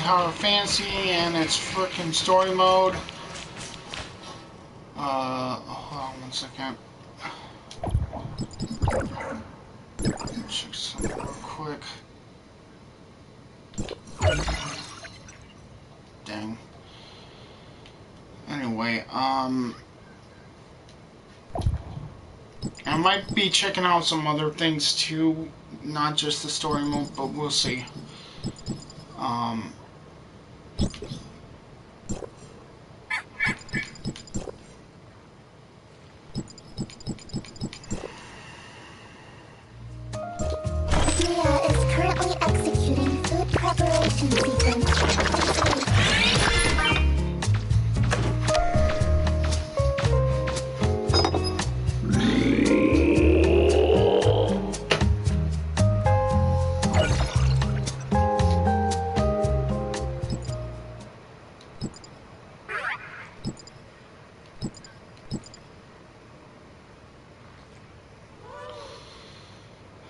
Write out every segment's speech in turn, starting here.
Tower Fantasy and its frickin' story mode. Hold on one second. Check something real quick. Dang. Anyway, I might be checking out some other things too, not just the story mode, but we'll see. Mia is currently executing food preparation sequence.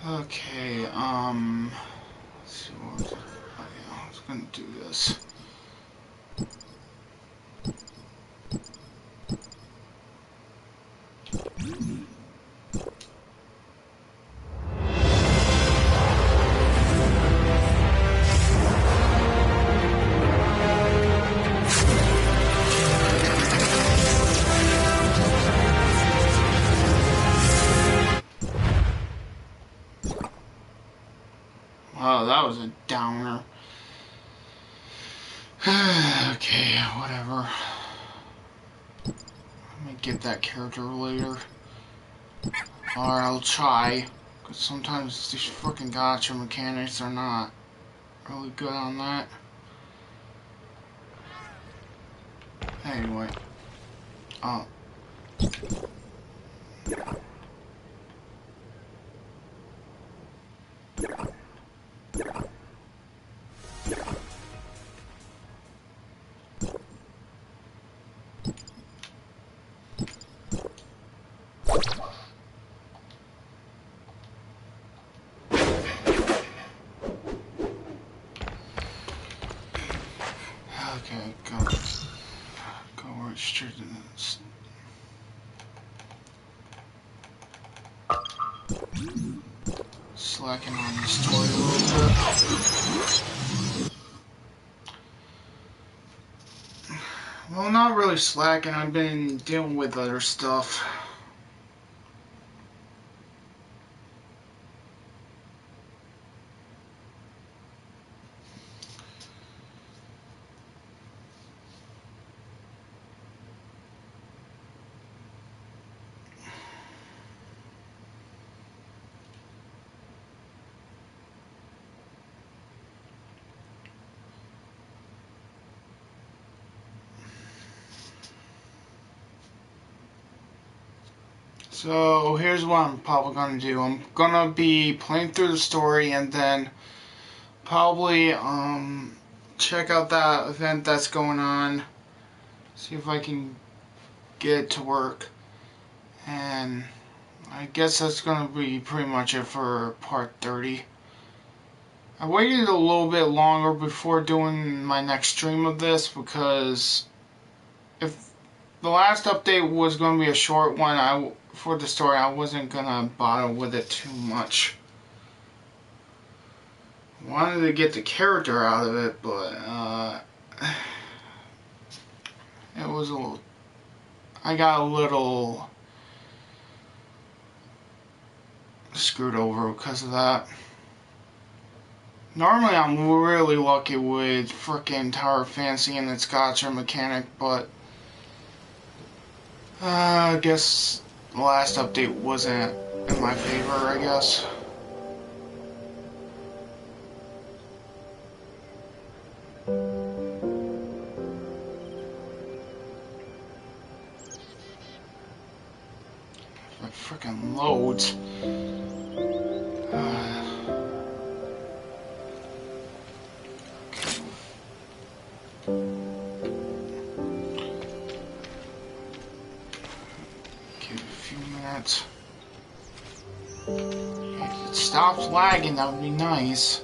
Okay, let's see what was it? Oh yeah, I was gonna do this. Oh, that was a downer. Okay, whatever. I may get that character later. Or I'll try. Because sometimes these freaking gacha mechanics are not really good on that. Anyway. Oh. Okay, go right straight to this. Slacking on the story a little bit. Well, not really slacking. I've been dealing with other stuff. So here's what I'm probably gonna do. I'm gonna be playing through the story and then probably check out that event that's going on. See if I can get it to work. And I guess that's gonna be pretty much it for part 30. I waited a little bit longer before doing my next stream of this because if the last update was going to be a short one for the story, I wasn't going to bother with it too much. I wanted to get the character out of it, but it was a little... I got a little screwed over because of that. Normally I'm really lucky with frickin' Tower Fantasy and its gacha mechanic, but I guess the last update wasn't in my favor, I guess. It frickin' loads. If it stops lagging, that would be nice.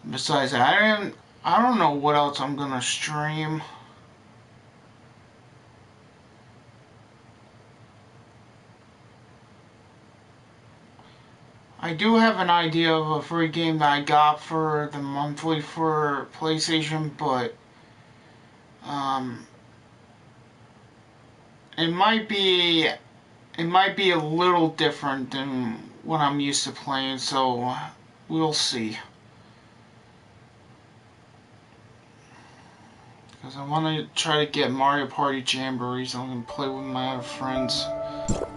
Besides that, I don't know what else I'm gonna stream. I do have an idea of a free game that I got for the monthly for PlayStation, but um, it might be a little different than what I'm used to playing, so we'll see. Because I want to try to get Mario Party Jamboree so I can play with my other friends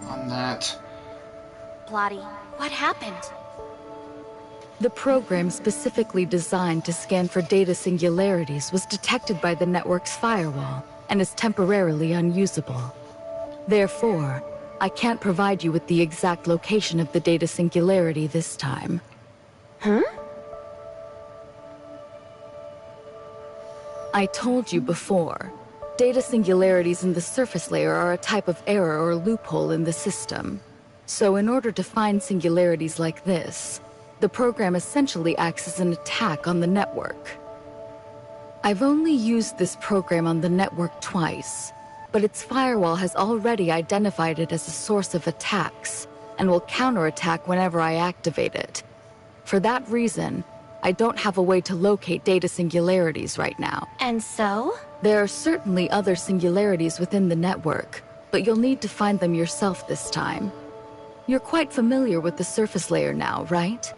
on that. Plotty, what happened? The program specifically designed to scan for data singularities was detected by the network's firewall and is temporarily unusable. Therefore, I can't provide you with the exact location of the data singularity this time. Huh? I told you before, data singularities in the surface layer are a type of error or loophole in the system. So in order to find singularities like this, the program essentially acts as an attack on the network. I've only used this program on the network twice, but its firewall has already identified it as a source of attacks and will counterattack whenever I activate it. For that reason, I don't have a way to locate data singularities right now. And so? There are certainly other singularities within the network, but you'll need to find them yourself this time. You're quite familiar with the surface layer now, right?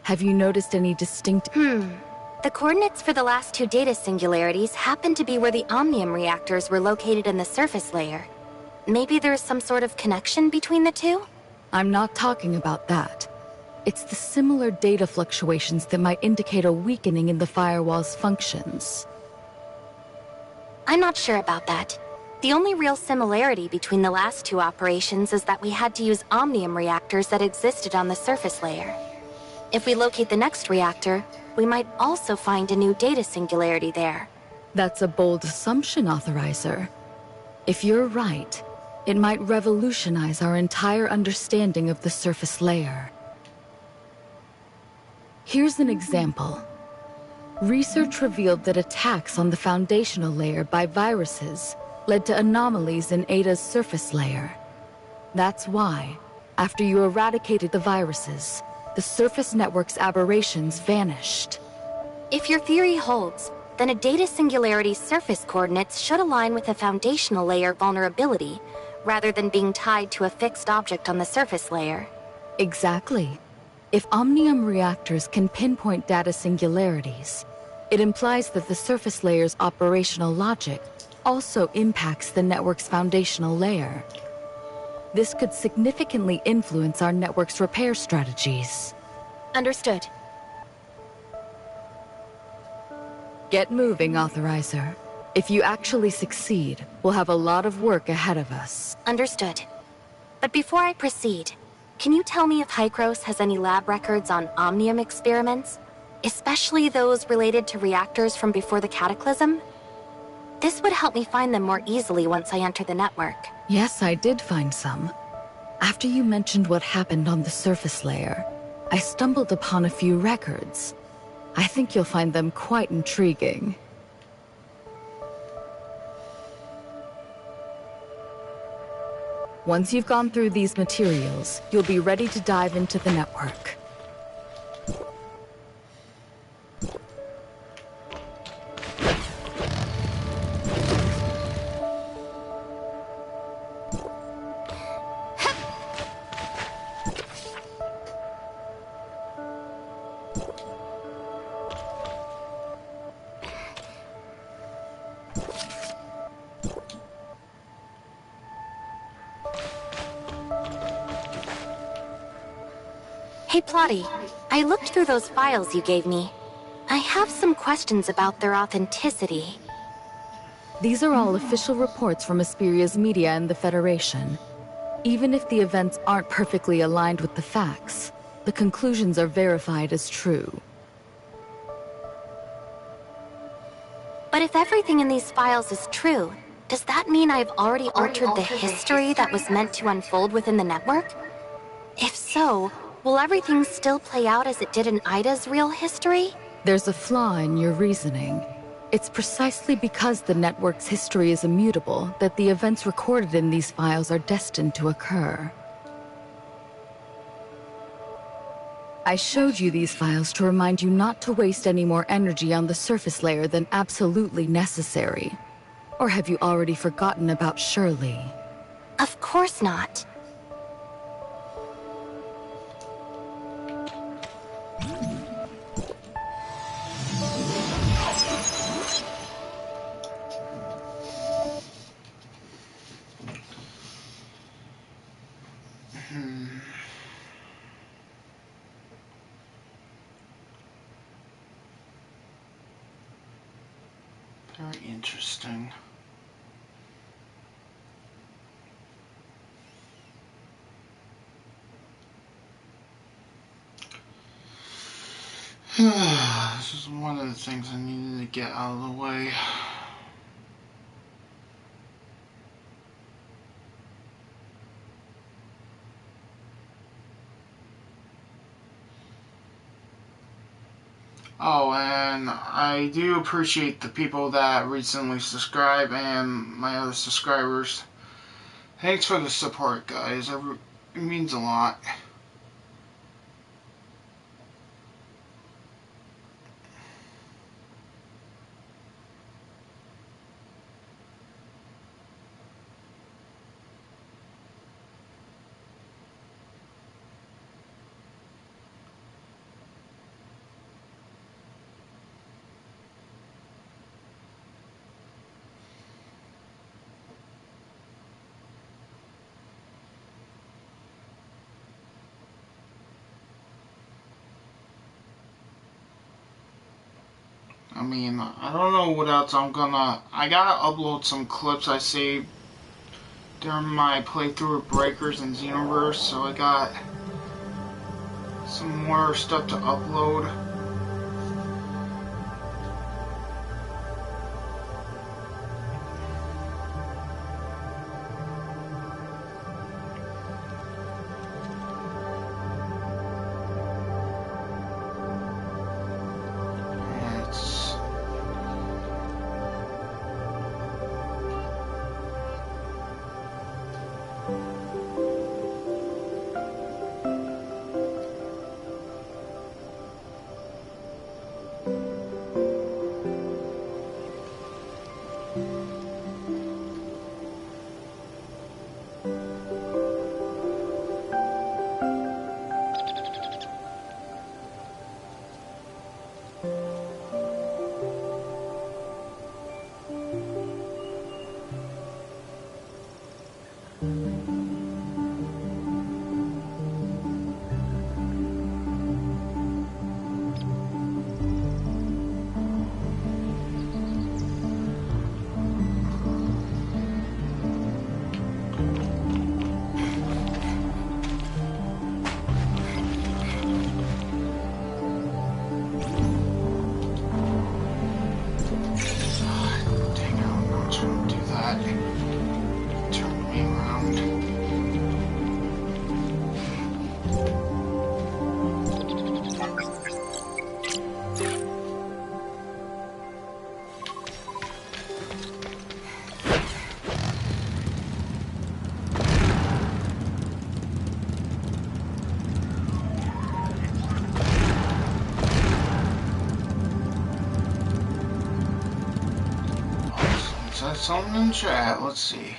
Have you noticed any distinct... The coordinates for the last two data singularities happen to be where the Omnium reactors were located in the surface layer. Maybe there's some sort of connection between the two? I'm not talking about that. It's the similar data fluctuations that might indicate a weakening in the firewall's functions. I'm not sure about that. The only real similarity between the last two operations is that we had to use Omnium reactors that existed on the surface layer. If we locate the next reactor, we might also find a new data singularity there. That's a bold assumption, Authorizer. If you're right, it might revolutionize our entire understanding of the surface layer. Here's an example. Research revealed that attacks on the foundational layer by viruses led to anomalies in Ada's surface layer. That's why, after you eradicated the viruses, the surface network's aberrations vanished. If your theory holds, then a data singularity's surface coordinates should align with a foundational layer vulnerability, rather than being tied to a fixed object on the surface layer. Exactly. If Omnium reactors can pinpoint data singularities, it implies that the surface layer's operational logic also impacts the network's foundational layer. This could significantly influence our network's repair strategies. Understood. Get moving, Authorizer. If you actually succeed, we'll have a lot of work ahead of us. Understood. But before I proceed, can you tell me if Hykros has any lab records on Omnium experiments? Especially those related to reactors from before the Cataclysm? This would help me find them more easily once I enter the network. Yes, I did find some. After you mentioned what happened on the surface layer, I stumbled upon a few records. I think you'll find them quite intriguing. Once you've gone through these materials, you'll be ready to dive into the network. Hey Plotty, I looked through those files you gave me. I have some questions about their authenticity. These are all official reports from Asperia's media and the Federation. Even if the events aren't perfectly aligned with the facts, the conclusions are verified as true. But if everything in these files is true, does that mean I've already altered the history that was meant to unfold within the network? If so, will everything still play out as it did in Ida's real history? There's a flaw in your reasoning. It's precisely because the network's history is immutable that the events recorded in these files are destined to occur. I showed you these files to remind you not to waste any more energy on the surface layer than absolutely necessary. Or have you already forgotten about Shirley? Of course not. Very interesting. This is one of the things I needed to get out of the way. Oh, and I do appreciate the people that recently subscribed and my other subscribers. Thanks for the support, guys. It means a lot. I mean, I don't know what else I gotta upload some clips I saved during my playthrough of Breakers and Xenoverse, so I got some more stuff to upload. Something in chat, let's see.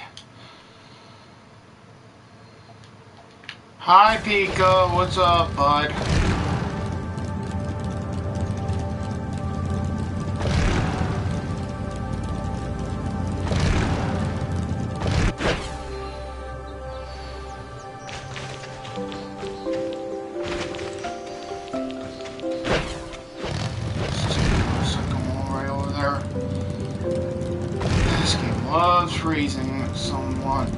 Hi Pika, what's up, bud? Loves freezing somewhat.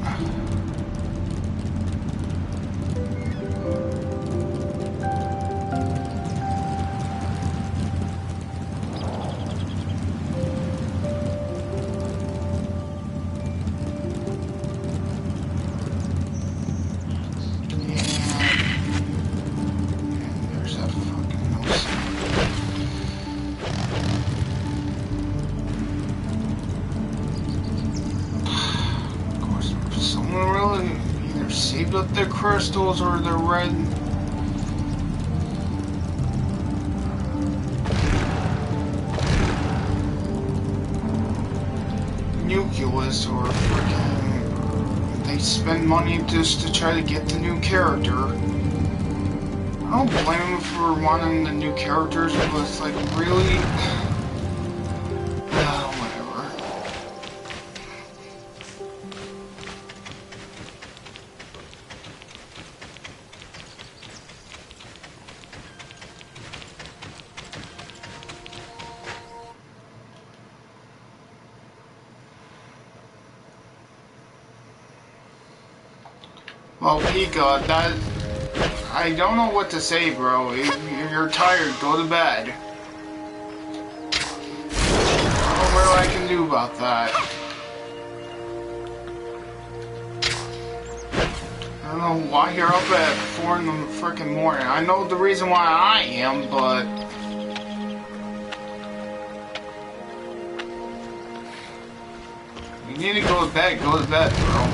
crystals or the red nucleus or freaking they spend money just to try to get the new character. I don't blame them for wanting the new characters, but it's like really whatever. Well, Pika, that... I don't know what to say, bro. If you're tired, go to bed. I don't know what I can do about that. I don't know why you're up at 4 in the frickin' morning. I know the reason why I am, but... You need to go to bed, bro.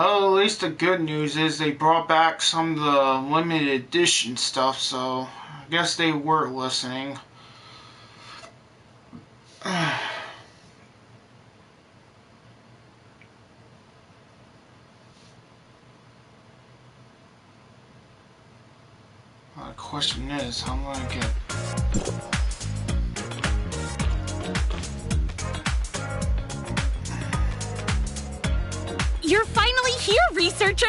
Oh, at least the good news is they brought back some of the limited edition stuff, so I guess they were listening. The question is, how am I gonna get... You're finally here, researcher!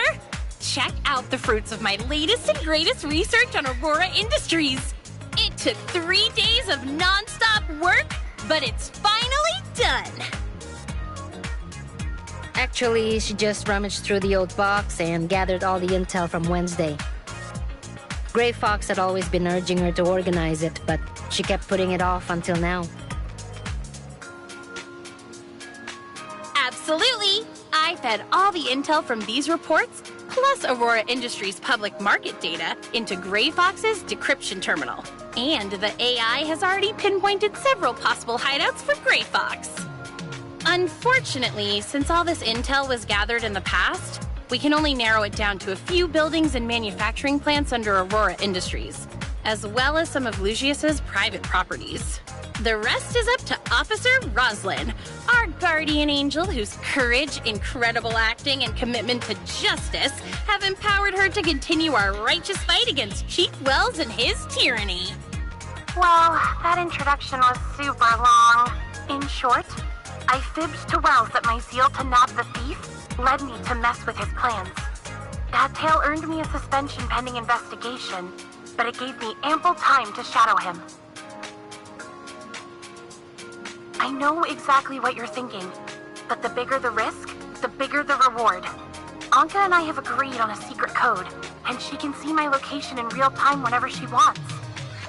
Check out the fruits of my latest and greatest research on Aurora Industries. It took 3 days of non-stop work, but it's finally done. Actually, she just rummaged through the old box and gathered all the intel from Wednesday. Gray Fox had always been urging her to organize it, but she kept putting it off until now. Absolutely! I fed all the intel from these reports, plus Aurora Industries' public market data, into Gray Fox's decryption terminal. And the AI has already pinpointed several possible hideouts for Gray Fox. Unfortunately, since all this intel was gathered in the past, we can only narrow it down to a few buildings and manufacturing plants under Aurora Industries, as well as some of Lucius's private properties. The rest is up to Officer Roslyn, our guardian angel whose courage, incredible acting, and commitment to justice have empowered her to continue our righteous fight against Chief Wells and his tyranny. Well, that introduction was super long. In short, I fibbed to Wells that my zeal to nab the thief led me to mess with his plans. That tale earned me a suspension pending investigation, but it gave me ample time to shadow him. I know exactly what you're thinking, but the bigger the risk, the bigger the reward. Anka and I have agreed on a secret code, and she can see my location in real time whenever she wants.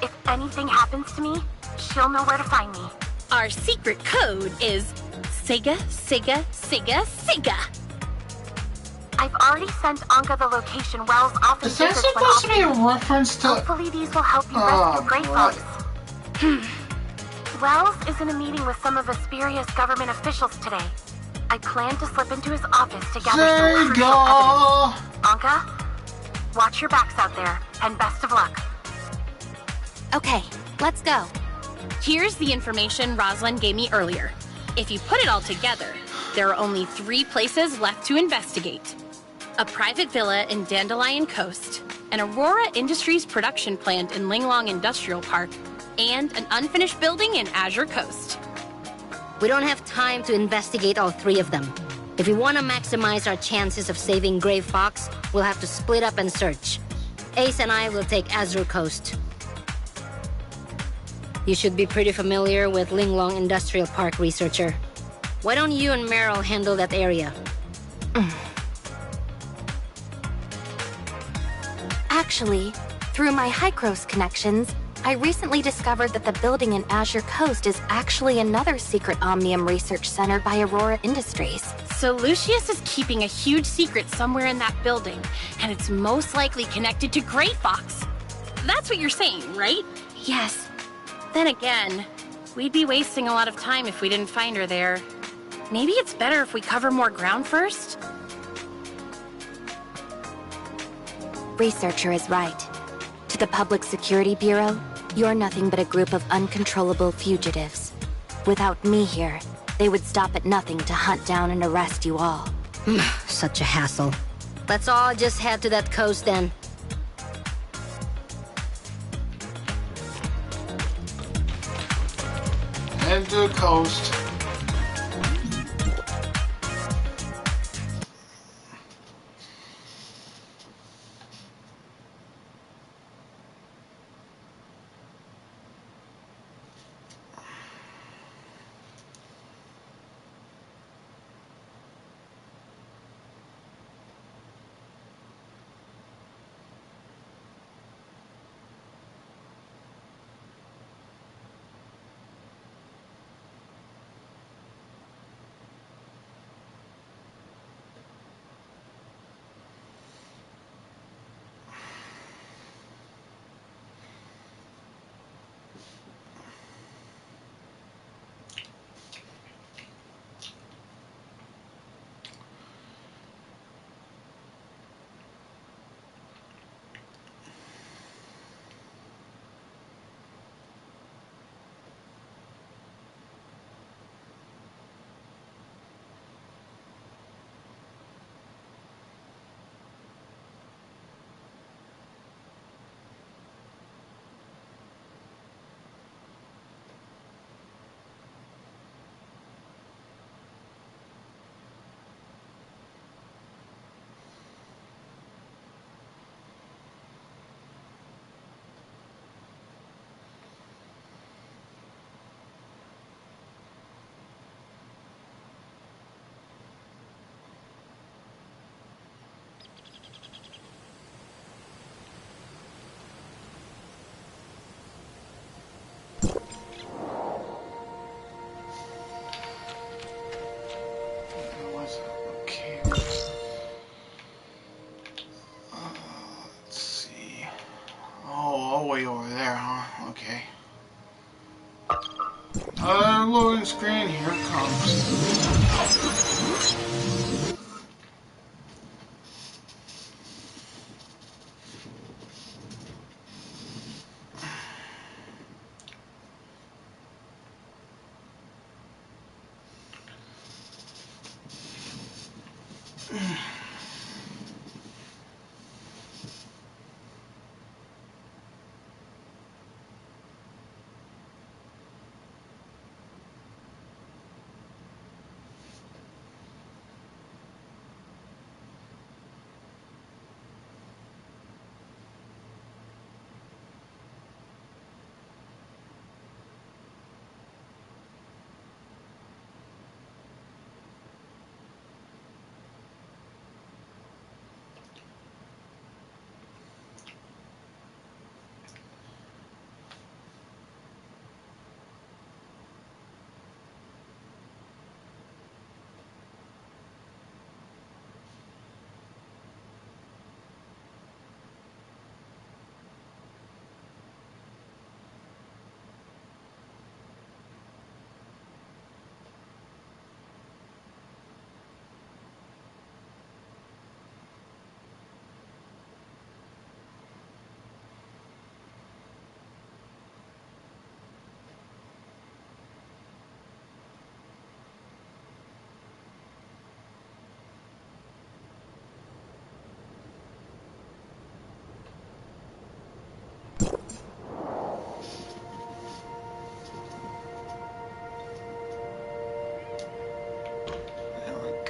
If anything happens to me, she'll know where to find me. Our secret code is Sega, Sega, Sega, Sega. I've already sent Anka the location Wells often Is that visits when supposed to be a off- reference to... Hopefully these will help you rescue Gray Fox. Wells is in a meeting with some of Asperia's government officials today. I plan to slip into his office to gather There some you crucial go. evidence. Anka, watch your backs out there, and best of luck. Okay, let's go. Here's the information Rosalind gave me earlier. If you put it all together, there are only 3 places left to investigate. A private villa in Dandelion Coast, an Aurora Industries production plant in Linglong Industrial Park, and an unfinished building in Azure Coast. We don't have time to investigate all 3 of them. If we want to maximize our chances of saving Gray Fox, we'll have to split up and search. Ace and I will take Azure Coast. You should be pretty familiar with Linglong Industrial Park, researcher. Why don't you and Meryl handle that area? Actually, through my Hycros connections, I recently discovered that the building in Azure Coast is actually another secret Omnium research center by Aurora Industries. So Lucius is keeping a huge secret somewhere in that building, and it's most likely connected to Gray Fox. That's what you're saying, right? Yes. Then again, we'd be wasting a lot of time if we didn't find her there. Maybe it's better if we cover more ground first? Researcher is right. To the Public Security Bureau, you're nothing but a group of uncontrollable fugitives. Without me here, they would stop at nothing to hunt down and arrest you all. Such a hassle. Let's all just head to that coast then. Head to the coast. Okay. Let's see. Oh, all the way over there, huh? Okay. Loading screen, here it comes.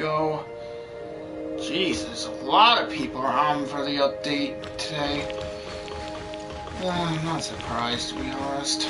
go. Jesus, a lot of people are on for the update today. I'm not surprised, to be honest.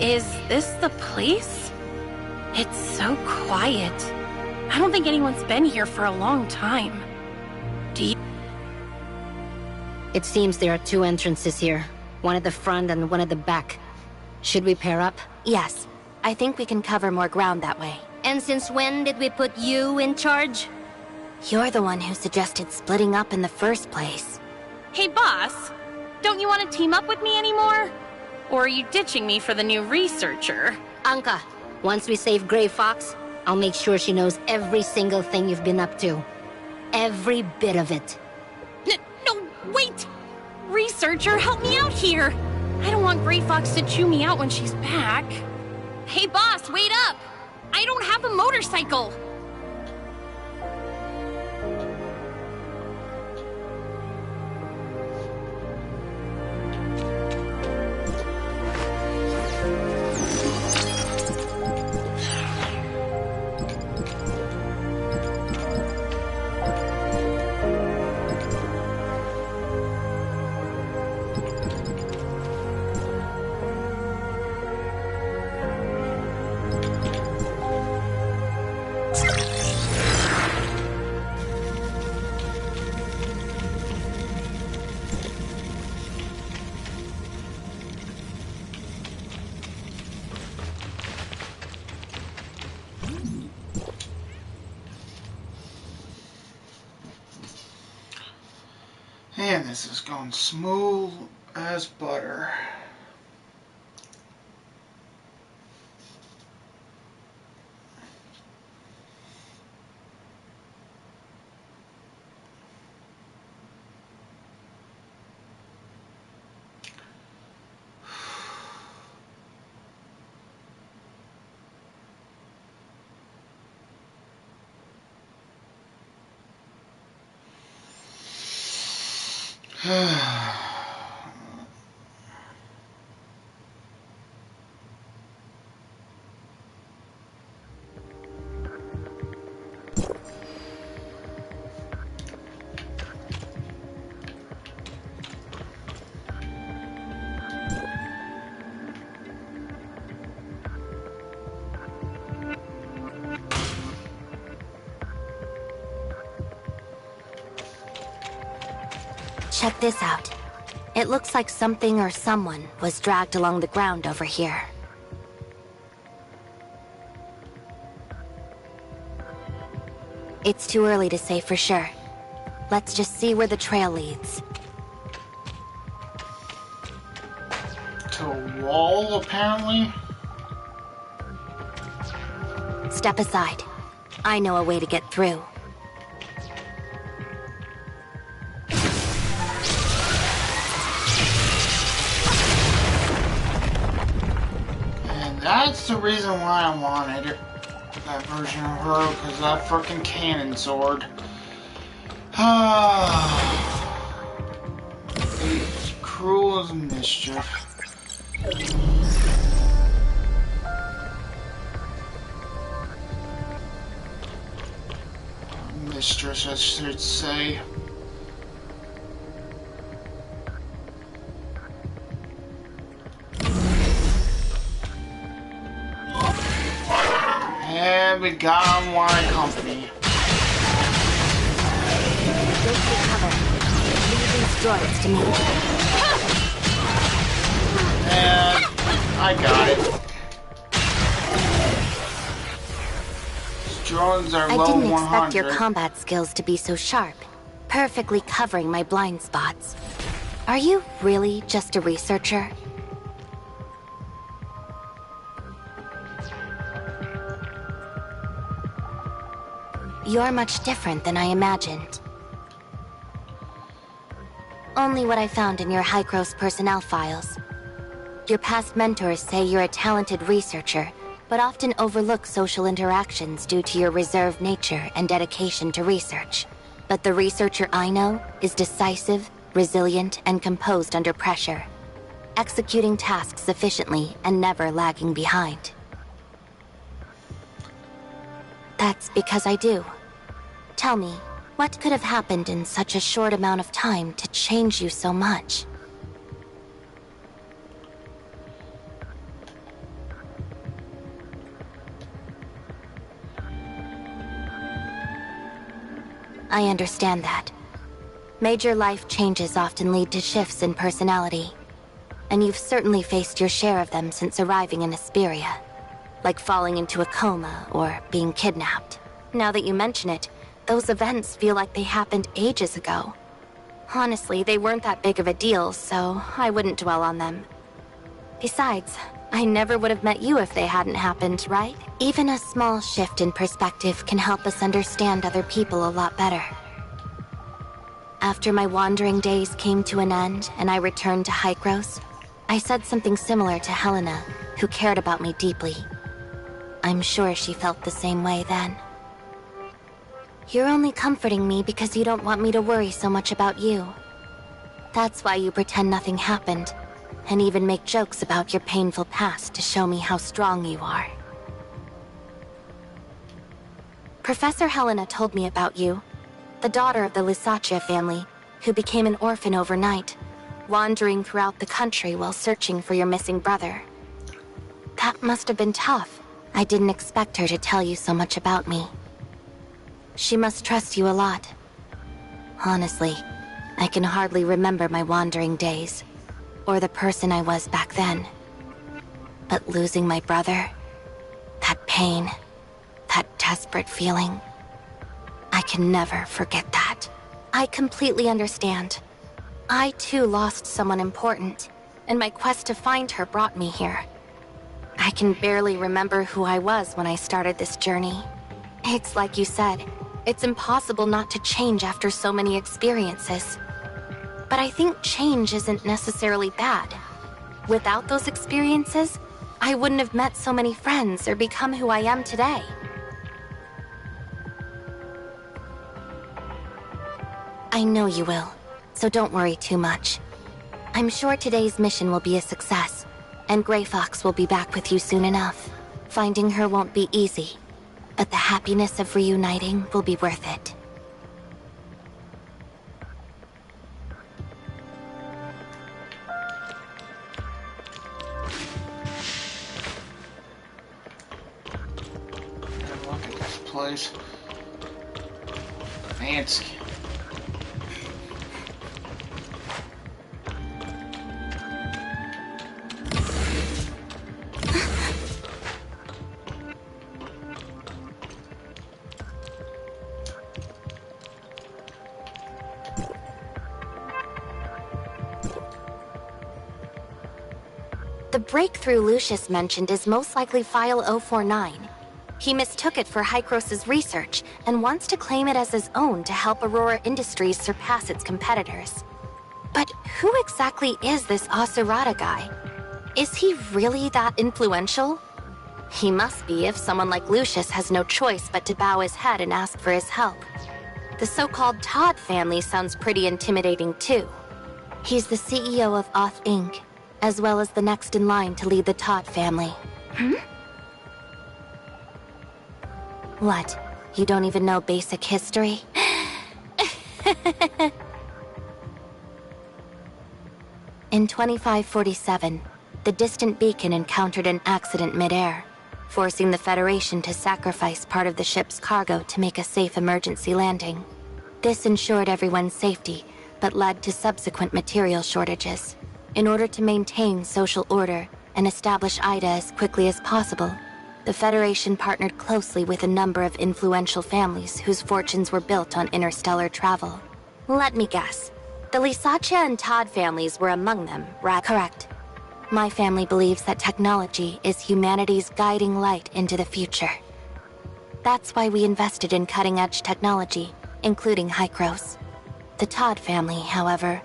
Is this the place? It's so quiet. I don't think anyone's been here for a long time. Do you... It seems there are two entrances here. One at the front and one at the back. Should we pair up? Yes, I think we can cover more ground that way. And since when did we put you in charge? You're the one who suggested splitting up in the first place. Hey, boss. Don't you want to team up with me anymore? Or are you ditching me for the new researcher? Anka, once we save Grey Fox, I'll make sure she knows every single thing you've been up to. Every bit of it. No, wait! Researcher, help me out here! I don't want Grey Fox to chew me out when she's back. Hey, boss, wait up! I don't have a motorcycle! And this is going smooth as butter. Check this out. It looks like something or someone was dragged along the ground over here. It's too early to say for sure. Let's just see where the trail leads. To people, apparently. Step aside. I know a way to get through. And that's the reason why I wanted that version of her, because that freaking cannon sword. It's cruel as mischief. Mistress, I should say. And we got on one company. Go take cover. Leave these droids to me. And I got it. These drones are I low didn't 100. expect your combat skills to be so sharp, perfectly covering my blind spots. Are you really just a researcher? You're much different than I imagined. Only what I found in your Hykros personnel files. Your past mentors say you're a talented researcher, but often overlook social interactions due to your reserved nature and dedication to research. But the researcher I know is decisive, resilient, and composed under pressure, executing tasks efficiently and never lagging behind. That's because I do. Tell me, what could have happened in such a short amount of time to change you so much? I understand that. Major life changes often lead to shifts in personality, and you've certainly faced your share of them since arriving in Hesperia, like falling into a coma or being kidnapped. Now that you mention it, those events feel like they happened ages ago. Honestly, they weren't that big of a deal, so I wouldn't dwell on them. Besides, I never would have met you if they hadn't happened, right? Even a small shift in perspective can help us understand other people a lot better. After my wandering days came to an end and I returned to Hykros, I said something similar to Helena, who cared about me deeply. I'm sure she felt the same way then. You're only comforting me because you don't want me to worry so much about you. That's why you pretend nothing happened, and even make jokes about your painful past to show me how strong you are. Professor Helena told me about you, the daughter of the Lysaccia family, who became an orphan overnight, wandering throughout the country while searching for your missing brother. That must have been tough. I didn't expect her to tell you so much about me. She must trust you a lot. Honestly, I can hardly remember my wandering days, or the person I was back then. But losing my brother, that pain, that desperate feeling, I can never forget that. I completely understand. I too lost someone important, and my quest to find her brought me here. I can barely remember who I was when I started this journey. It's like you said, it's impossible not to change after so many experiences. But I think change isn't necessarily bad. Without those experiences, I wouldn't have met so many friends or become who I am today. I know you will, so don't worry too much. I'm sure today's mission will be a success, and Grey Fox will be back with you soon enough. Finding her won't be easy, but the happiness of reuniting will be worth it. Look at this place. Fancy. The breakthrough Lucius mentioned is most likely File 049. He mistook it for Hykros' research and wants to claim it as his own to help Aurora Industries surpass its competitors. But who exactly is this Asurata guy? Is he really that influential? He must be if someone like Lucius has no choice but to bow his head and ask for his help. The so-called Todd family sounds pretty intimidating too. He's the CEO of Oth Inc., as well as the next in line to lead the Todd family. What? You don't even know basic history? In 2547, the distant beacon encountered an accident midair, forcing the Federation to sacrifice part of the ship's cargo to make a safe emergency landing. This ensured everyone's safety, but led to subsequent material shortages. In order to maintain social order and establish Ida as quickly as possible, the Federation partnered closely with a number of influential families whose fortunes were built on interstellar travel. Let me guess. The Lysaccia and Todd families were among them, right? Correct. My family believes that technology is humanity's guiding light into the future. That's why we invested in cutting-edge technology, including Hykros. The Todd family, however,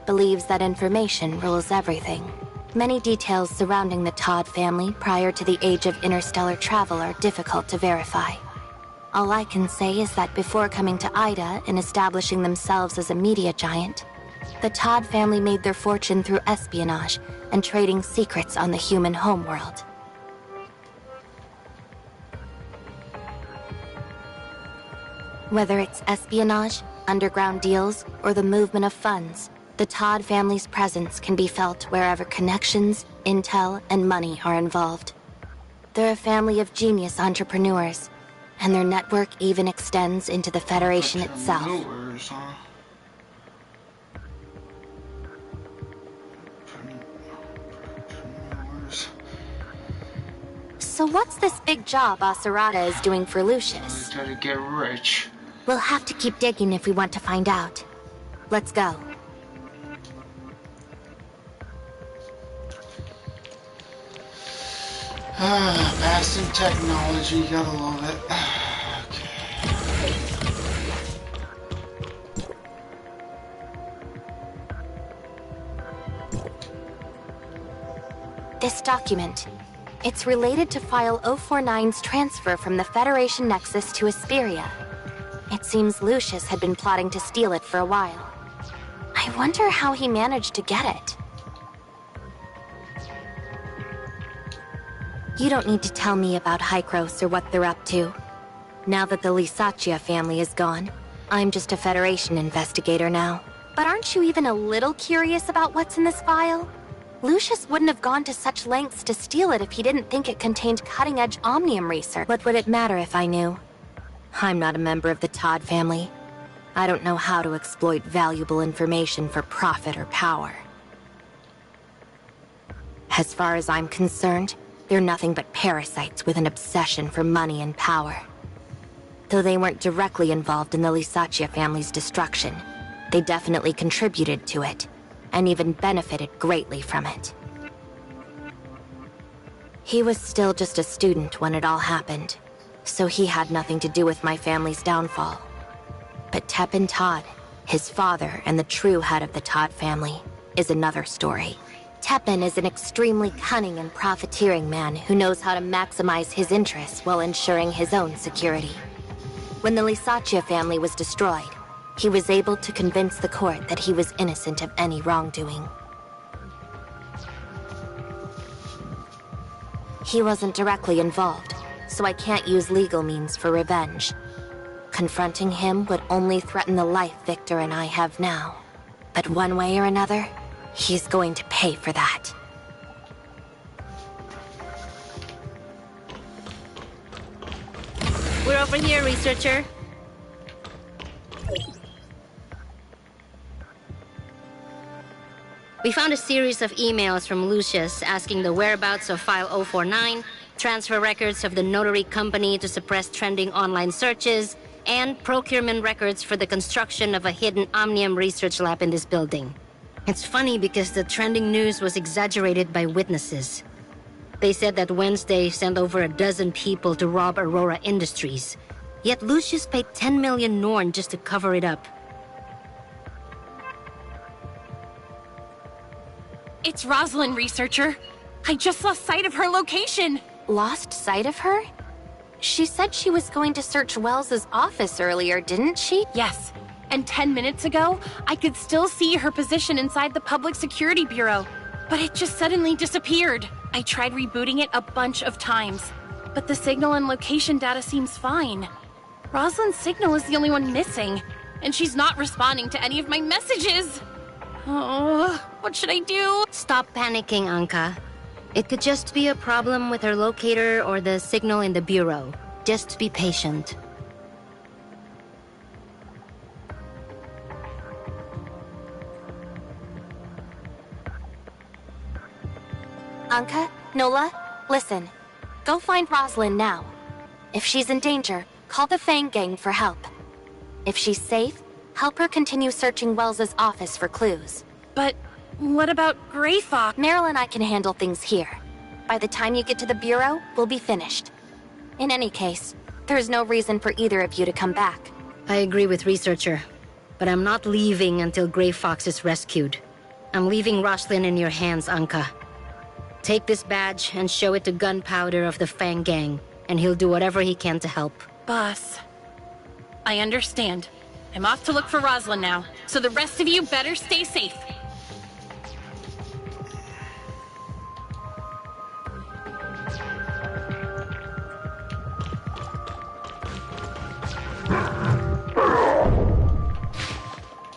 believes that information rules everything. Many details surrounding the Todd family prior to the age of interstellar travel are difficult to verify. All I can say is that before coming to Ida and establishing themselves as a media giant, the Todd family made their fortune through espionage and trading secrets on the human homeworld. Whether it's espionage, underground deals, or the movement of funds, the Todd family's presence can be felt wherever connections, intel, and money are involved. They're a family of genius entrepreneurs, and their network even extends into the Federation itself. Entrepreneurs, huh? Entrepreneurs. So what's this big job Asurata is doing for Lucius? He's gotta get rich. We'll have to keep digging if we want to find out. Let's go. Vast in technology, gotta love it. This document. It's related to File 049's transfer from the Federation Nexus to Asperia. It seems Lucius had been plotting to steal it for a while. I wonder how he managed to get it. You don't need to tell me about Hykros or what they're up to. Now that the Lysaccia family is gone, I'm just a Federation investigator now. But aren't you even a little curious about what's in this file? Lucius wouldn't have gone to such lengths to steal it if he didn't think it contained cutting-edge Omnium research. What would it matter if I knew? I'm not a member of the Todd family. I don't know how to exploit valuable information for profit or power. As far as I'm concerned, they're nothing but parasites with an obsession for money and power. Though they weren't directly involved in the Lysaccia family's destruction, they definitely contributed to it, and even benefited greatly from it. He was still just a student when it all happened, so he had nothing to do with my family's downfall. But Teppan Todd, his father and the true head of the Todd family, is another story. Teppan is an extremely cunning and profiteering man who knows how to maximize his interests while ensuring his own security. When the Lysaccia family was destroyed, he was able to convince the court that he was innocent of any wrongdoing. He wasn't directly involved, so I can't use legal means for revenge. Confronting him would only threaten the life Victor and I have now. But one way or another, he's going to pay for that. We're over here, researcher. We found a series of emails from Lucius asking the whereabouts of File 049, transfer records of the notary company to suppress trending online searches, and procurement records for the construction of a hidden Omnium research lab in this building. It's funny because the trending news was exaggerated by witnesses. They said that Wednesday sent over 12 people to rob Aurora Industries. Yet Lucius paid 10 million Norn just to cover it up. It's Rosalind, researcher. I just lost sight of her location. Lost sight of her? She said she was going to search Wells's office earlier, didn't she? Yes. And 10 minutes ago, I could still see her position inside the Public Security Bureau. But it just suddenly disappeared. I tried rebooting it a bunch of times. But the signal and location data seems fine. Rosalind's signal is the only one missing. And she's not responding to any of my messages. Oh, what should I do? Stop panicking, Anka. It could just be a problem with her locator or the signal in the bureau. Just be patient. Anka, Nola, listen. Go find Rosalind now. If she's in danger, call the Fang Gang for help. If she's safe, help her continue searching Wells's office for clues. But what about Gray Fox? Meryl and I can handle things here. By the time you get to the Bureau, we'll be finished. In any case, there's no reason for either of you to come back. I agree with researcher, but I'm not leaving until Gray Fox is rescued. I'm leaving Rosalind in your hands, Anka. Take this badge and show it to Gunpowder of the Fang Gang, and he'll do whatever he can to help. Boss, I understand. I'm off to look for Rosalind now, so the rest of you better stay safe.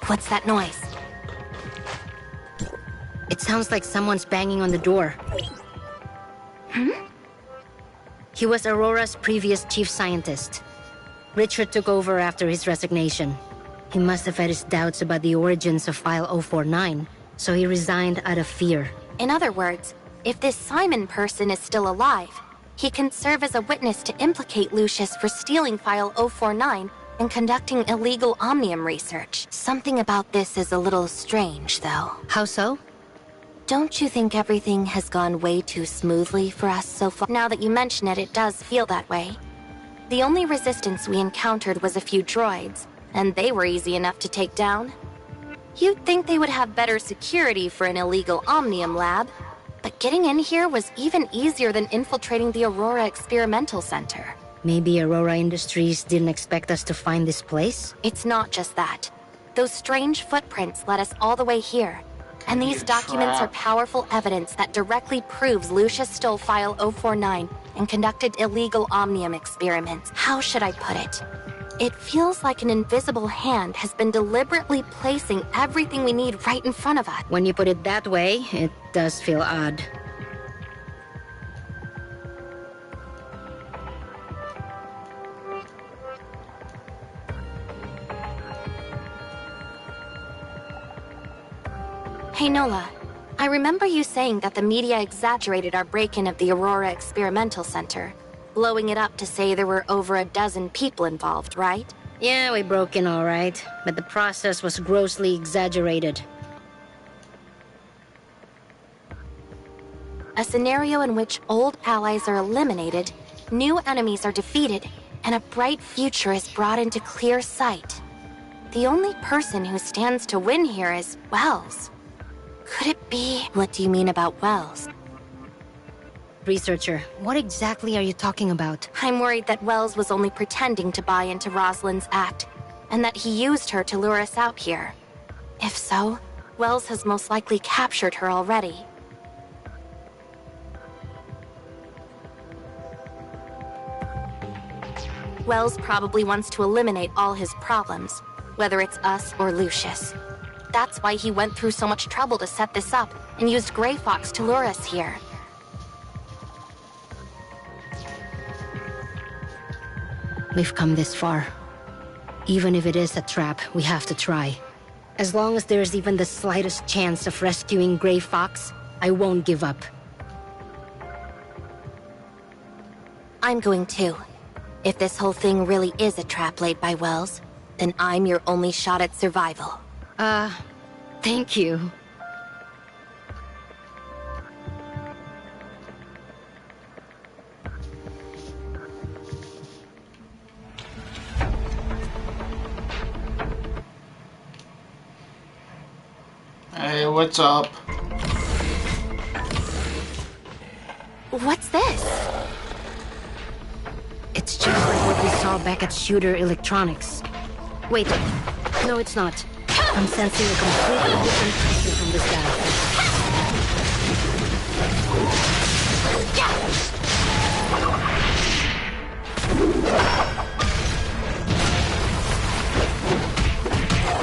What's that noise? It sounds like someone's banging on the door. He was Aurora's previous chief scientist. Richard took over after his resignation. He must have had his doubts about the origins of File 049, so he resigned out of fear. In other words, if this Simon person is still alive, he can serve as a witness to implicate Lucius for stealing File 049 and conducting illegal Omnium research. Something about this is a little strange, though. How so? Don't you think everything has gone way too smoothly for us so far? Now that you mention it, it does feel that way. The only resistance we encountered was a few droids, and they were easy enough to take down. You'd think they would have better security for an illegal Omnium lab, but getting in here was even easier than infiltrating the Aurora Experimental Center. Maybe Aurora Industries didn't expect us to find this place? It's not just that. Those strange footprints led us all the way here. And these documents are powerful evidence that directly proves Lucius stole File 049 and conducted illegal Omnium experiments. How should I put it? It feels like an invisible hand has been deliberately placing everything we need right in front of us. When you put it that way, it does feel odd. Hey Nola, I remember you saying that the media exaggerated our break-in of the Aurora Experimental Center, blowing it up to say there were over 12 people involved, right? Yeah, we broke in all right, but the process was grossly exaggerated. A scenario in which old allies are eliminated, new enemies are defeated, and a bright future is brought into clear sight. The only person who stands to win here is Wells. Could it be? What do you mean about Wells? Researcher, what exactly are you talking about? I'm worried that Wells was only pretending to buy into Rosalind's act, and that he used her to lure us out here. If so, Wells has most likely captured her already. Wells probably wants to eliminate all his problems, whether it's us or Lucius. That's why he went through so much trouble to set this up and used Gray Fox to lure us here. We've come this far. Even if it is a trap, we have to try. As long as there's even the slightest chance of rescuing Gray Fox, I won't give up. I'm going too. If this whole thing really is a trap laid by Wells, then I'm your only shot at survival. Thank you. what's up? What's this? It's just like what we saw back at Shooter Electronics. Wait, no it's not. I'm sensing a completely different pressure from this guy.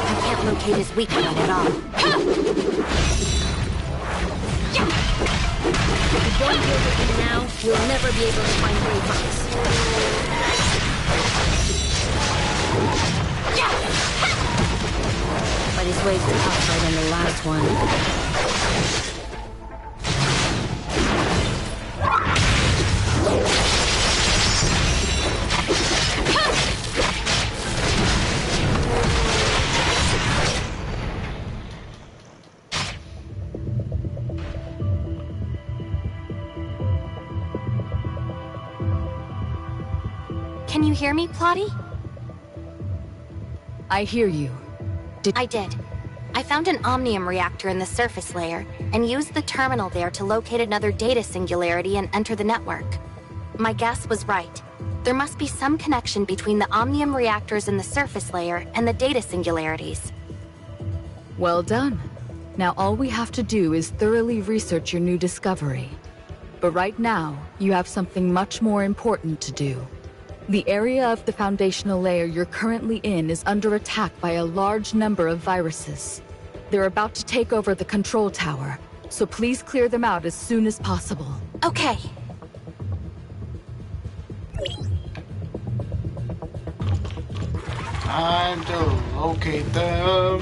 I can't locate his weak point at all. If you don't deal with him now, you'll never be able to find Gray Fox. But his waves are tougher than the last one. Can you hear me, Plotty? I hear you. I did. I found an Omnium reactor in the surface layer, and used the terminal there to locate another data singularity and enter the network. My guess was right. There must be some connection between the Omnium reactors in the surface layer and the data singularities. Well done. Now all we have to do is thoroughly research your new discovery. But right now, you have something much more important to do. The area of the foundational layer you're currently in is under attack by a large number of viruses. They're about to take over the control tower, so please clear them out as soon as possible. Okay. Time to locate them.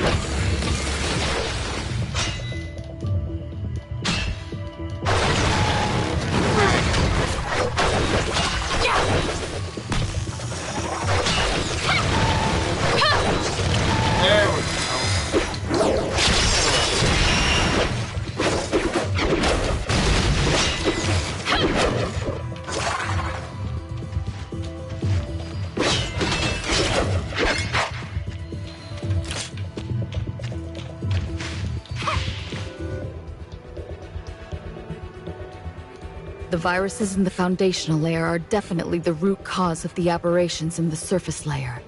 There we go. The viruses in the foundational layer are definitely the root cause of the aberrations in the surface layer.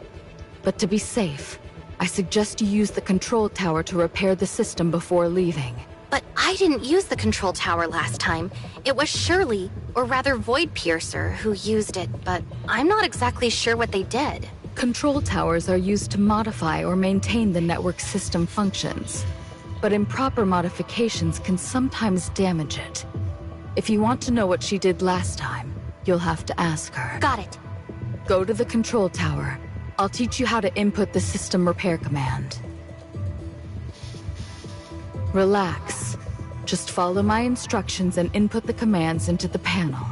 But to be safe, I suggest you use the control tower to repair the system before leaving. But I didn't use the control tower last time. It was Shirley, or rather Void Piercer, who used it, but I'm not exactly sure what they did. Control towers are used to modify or maintain the network system functions, but improper modifications can sometimes damage it. If you want to know what she did last time, you'll have to ask her. Got it. Go to the control tower. I'll teach you how to input the system repair command. Relax. Just follow my instructions and input the commands into the panel.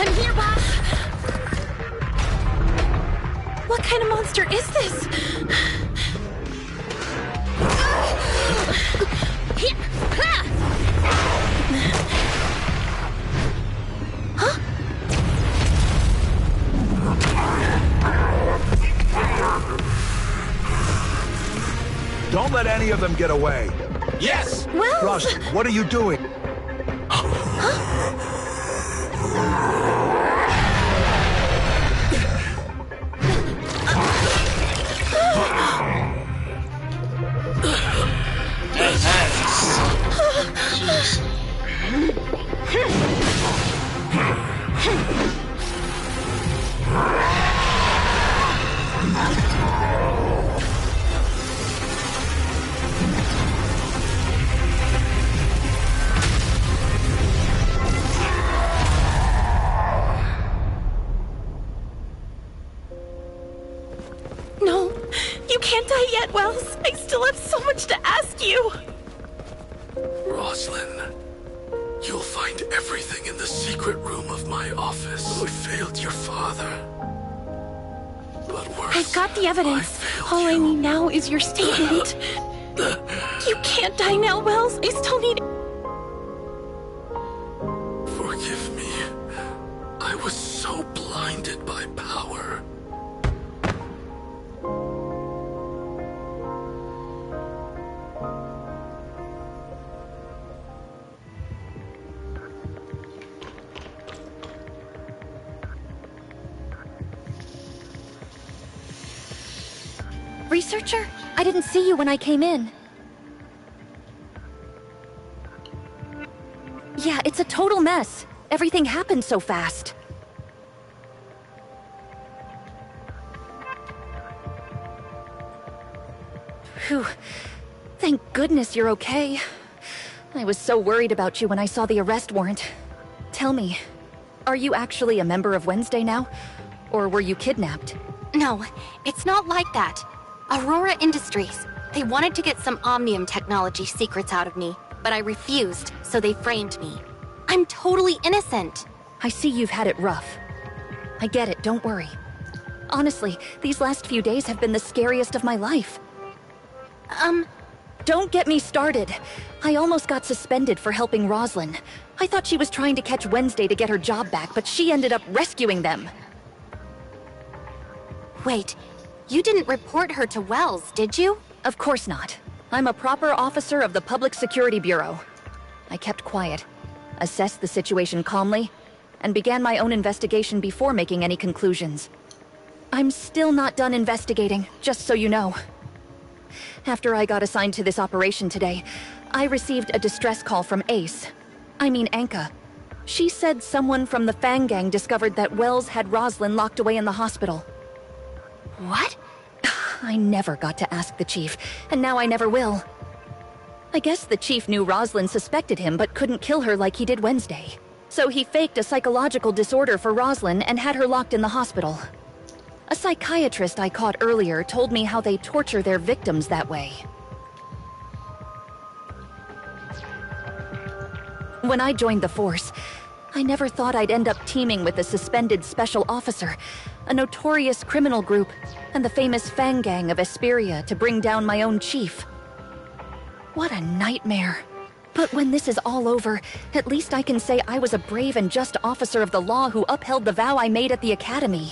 I'm here, boss! What kind of monster is this? Huh? Don't let any of them get away. Yes! Well... Rush, what are you doing? die yet, Wells. I still have so much to ask you. Roslyn, you'll find everything in the secret room of my office. I failed your father. But worse, I've got the I evidence. failed All I you. need now is your statement. You can't die now, Wells. I still need... Forgive me. I was so blinded by power. Researcher? I didn't see you when I came in. Yeah, it's a total mess. Everything happened so fast. Phew. Thank goodness you're okay. I was so worried about you when I saw the arrest warrant. Tell me, are you actually a member of Wednesday now? Or were you kidnapped? No, it's not like that. Aurora Industries. They wanted to get some Omnium technology secrets out of me, but I refused, so they framed me. I'm totally innocent. I see you've had it rough. I get it, don't worry. Honestly, these last few days have been the scariest of my life. Don't get me started. I almost got suspended for helping Roslyn. I thought she was trying to catch Wednesday to get her job back, but she ended up rescuing them. Wait, you didn't report her to Wells, did you? Of course not. I'm a proper officer of the Public Security Bureau. I kept quiet, assessed the situation calmly, and began my own investigation before making any conclusions. I'm still not done investigating, just so you know. After I got assigned to this operation today, I received a distress call from Anka. She said someone from the Fang Gang discovered that Wells had Roslyn locked away in the hospital. What? I never got to ask the chief, and now I never will. I guess the chief knew Roslyn suspected him but couldn't kill her like he did Wednesday. So he faked a psychological disorder for Roslyn and had her locked in the hospital. A psychiatrist I caught earlier told me how they torture their victims that way. When I joined the force, I never thought I'd end up teaming with the suspended special officer, a notorious criminal group, and the famous Fang Gang of Esperia to bring down my own chief. What a nightmare. But when this is all over, at least I can say I was a brave and just officer of the law who upheld the vow I made at the academy.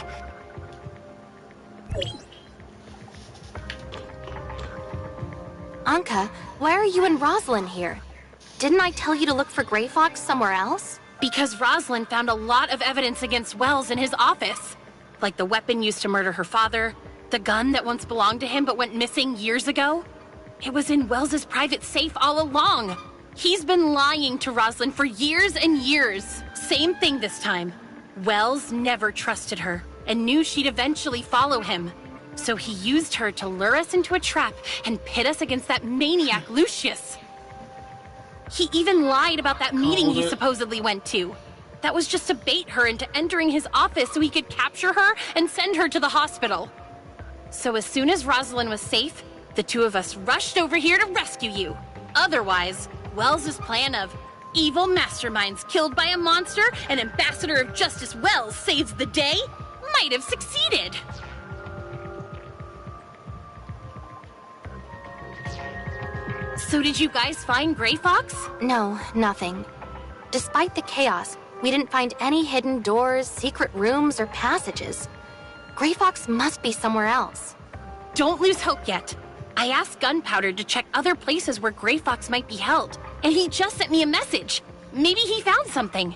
Anka, why are you and Roslyn here? Didn't I tell you to look for Grey Fox somewhere else? Because Roslyn found a lot of evidence against Wells in his office. Like the weapon used to murder her father, the gun that once belonged to him but went missing years ago. It was in Wells's private safe all along. He's been lying to Roslyn for years and years. Same thing this time. Wells never trusted her and knew she'd eventually follow him. So he used her to lure us into a trap and pit us against that maniac Lucius. He even lied about that meeting he supposedly went to. That was just to bait her into entering his office so he could capture her and send her to the hospital. So as soon as Roslyn was safe, the two of us rushed over here to rescue you. Otherwise, Wells's plan of evil masterminds killed by a monster and Ambassador of Justice Wells saves the day might have succeeded. So did you guys find Grey Fox? No, nothing. Despite the chaos, we didn't find any hidden doors, secret rooms, or passages. Grey Fox must be somewhere else. Don't lose hope yet. I asked Gunpowder to check other places where Grey Fox might be held, and he just sent me a message. Maybe he found something.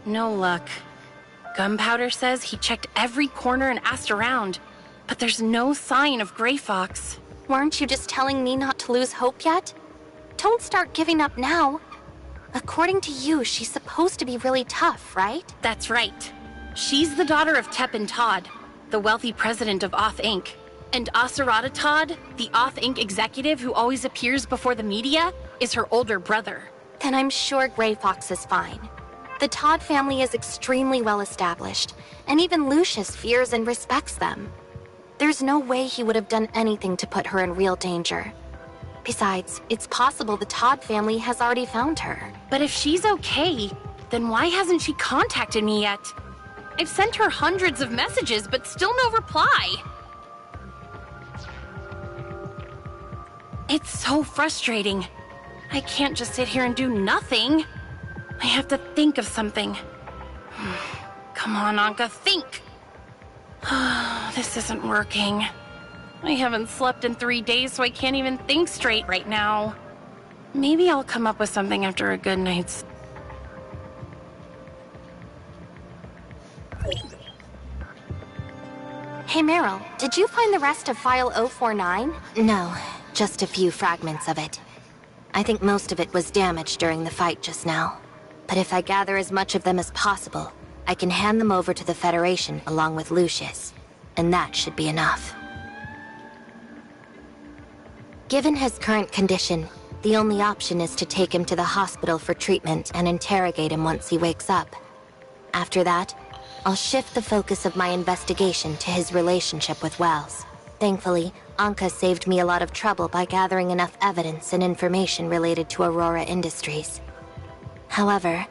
No luck. Gunpowder says he checked every corner and asked around, but there's no sign of Grey Fox. Weren't you just telling me not to lose hope yet? Don't start giving up now. According to you, she's supposed to be really tough, right? That's right. She's the daughter of Tep and Todd, the wealthy president of Oth Inc. And Aserata Todd, the Oth Inc. executive who always appears before the media, is her older brother. Then I'm sure Grey Fox is fine. The Todd family is extremely well established, and even Lucius fears and respects them. There's no way he would have done anything to put her in real danger. Besides, it's possible the Todd family has already found her. But if she's okay, then why hasn't she contacted me yet? I've sent her hundreds of messages, but still no reply. It's so frustrating. I can't just sit here and do nothing. I have to think of something. Come on, Anka, think! This isn't working. I haven't slept in 3 days, so I can't even think straight right now. Maybe I'll come up with something after a good night's... Hey Meryl, did you find the rest of File 049? No, just a few fragments of it. I think most of it was damaged during the fight just now. But if I gather as much of them as possible, I can hand them over to the Federation along with Lucius. And that should be enough. Given his current condition, the only option is to take him to the hospital for treatment and interrogate him once he wakes up. After that, I'll shift the focus of my investigation to his relationship with Wells. Thankfully, Anka saved me a lot of trouble by gathering enough evidence and information related to Aurora Industries. However,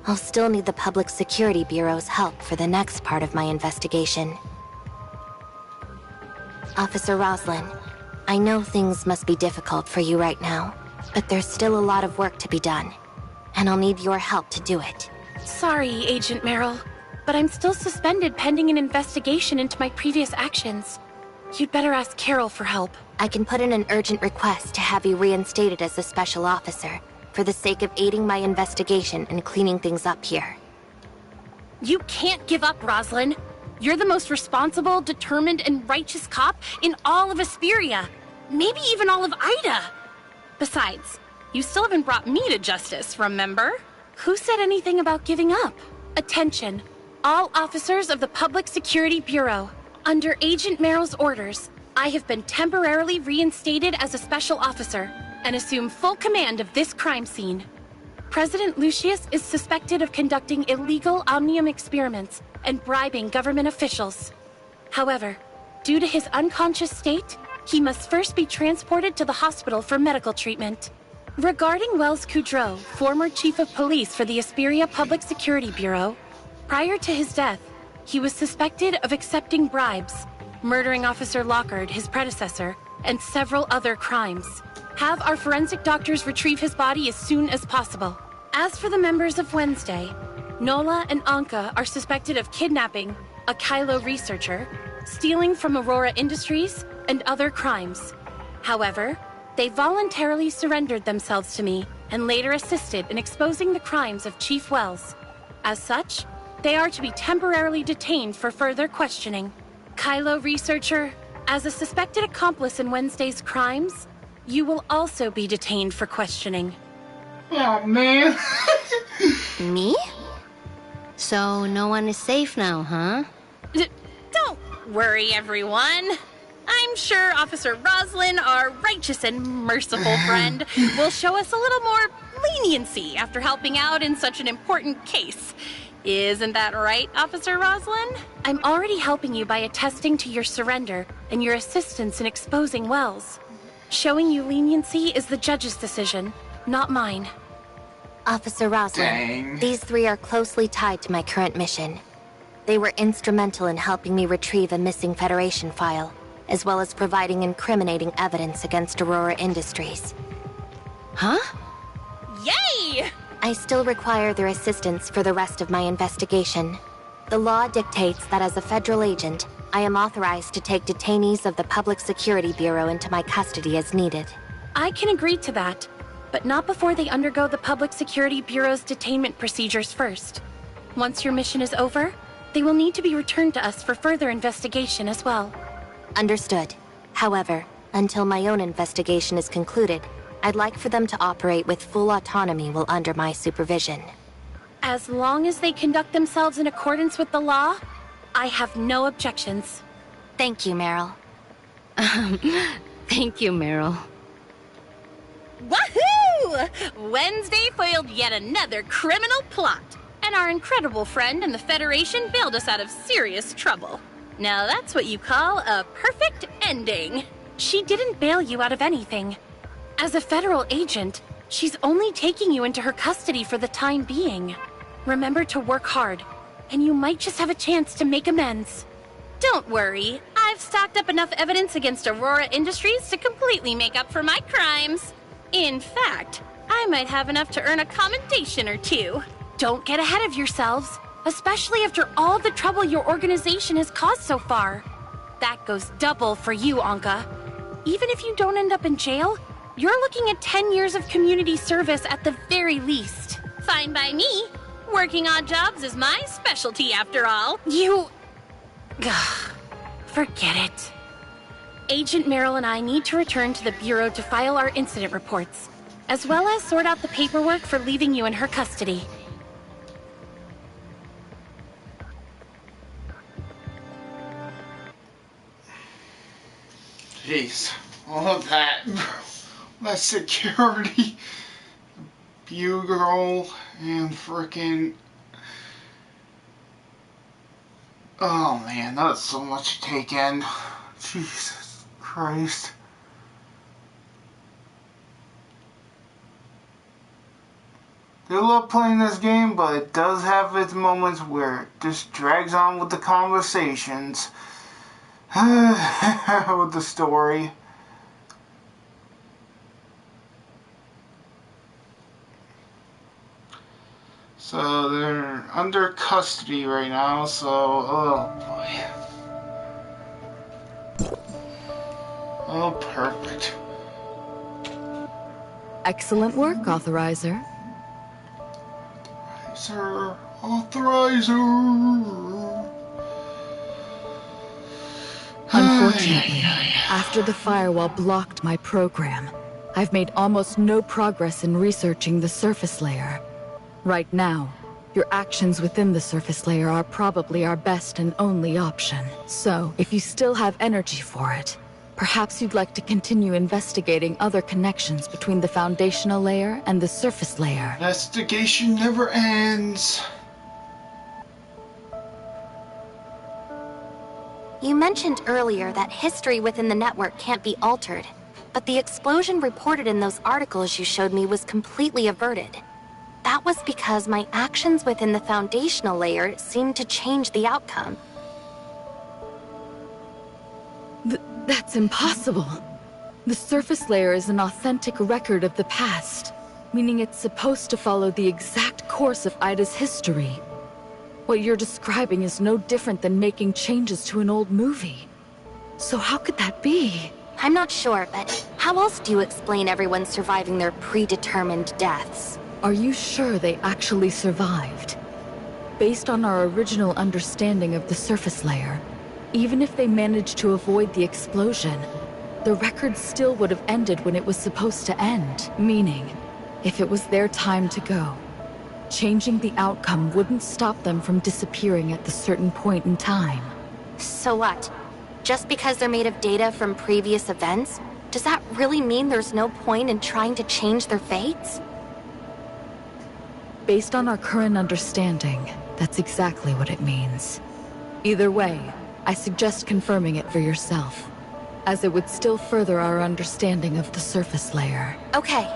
I'll still need the Public Security Bureau's help for the next part of my investigation. Officer Roslin, I know things must be difficult for you right now, but there's still a lot of work to be done, and I'll need your help to do it. Sorry, Agent Meryl, but I'm still suspended pending an investigation into my previous actions. You'd better ask Carol for help. I can put in an urgent request to have you reinstated as a special officer, for the sake of aiding my investigation and cleaning things up here. You can't give up, Roslyn. You're the most responsible, determined, and righteous cop in all of Asperia. Maybe even all of Ida. Besides, you still haven't brought me to justice, remember? Who said anything about giving up? Attention, all officers of the Public Security Bureau. Under Agent Meryl's orders, I have been temporarily reinstated as a special officer and assume full command of this crime scene. President Lucius is suspected of conducting illegal Omnium experiments and bribing government officials. However, due to his unconscious state, he must first be transported to the hospital for medical treatment. Regarding Wells Kudrow, former chief of police for the Asperia Public Security Bureau, prior to his death, he was suspected of accepting bribes, murdering Officer Lockard, his predecessor, and several other crimes. Have our forensic doctors retrieve his body as soon as possible. As for the members of Wednesday, Nola and Anka are suspected of kidnapping a Kylo researcher, stealing from Aurora Industries, and other crimes. However, they voluntarily surrendered themselves to me and later assisted in exposing the crimes of Chief Wells. As such, they are to be temporarily detained for further questioning. Kylo researcher, as a suspected accomplice in Wednesday's crimes, you will also be detained for questioning. Oh, man. Me? So no one is safe now, huh? Don't worry, everyone. I'm sure Officer Roslin, our righteous and merciful friend, will show us a little more leniency after helping out in such an important case. Isn't that right, Officer Roslin? I'm already helping you by attesting to your surrender and your assistance in exposing Wells. Showing you leniency is the judge's decision, not mine. Officer Roslin, Dang. These three are closely tied to my current mission. They were instrumental in helping me retrieve a missing Federation file, as well as providing incriminating evidence against Aurora Industries. Huh? Yay! I still require their assistance for the rest of my investigation. The law dictates that as a federal agent, I am authorized to take detainees of the Public Security Bureau into my custody as needed. I can agree to that, but not before they undergo the Public Security Bureau's detainment procedures first. Once your mission is over, they will need to be returned to us for further investigation as well. Understood. However, until my own investigation is concluded, I'd like for them to operate with full autonomy while under my supervision. As long as they conduct themselves in accordance with the law, I have no objections. Thank you, Meryl. Thank you, Meryl. Woohoo! Wednesday foiled yet another criminal plot, and our incredible friend and the Federation bailed us out of serious trouble. Now that's what you call a perfect ending. She didn't bail you out of anything. As a federal agent, she's only taking you into her custody for the time being. Remember to work hard, and you might just have a chance to make amends. Don't worry, I've stocked up enough evidence against Aurora Industries to completely make up for my crimes. In fact, I might have enough to earn a commendation or two. Don't get ahead of yourselves, especially after all the trouble your organization has caused so far. That goes double for you, Anka. Even if you don't end up in jail, you're looking at 10 years of community service at the very least. Fine by me. Working odd jobs is my specialty after all. Forget it. Agent Merrill and I need to return to the Bureau to file our incident reports, as well as sort out the paperwork for leaving you in her custody. Jeez, all of that security, Bugle, and frickin'. Oh man, that's so much to take in. Jesus Christ. They love playing this game, but it does have its moments where it just drags on with the conversations. With the story. So they're under custody right now, so oh boy. Oh, perfect. Excellent work, Authorizer. Authorizer. Unfortunately, after the firewall blocked my program, I've made almost no progress in researching the surface layer. Right now, your actions within the surface layer are probably our best and only option. So, if you still have energy for it, perhaps you'd like to continue investigating other connections between the foundational layer and the surface layer. Investigation never ends. You mentioned earlier that history within the network can't be altered, but the explosion reported in those articles you showed me was completely averted. That was because my actions within the foundational layer seemed to change the outcome. That's impossible. The surface layer is an authentic record of the past, meaning it's supposed to follow the exact course of Ida's history. What you're describing is no different than making changes to an old movie. So how could that be? I'm not sure, but how else do you explain everyone surviving their predetermined deaths? Are you sure they actually survived? Based on our original understanding of the surface layer, even if they managed to avoid the explosion, the record still would have ended when it was supposed to end. Meaning, if it was their time to go, changing the outcome wouldn't stop them from disappearing at the certain point in time. So what? Just because they're made of data from previous events, does that really mean there's no point in trying to change their fates? Based on our current understanding, that's exactly what it means. Either way, I suggest confirming it for yourself, as it would still further our understanding of the surface layer. Okay.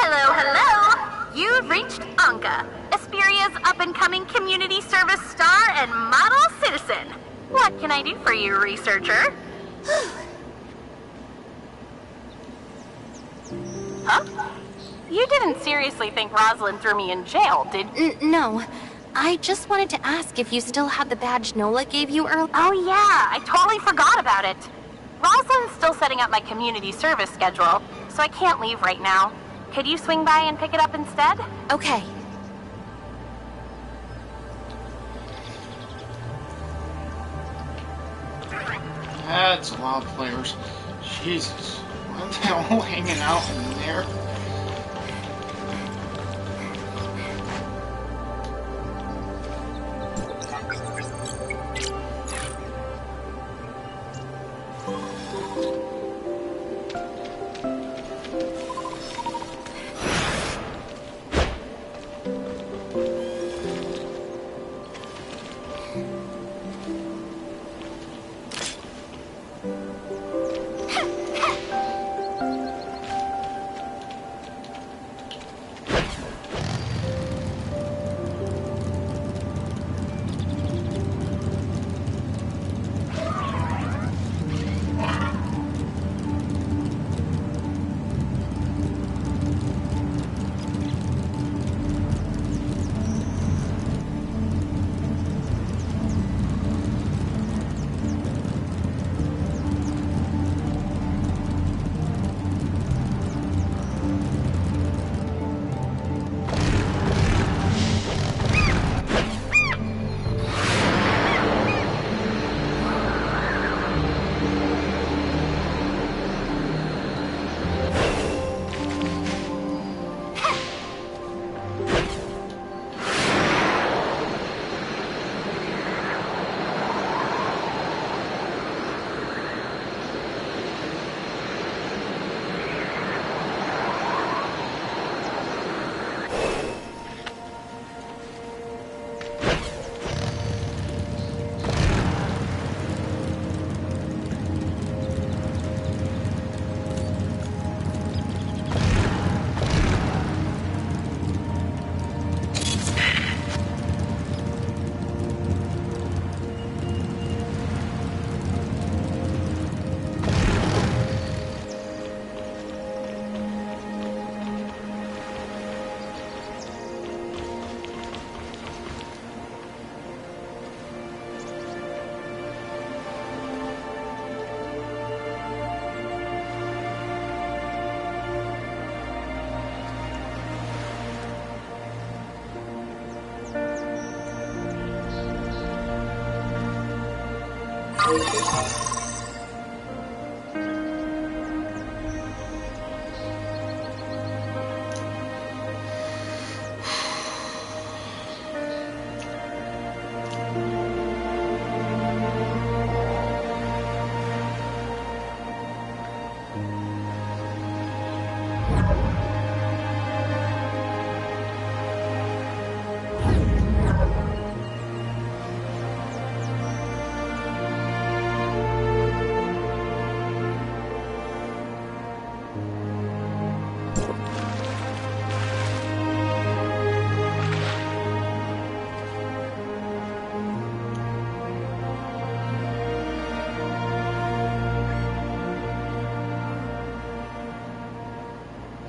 Hello, hello! You've reached Anka, Esperia's up-and-coming community service star and model citizen. What can I do for you, researcher? Huh? You didn't seriously think Rosalind threw me in jail, did you? No. I just wanted to ask if you still had the badge Nola gave you earlier. Oh yeah, I totally forgot about it. Rosalind's still setting up my community service schedule, so I can't leave right now. Could you swing by and pick it up instead? Okay. That's a lot of players. Jesus. Why are they all hanging out in there?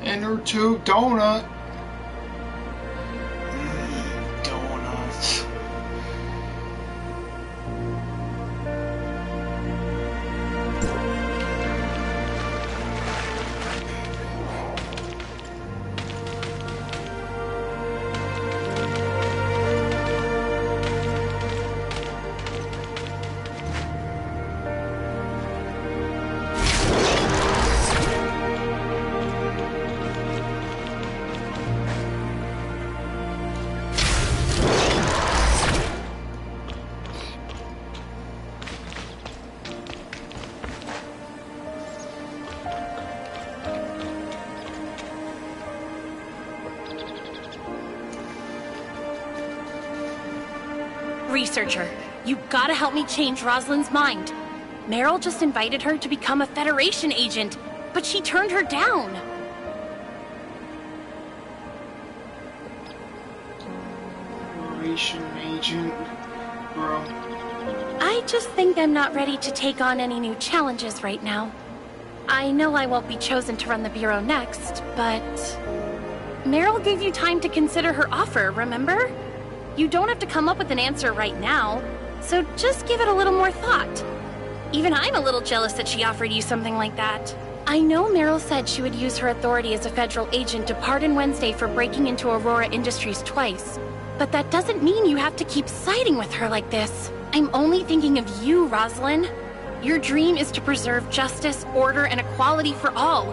Inner tube donut. Donuts. Researcher, you gotta help me change Rosalind's mind. Meryl just invited her to become a Federation agent, but she turned her down. Federation agent, bro. I just think I'm not ready to take on any new challenges right now. I know I won't be chosen to run the Bureau next, but... Meryl gave you time to consider her offer, remember? You don't have to come up with an answer right now, so just give it a little more thought. Even I'm a little jealous that she offered you something like that. I know Meryl said she would use her authority as a federal agent to pardon Wednesday for breaking into Aurora Industries twice. But that doesn't mean you have to keep siding with her like this. I'm only thinking of you, Rosalind. Your dream is to preserve justice, order, and equality for all.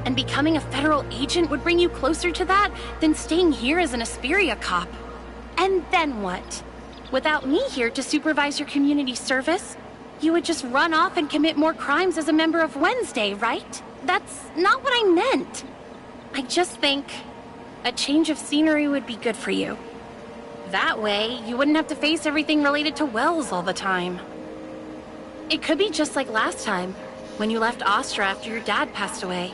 And becoming a federal agent would bring you closer to that than staying here as an Asperia cop. And then what? Without me here to supervise your community service, you would just run off and commit more crimes as a member of Wednesday, right? That's not what I meant. I just think a change of scenery would be good for you. That way, you wouldn't have to face everything related to Wells all the time. It could be just like last time, when you left Astra after your dad passed away.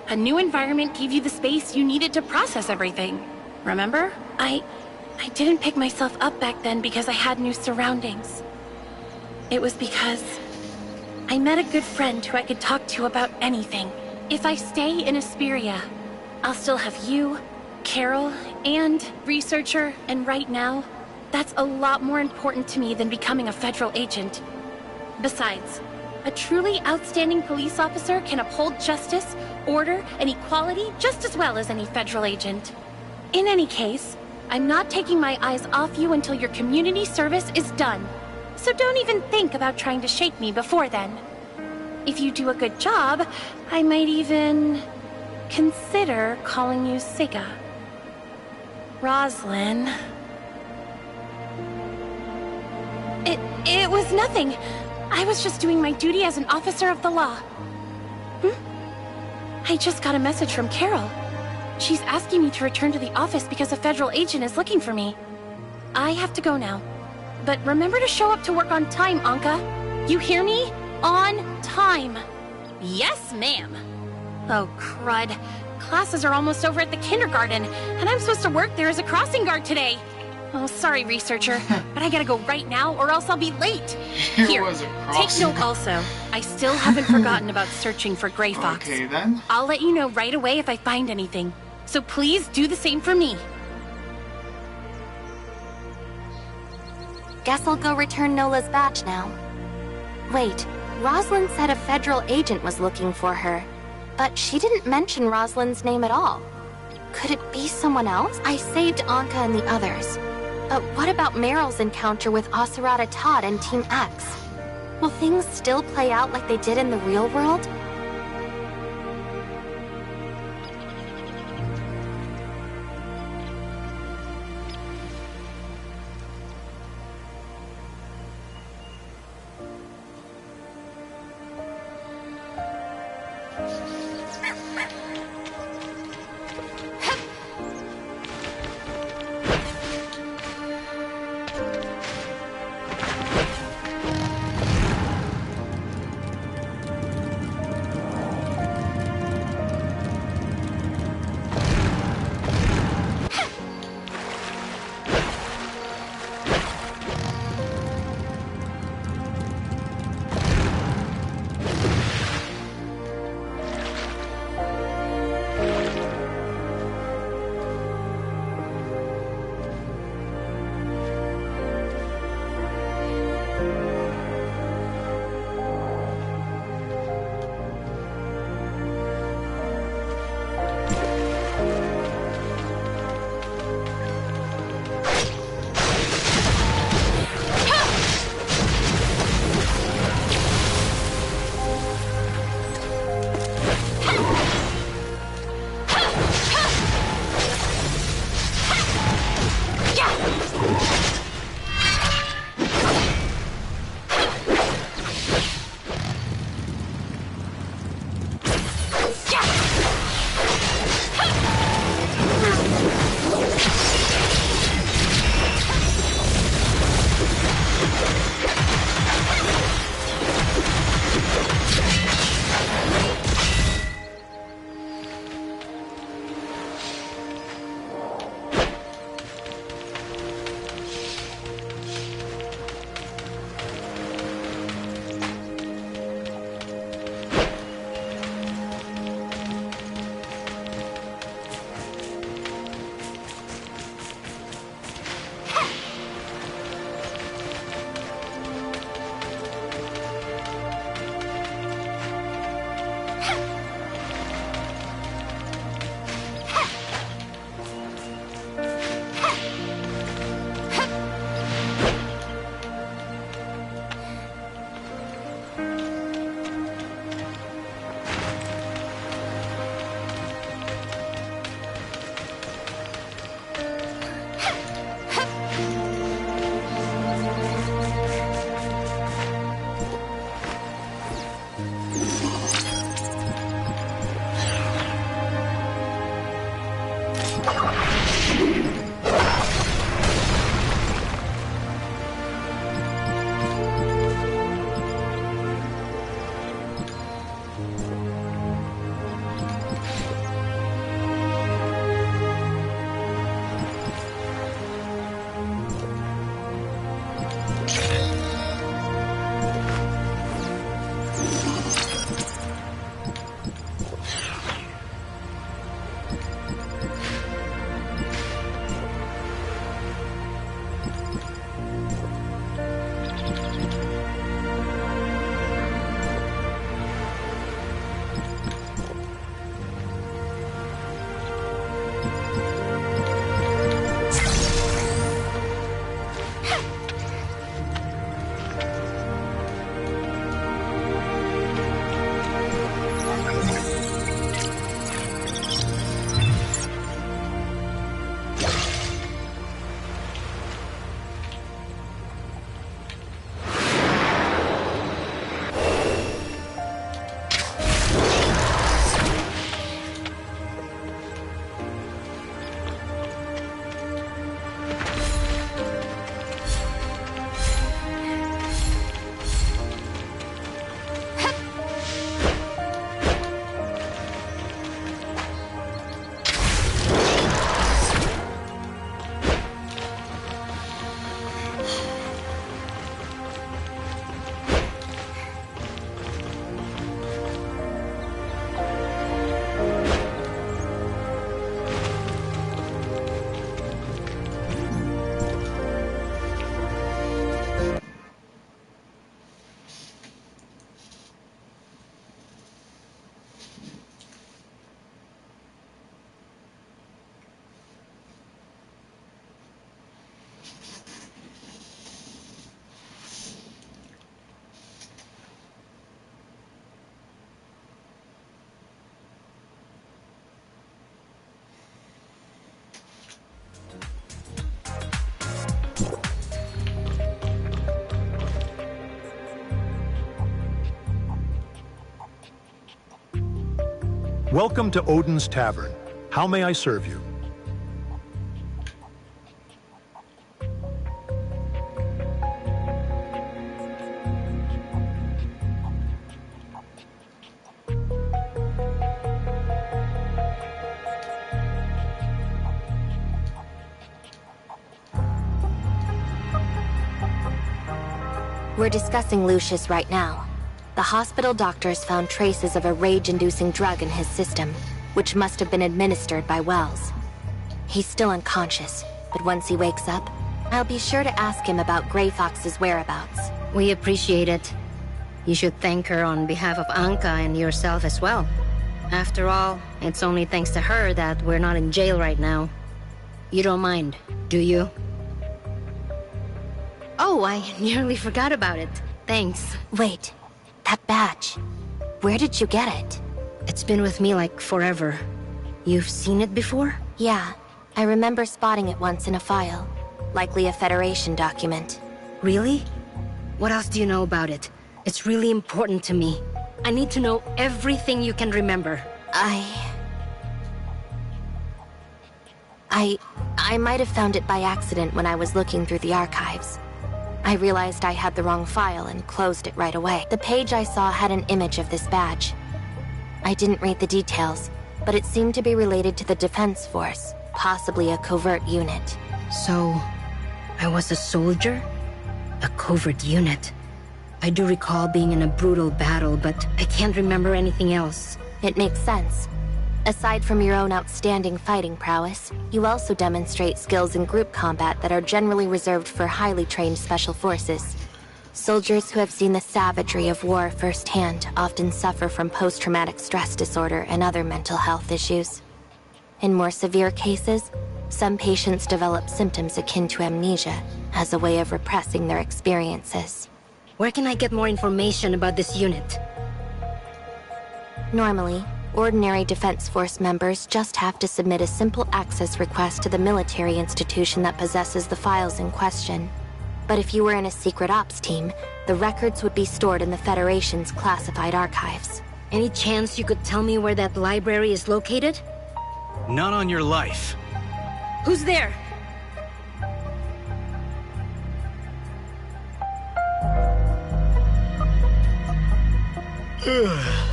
A new environment gave you the space you needed to process everything. Remember? I didn't pick myself up back then because I had new surroundings. It was because I met a good friend who I could talk to about anything. If I stay in Asperia, I'll still have you, Carol, and Researcher, and right now, that's a lot more important to me than becoming a federal agent. Besides, a truly outstanding police officer can uphold justice, order, and equality just as well as any federal agent. In any case, I'm not taking my eyes off you until your community service is done. So don't even think about trying to shake me before then. If you do a good job, I might even consider calling you Siga. Roslyn. It was nothing. I was just doing my duty as an officer of the law. I just got a message from Carol. She's asking me to return to the office because a federal agent is looking for me. I have to go now. But remember to show up to work on time, Anka. You hear me? On time. Yes, ma'am. Oh, crud. Classes are almost over at the kindergarten, and I'm supposed to work there as a crossing guard today. Oh, sorry, Researcher, but I gotta go right now or else I'll be late. Here, take note also. I still haven't forgotten about searching for Gray Fox. Okay, then. I'll let you know right away if I find anything. So please do the same for me. Guess I'll go return Nola's badge now. Wait, Rosalind said a federal agent was looking for her, but she didn't mention Rosalind's name at all. Could it be someone else? I saved Anka and the others. But what about Meryl's encounter with Asurata Todd and Team X? Will things still play out like they did in the real world? Welcome to Odin's Tavern. How may I serve you? We're discussing Lucius right now. The hospital doctors found traces of a rage-inducing drug in his system, which must have been administered by Wells. He's still unconscious, but once he wakes up, I'll be sure to ask him about Grey Fox's whereabouts. We appreciate it. You should thank her on behalf of Anka and yourself as well. After all, it's only thanks to her that we're not in jail right now. You don't mind, do you? Oh, I nearly forgot about it. Thanks. Wait, that badge. Where did you get it? It's been with me like forever. You've seen it before? Yeah, I remember spotting it once in a file. Likely a Federation document. Really? What else do you know about it? It's really important to me. I need to know everything you can remember. I might have found it by accident when I was looking through the archives. I realized I had the wrong file and closed it right away. The page I saw had an image of this badge. I didn't read the details, but it seemed to be related to the Defense Force, possibly a covert unit. So, I was a soldier? A covert unit. I do recall being in a brutal battle, but I can't remember anything else. It makes sense. Aside from your own outstanding fighting prowess, you also demonstrate skills in group combat that are generally reserved for highly trained special forces. Soldiers who have seen the savagery of war firsthand often suffer from post-traumatic stress disorder and other mental health issues. In more severe cases, some patients develop symptoms akin to amnesia as a way of repressing their experiences. Where can I get more information about this unit? Normally, ordinary Defense Force members just have to submit a simple access request to the military institution that possesses the files in question. But if you were in a secret ops team, the records would be stored in the Federation's classified archives. Any chance you could tell me where that library is located? Not on your life. Who's there?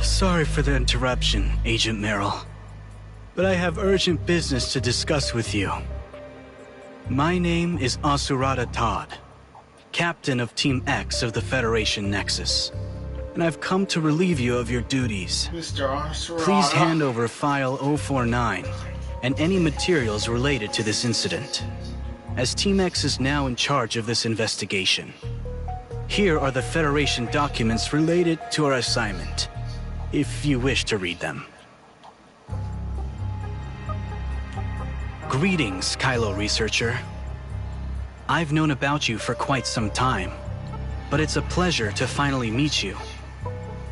Sorry for the interruption, Agent Merrill. But I have urgent business to discuss with you. My name is Asurata Todd, Captain of Team X of the Federation Nexus. And I've come to relieve you of your duties. Mr. Asurata. Please hand over File 049 and any materials related to this incident, as Team X is now in charge of this investigation. Here are the Federation documents related to our assignment, if you wish to read them. Greetings, Kylo researcher. I've known about you for quite some time, but it's a pleasure to finally meet you.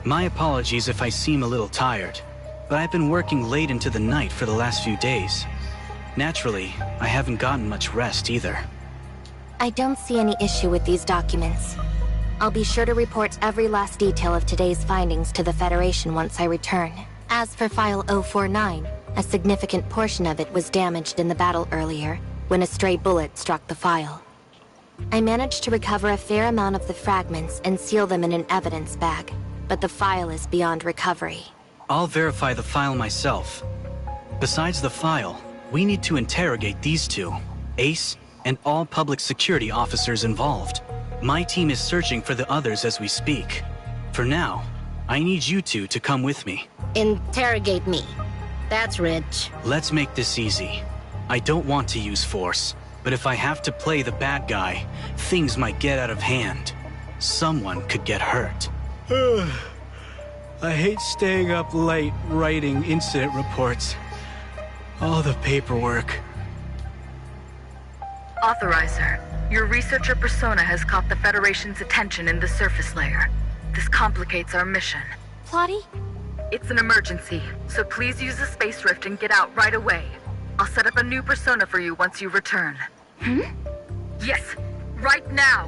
My apologies if I seem a little tired, but I've been working late into the night for the last few days. Naturally, I haven't gotten much rest either. I don't see any issue with these documents. I'll be sure to report every last detail of today's findings to the Federation once I return. As for File 049, a significant portion of it was damaged in the battle earlier, when a stray bullet struck the file. I managed to recover a fair amount of the fragments and seal them in an evidence bag, but the file is beyond recovery. I'll verify the file myself. Besides the file, we need to interrogate these two, Ace and all public security officers involved. My team is searching for the others as we speak. For now, I need you two to come with me. Interrogate me. That's rich. Let's make this easy. I don't want to use force, but if I have to play the bad guy, things might get out of hand. Someone could get hurt. I hate staying up late writing incident reports. All the paperwork. Authorizer, your researcher persona has caught the Federation's attention in the surface layer. This complicates our mission. Plotty? It's an emergency, so please use the space rift and get out right away. I'll set up a new persona for you once you return. Yes, right now!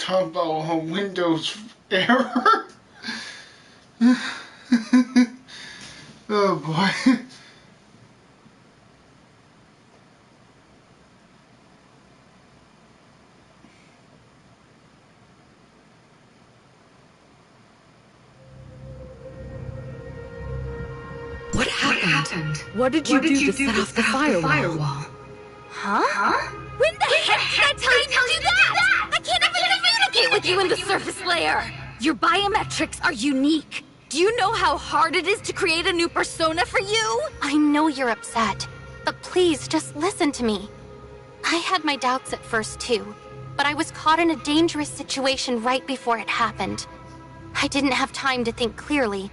talk about a Windows error. Oh boy. What happened? What did you do to set off the firewall? Huh? When the heck did I tell you to do that? I can't even communicate with you in the surface layer! Your biometrics are unique. Do you know how hard it is to create a new persona for you? I know you're upset, but please just listen to me. I had my doubts at first too, but I was caught in a dangerous situation right before it happened. I didn't have time to think clearly,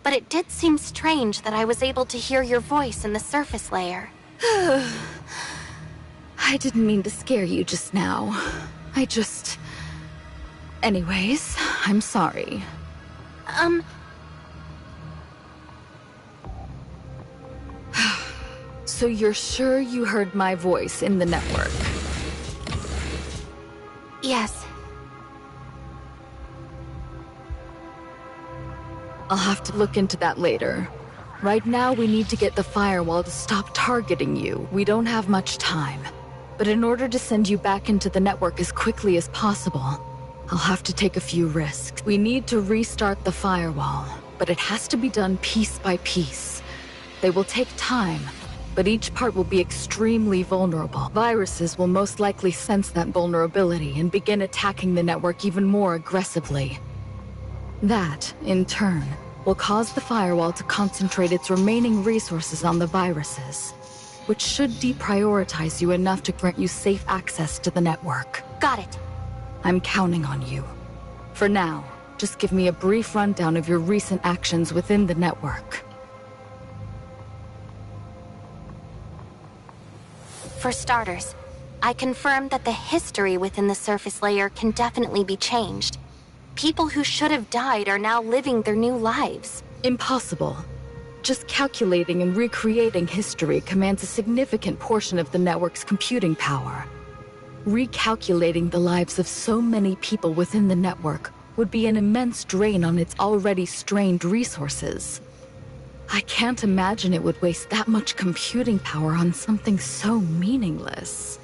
but it did seem strange that I was able to hear your voice in the surface layer. I didn't mean to scare you just now. Anyways, I'm sorry. So you're sure you heard my voice in the network? Yes. I'll have to look into that later. Right now, we need to get the firewall to stop targeting you. We don't have much time. But in order to send you back into the network as quickly as possible, I'll have to take a few risks. We need to restart the firewall, but it has to be done piece by piece. They will take time, but each part will be extremely vulnerable. Viruses will most likely sense that vulnerability and begin attacking the network even more aggressively. That, in turn, will cause the firewall to concentrate its remaining resources on the viruses, which should deprioritize you enough to grant you safe access to the network. Got it. I'm counting on you. For now, just give me a brief rundown of your recent actions within the network. For starters, I confirmed that the history within the surface layer can definitely be changed. People who should have died are now living their new lives. Impossible. Just calculating and recreating history commands a significant portion of the network's computing power. Recalculating the lives of so many people within the network would be an immense drain on its already strained resources. I can't imagine it would waste that much computing power on something so meaningless.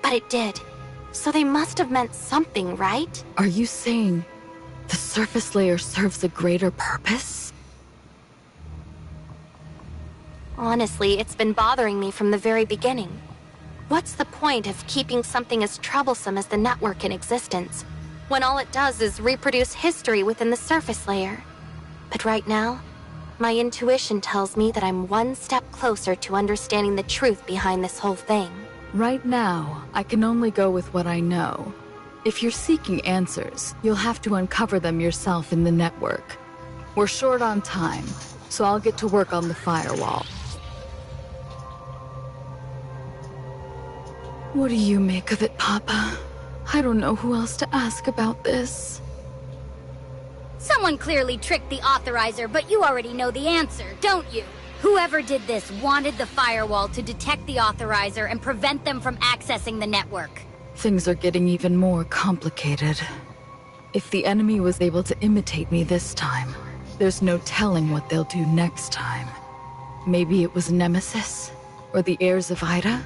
But it did. So they must have meant something, right? Are you saying the surface layer serves a greater purpose? Honestly, it's been bothering me from the very beginning. What's the point of keeping something as troublesome as the network in existence, when all it does is reproduce history within the surface layer? But right now, my intuition tells me that I'm one step closer to understanding the truth behind this whole thing. Right now, I can only go with what I know. If you're seeking answers, you'll have to uncover them yourself in the network. We're short on time, so I'll get to work on the firewall. What do you make of it, Papa? I don't know who else to ask about this. Someone clearly tricked the authorizer, but you already know the answer, don't you? Whoever did this wanted the firewall to detect the authorizer and prevent them from accessing the network. Things are getting even more complicated. If the enemy was able to imitate me this time, there's no telling what they'll do next time. Maybe it was Nemesis? Or the heirs of Ida?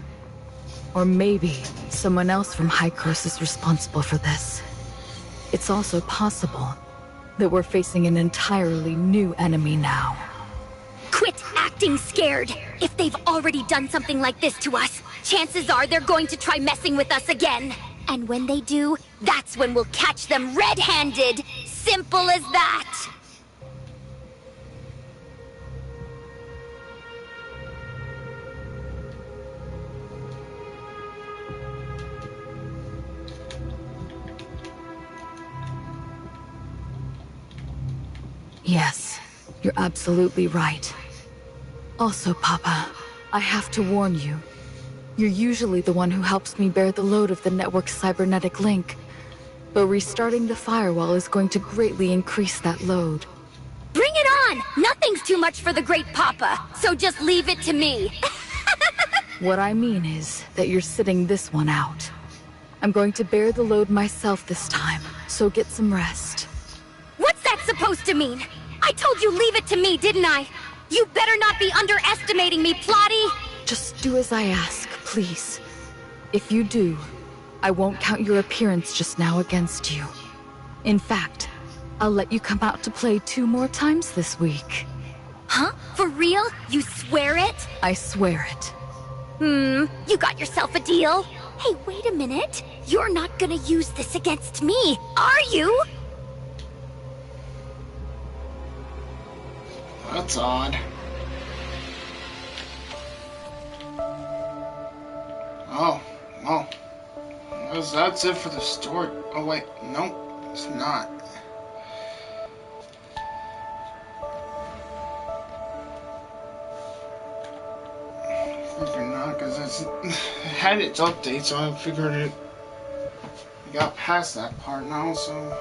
Or maybe someone else from Hykros is responsible for this. It's also possible that we're facing an entirely new enemy now. Quit acting scared! If they've already done something like this to us, chances are they're going to try messing with us again. And when they do, that's when we'll catch them red-handed. Simple as that! Yes, you're absolutely right. Also, Papa, I have to warn you. You're usually the one who helps me bear the load of the network's cybernetic link. But restarting the firewall is going to greatly increase that load. Bring it on! Nothing's too much for the great Papa, so just leave it to me. What I mean is that you're sitting this one out. I'm going to bear the load myself this time, So get some rest. What's that supposed to mean? I told you leave it to me, didn't I? You better not be underestimating me, Plotty! Just do as I ask, please. If you do, I won't count your appearance just now against you. In fact, I'll let you come out to play 2 more times this week. Huh? For real? You swear it? I swear it. You got yourself a deal? Hey, wait a minute. You're not gonna use this against me, are you? That's odd. Oh, well. That's it for the story. Oh, wait. Nope, it's not. Figured not, because it had its update, so I figured it got past that part now, so.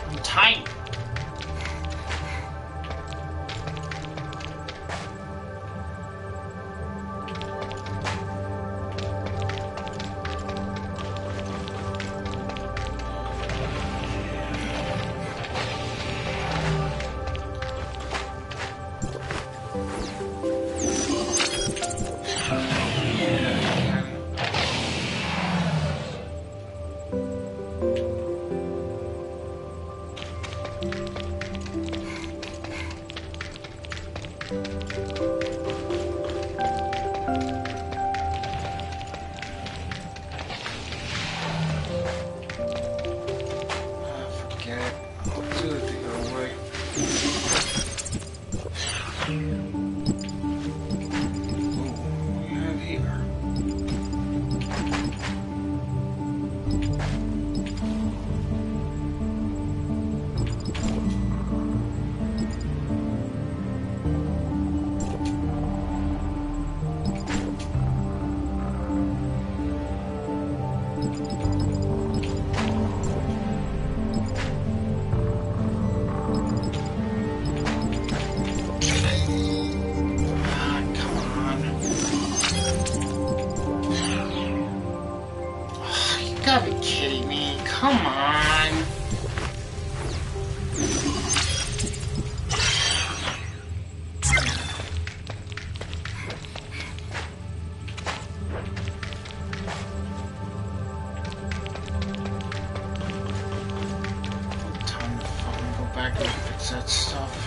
I'm tight. gotta be kidding me. Come on. Time to fucking go back and fix that stuff.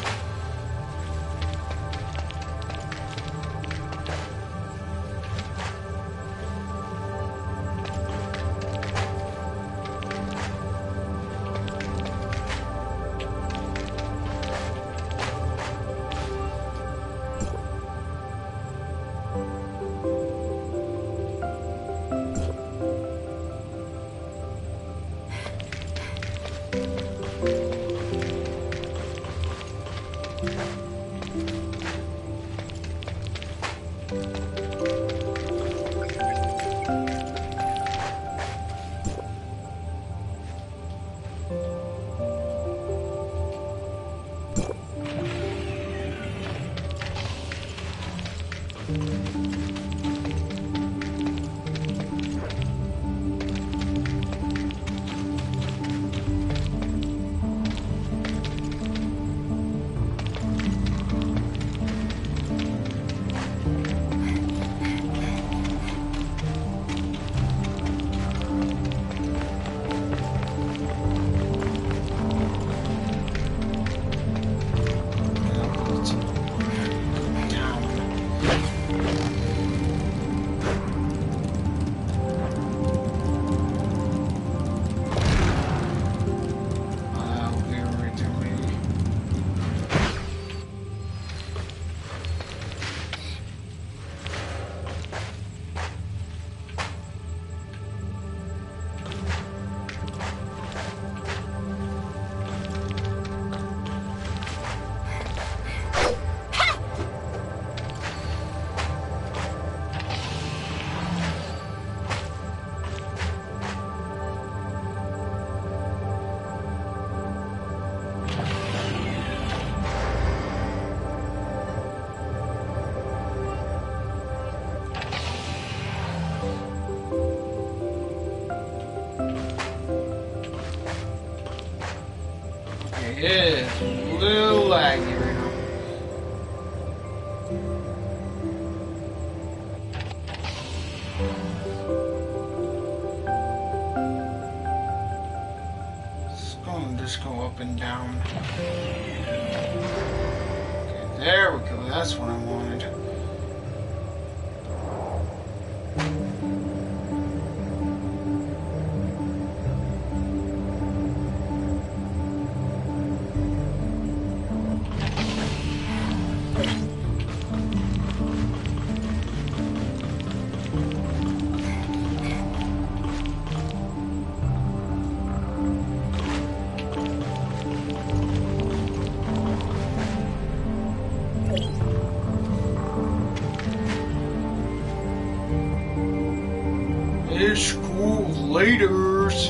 It is a little laggy right now. It's going to just go up and down. Okay, there we go. That's what I wanted. It's cool. Laters.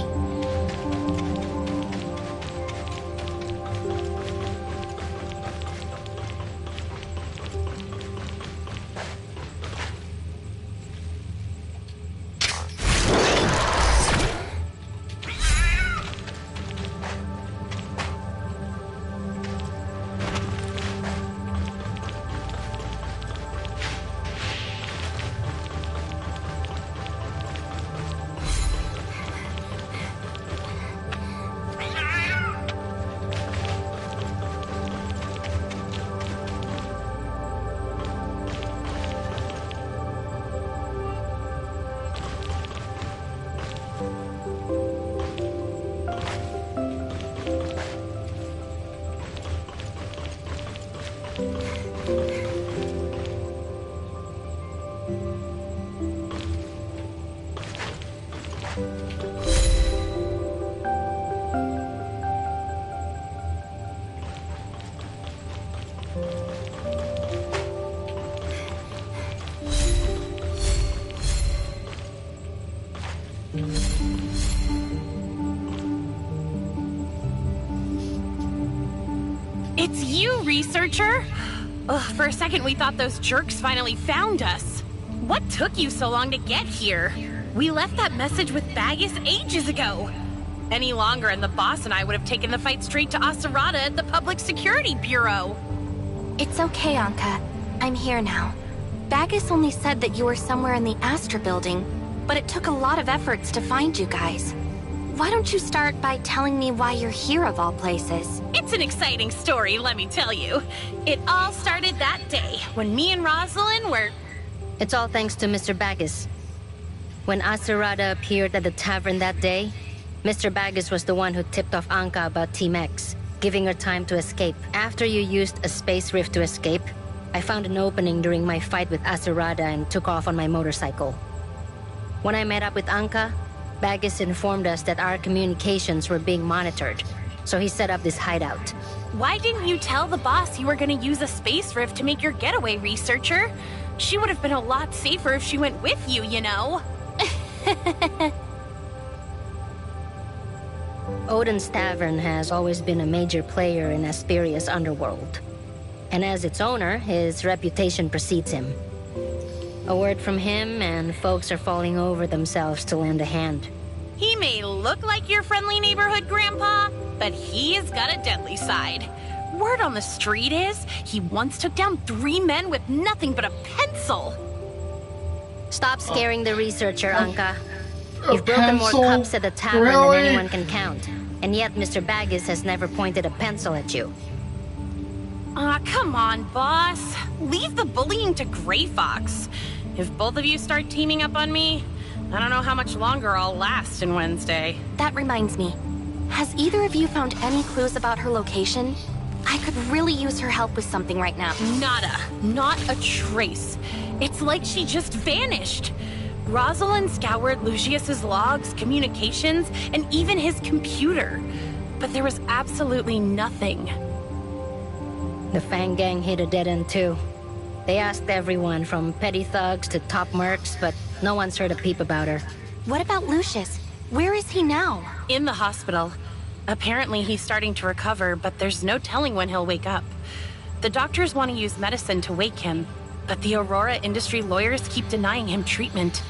It's you, researcher! Ugh, for a second we thought those jerks finally found us. What took you so long to get here? We left that message with Bagus ages ago. Any longer and the boss and I would have taken the fight straight to Aserada at the Public Security Bureau. It's okay, Anka. I'm here now. Bagus only said that you were somewhere in the Astra building, but it took a lot of efforts to find you guys. Why don't you start by telling me why you're here of all places? It's an exciting story, let me tell you. It all started that day, when me and Rosalind were... It's all thanks to Mr. Bagus. When Aserada appeared at the tavern that day, Mr. Bagus was the one who tipped off Anka about Team X, giving her time to escape. After you used a space rift to escape, I found an opening during my fight with Aserada and took off on my motorcycle. When I met up with Anka, Bagus informed us that our communications were being monitored, so he set up this hideout. Why didn't you tell the boss you were gonna use a space rift to make your getaway, researcher? She would have been a lot safer if she went with you, you know? Odin's Tavern has always been a major player in Asperia's underworld. And as its owner, his reputation precedes him. A word from him, and folks are falling over themselves to lend a hand. He may look like your friendly neighborhood grandpa, but he's got a deadly side. Word on the street is, he once took down 3 men with nothing but a pencil. Stop scaring the researcher, Anka. You've broken more cups at the tavern than anyone can count. And yet Mr. Bagus has never pointed a pencil at you. Aw, come on, boss. Leave the bullying to Gray Fox. If both of you start teaming up on me, I don't know how much longer I'll last in Wednesday. That reminds me. Has either of you found any clues about her location? I could really use her help with something right now. Nada. Not a trace. It's like she just vanished. Rosalind scoured Lucius's logs, communications, and even his computer. But there was absolutely nothing. The Fang Gang hit a dead end too. They asked everyone, from petty thugs to top mercs, but no one's heard a peep about her. What about Lucius? Where is he now? In the hospital. Apparently he's starting to recover, but there's no telling when he'll wake up. The doctors want to use medicine to wake him, but the Aurora industry lawyers keep denying him treatment.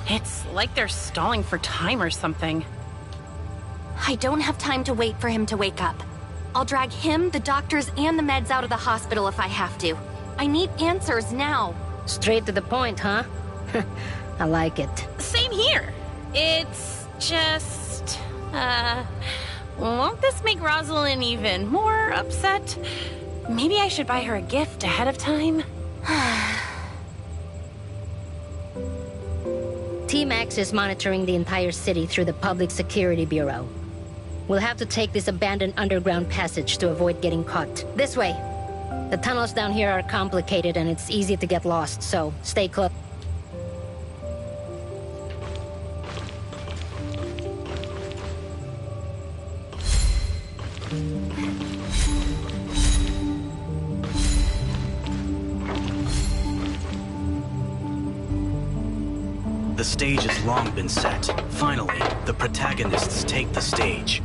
It's like they're stalling for time or something. I don't have time to wait for him to wake up. I'll drag him, the doctors, and the meds out of the hospital if I have to. I need answers now. Straight to the point, huh? I like it. Same here. It's just... won't this make Rosalind even more upset? Maybe I should buy her a gift ahead of time? Team X is monitoring the entire city through the Public Security Bureau. We'll have to take this abandoned underground passage to avoid getting caught. This way. The tunnels down here are complicated and it's easy to get lost, so stay close. The stage has long been set. Finally, the protagonists take the stage.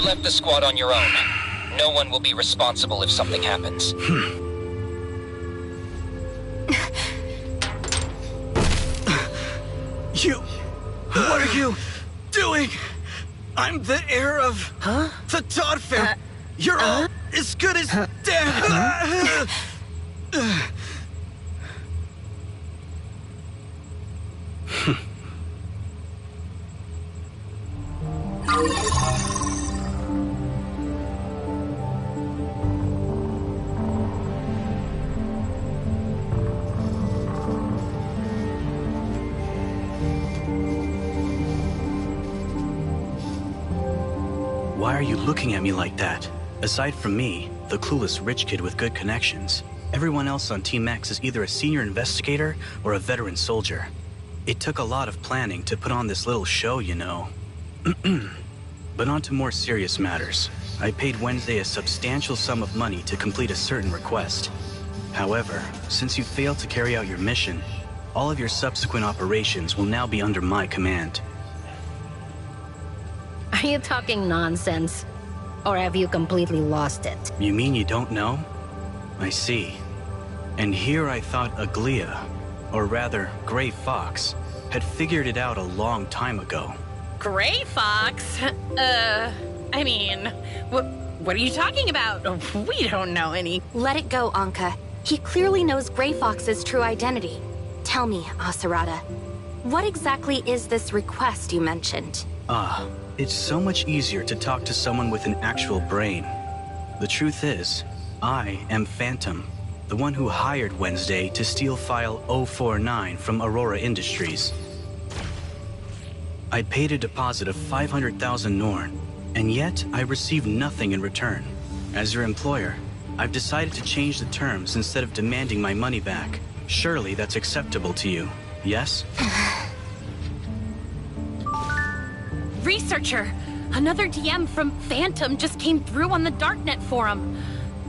left the squad on your own. No one will be responsible if something happens. What are you doing? I'm the heir of the Todd family. You're all as good as dead. Why are you looking at me like that? Aside from me, the clueless rich kid with good connections, everyone else on Team X is either a senior investigator or a veteran soldier. It took a lot of planning to put on this little show, you know. But on to more serious matters. I paid Wednesday a substantial sum of money to complete a certain request. However, since you failed to carry out your mission, all of your subsequent operations will now be under my command. Are you talking nonsense? Or have you completely lost it? You mean you don't know? I see. And here I thought Aglia, or rather, Gray Fox, had figured it out a long time ago. Gray Fox? I mean, what are you talking about? We don't know any. Let it go, Anka. He clearly knows Gray Fox's true identity. Tell me, Asarada, what exactly is this request you mentioned? It's so much easier to talk to someone with an actual brain. The truth is, I am Phantom, the one who hired Wednesday to steal File 049 from Aurora Industries. I paid a deposit of 500,000 Norn, and yet I received nothing in return. As your employer, I've decided to change the terms instead of demanding my money back. Surely that's acceptable to you, yes? Researcher! Another DM from Phantom just came through on the Darknet forum.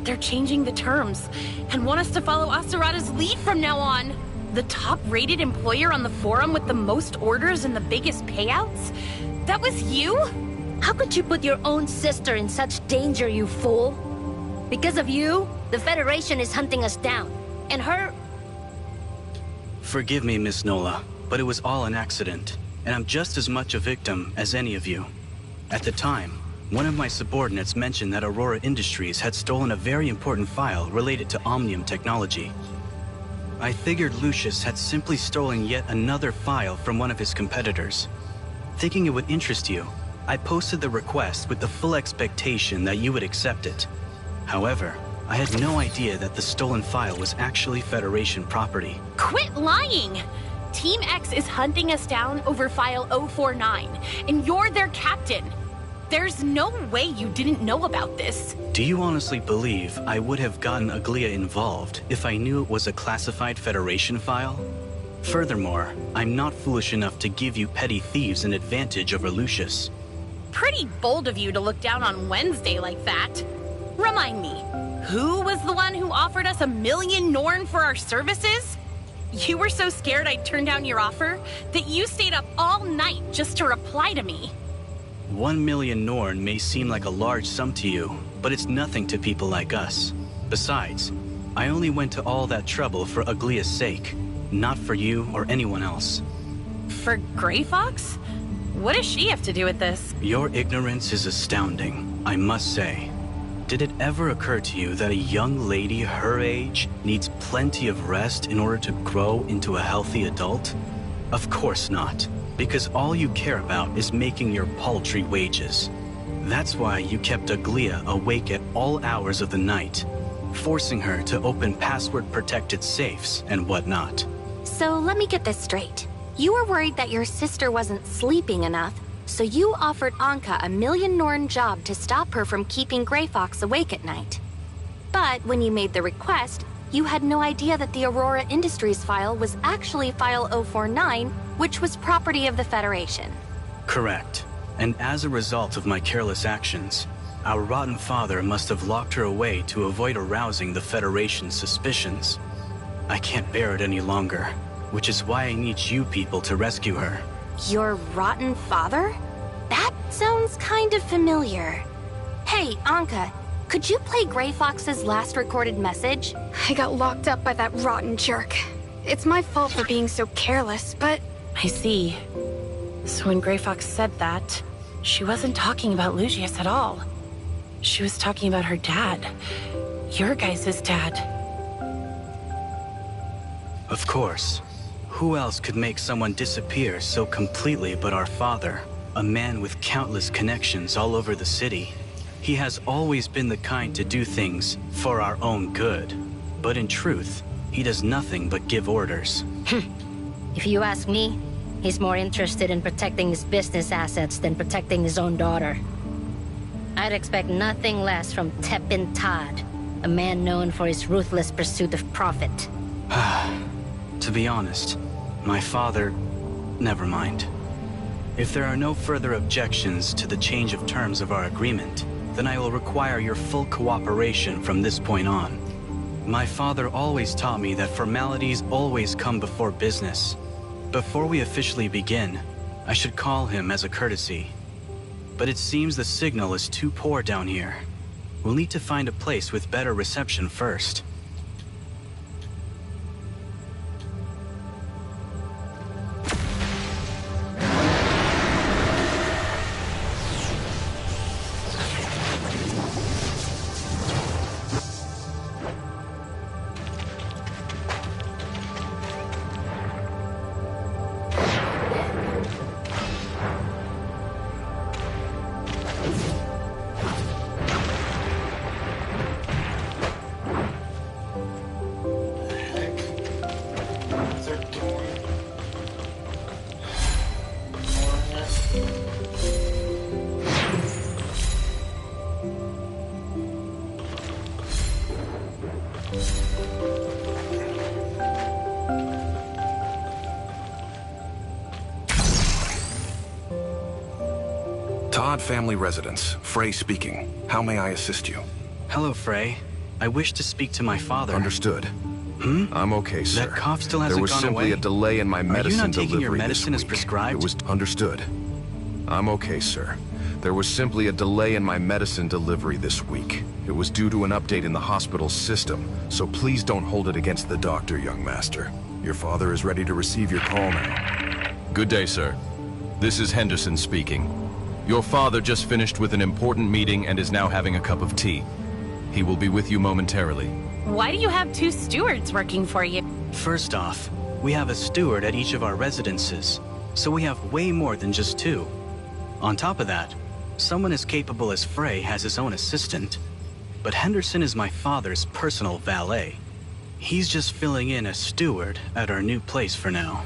They're changing the terms and want us to follow Asarada's lead from now on. The top-rated employer on the forum with the most orders and the biggest payouts? That was you? How could you put your own sister in such danger, you fool? Because of you, the Federation is hunting us down. And her... Forgive me, Miss Nola, but it was all an accident. And I'm just as much a victim as any of you. At the time, one of my subordinates mentioned that Aurora Industries had stolen a very important file related to Omnium technology. I figured Lucius had simply stolen yet another file from one of his competitors. Thinking it would interest you, I posted the request with the full expectation that you would accept it. However, I had no idea that the stolen file was actually Federation property. Quit lying! Team X is hunting us down over File 049, and you're their captain. There's no way you didn't know about this. Do you honestly believe I would have gotten Aglia involved if I knew it was a classified Federation file? Furthermore, I'm not foolish enough to give you petty thieves an advantage over Lucius. Pretty bold of you to look down on Wednesday like that. Remind me, who was the one who offered us 1 million Norn for our services? You were so scared I'd turn down your offer that you stayed up all night just to reply to me. 1 million Norn may seem like a large sum to you, but it's nothing to people like us. Besides, I only went to all that trouble for Aglia's sake, not for you or anyone else. For Gray Fox? What does she have to do with this? Your ignorance is astounding, I must say. Did it ever occur to you that a young lady her age needs plenty of rest in order to grow into a healthy adult? Of course not, because all you care about is making your paltry wages. That's why you kept Aglia awake at all hours of the night, forcing her to open password-protected safes and whatnot. So let me get this straight. You were worried that your sister wasn't sleeping enough, so you offered Anka a 1 million Norn job to stop her from keeping Gray Fox awake at night. But when you made the request, you had no idea that the Aurora Industries file was actually File 049, which was property of the Federation. Correct. And as a result of my careless actions, our rotten father must have locked her away to avoid arousing the Federation's suspicions. I can't bear it any longer, which is why I need you people to rescue her. Your rotten father? That sounds kind of familiar. Hey, Anka, could you play Gray Fox's last recorded message? I got locked up by that rotten jerk. It's my fault for being so careless, but... I see. So when Gray Fox said that, she wasn't talking about Lucius at all. She was talking about her dad. Your guys' dad. Of course. Who else could make someone disappear so completely but our father? A man with countless connections all over the city. He has always been the kind to do things for our own good. But in truth, he does nothing but give orders. If you ask me, he's more interested in protecting his business assets than protecting his own daughter. I'd expect nothing less from Tepin Todd, a man known for his ruthless pursuit of profit. To be honest, my father... Never mind. If there are no further objections to the change of terms of our agreement, then I will require your full cooperation from this point on. My father always taught me that formalities always come before business. Before we officially begin, I should call him as a courtesy. But it seems the signal is too poor down here. We'll need to find a place with better reception first. Todd Family Residence. Frey speaking. How may I assist you? Hello, Frey. I wish to speak to my father. Understood. I'm okay, sir. That cough still hasn't gone away? There was simply a delay in my medicine delivery this week. Are you not taking your medicine as prescribed? It was understood. I'm okay, sir. There was simply a delay in my medicine delivery this week. It was due to an update in the hospital system, so please don't hold it against the doctor, young master. Your father is ready to receive your call now. Good day, sir. This is Henderson speaking. Your father just finished with an important meeting and is now having a cup of tea. He will be with you momentarily. Why do you have 2 stewards working for you? First off, we have a steward at each of our residences, so we have way more than just 2. On top of that, someone as capable as Frey has his own assistant. But Henderson is my father's personal valet. He's just filling in as steward at our new place for now.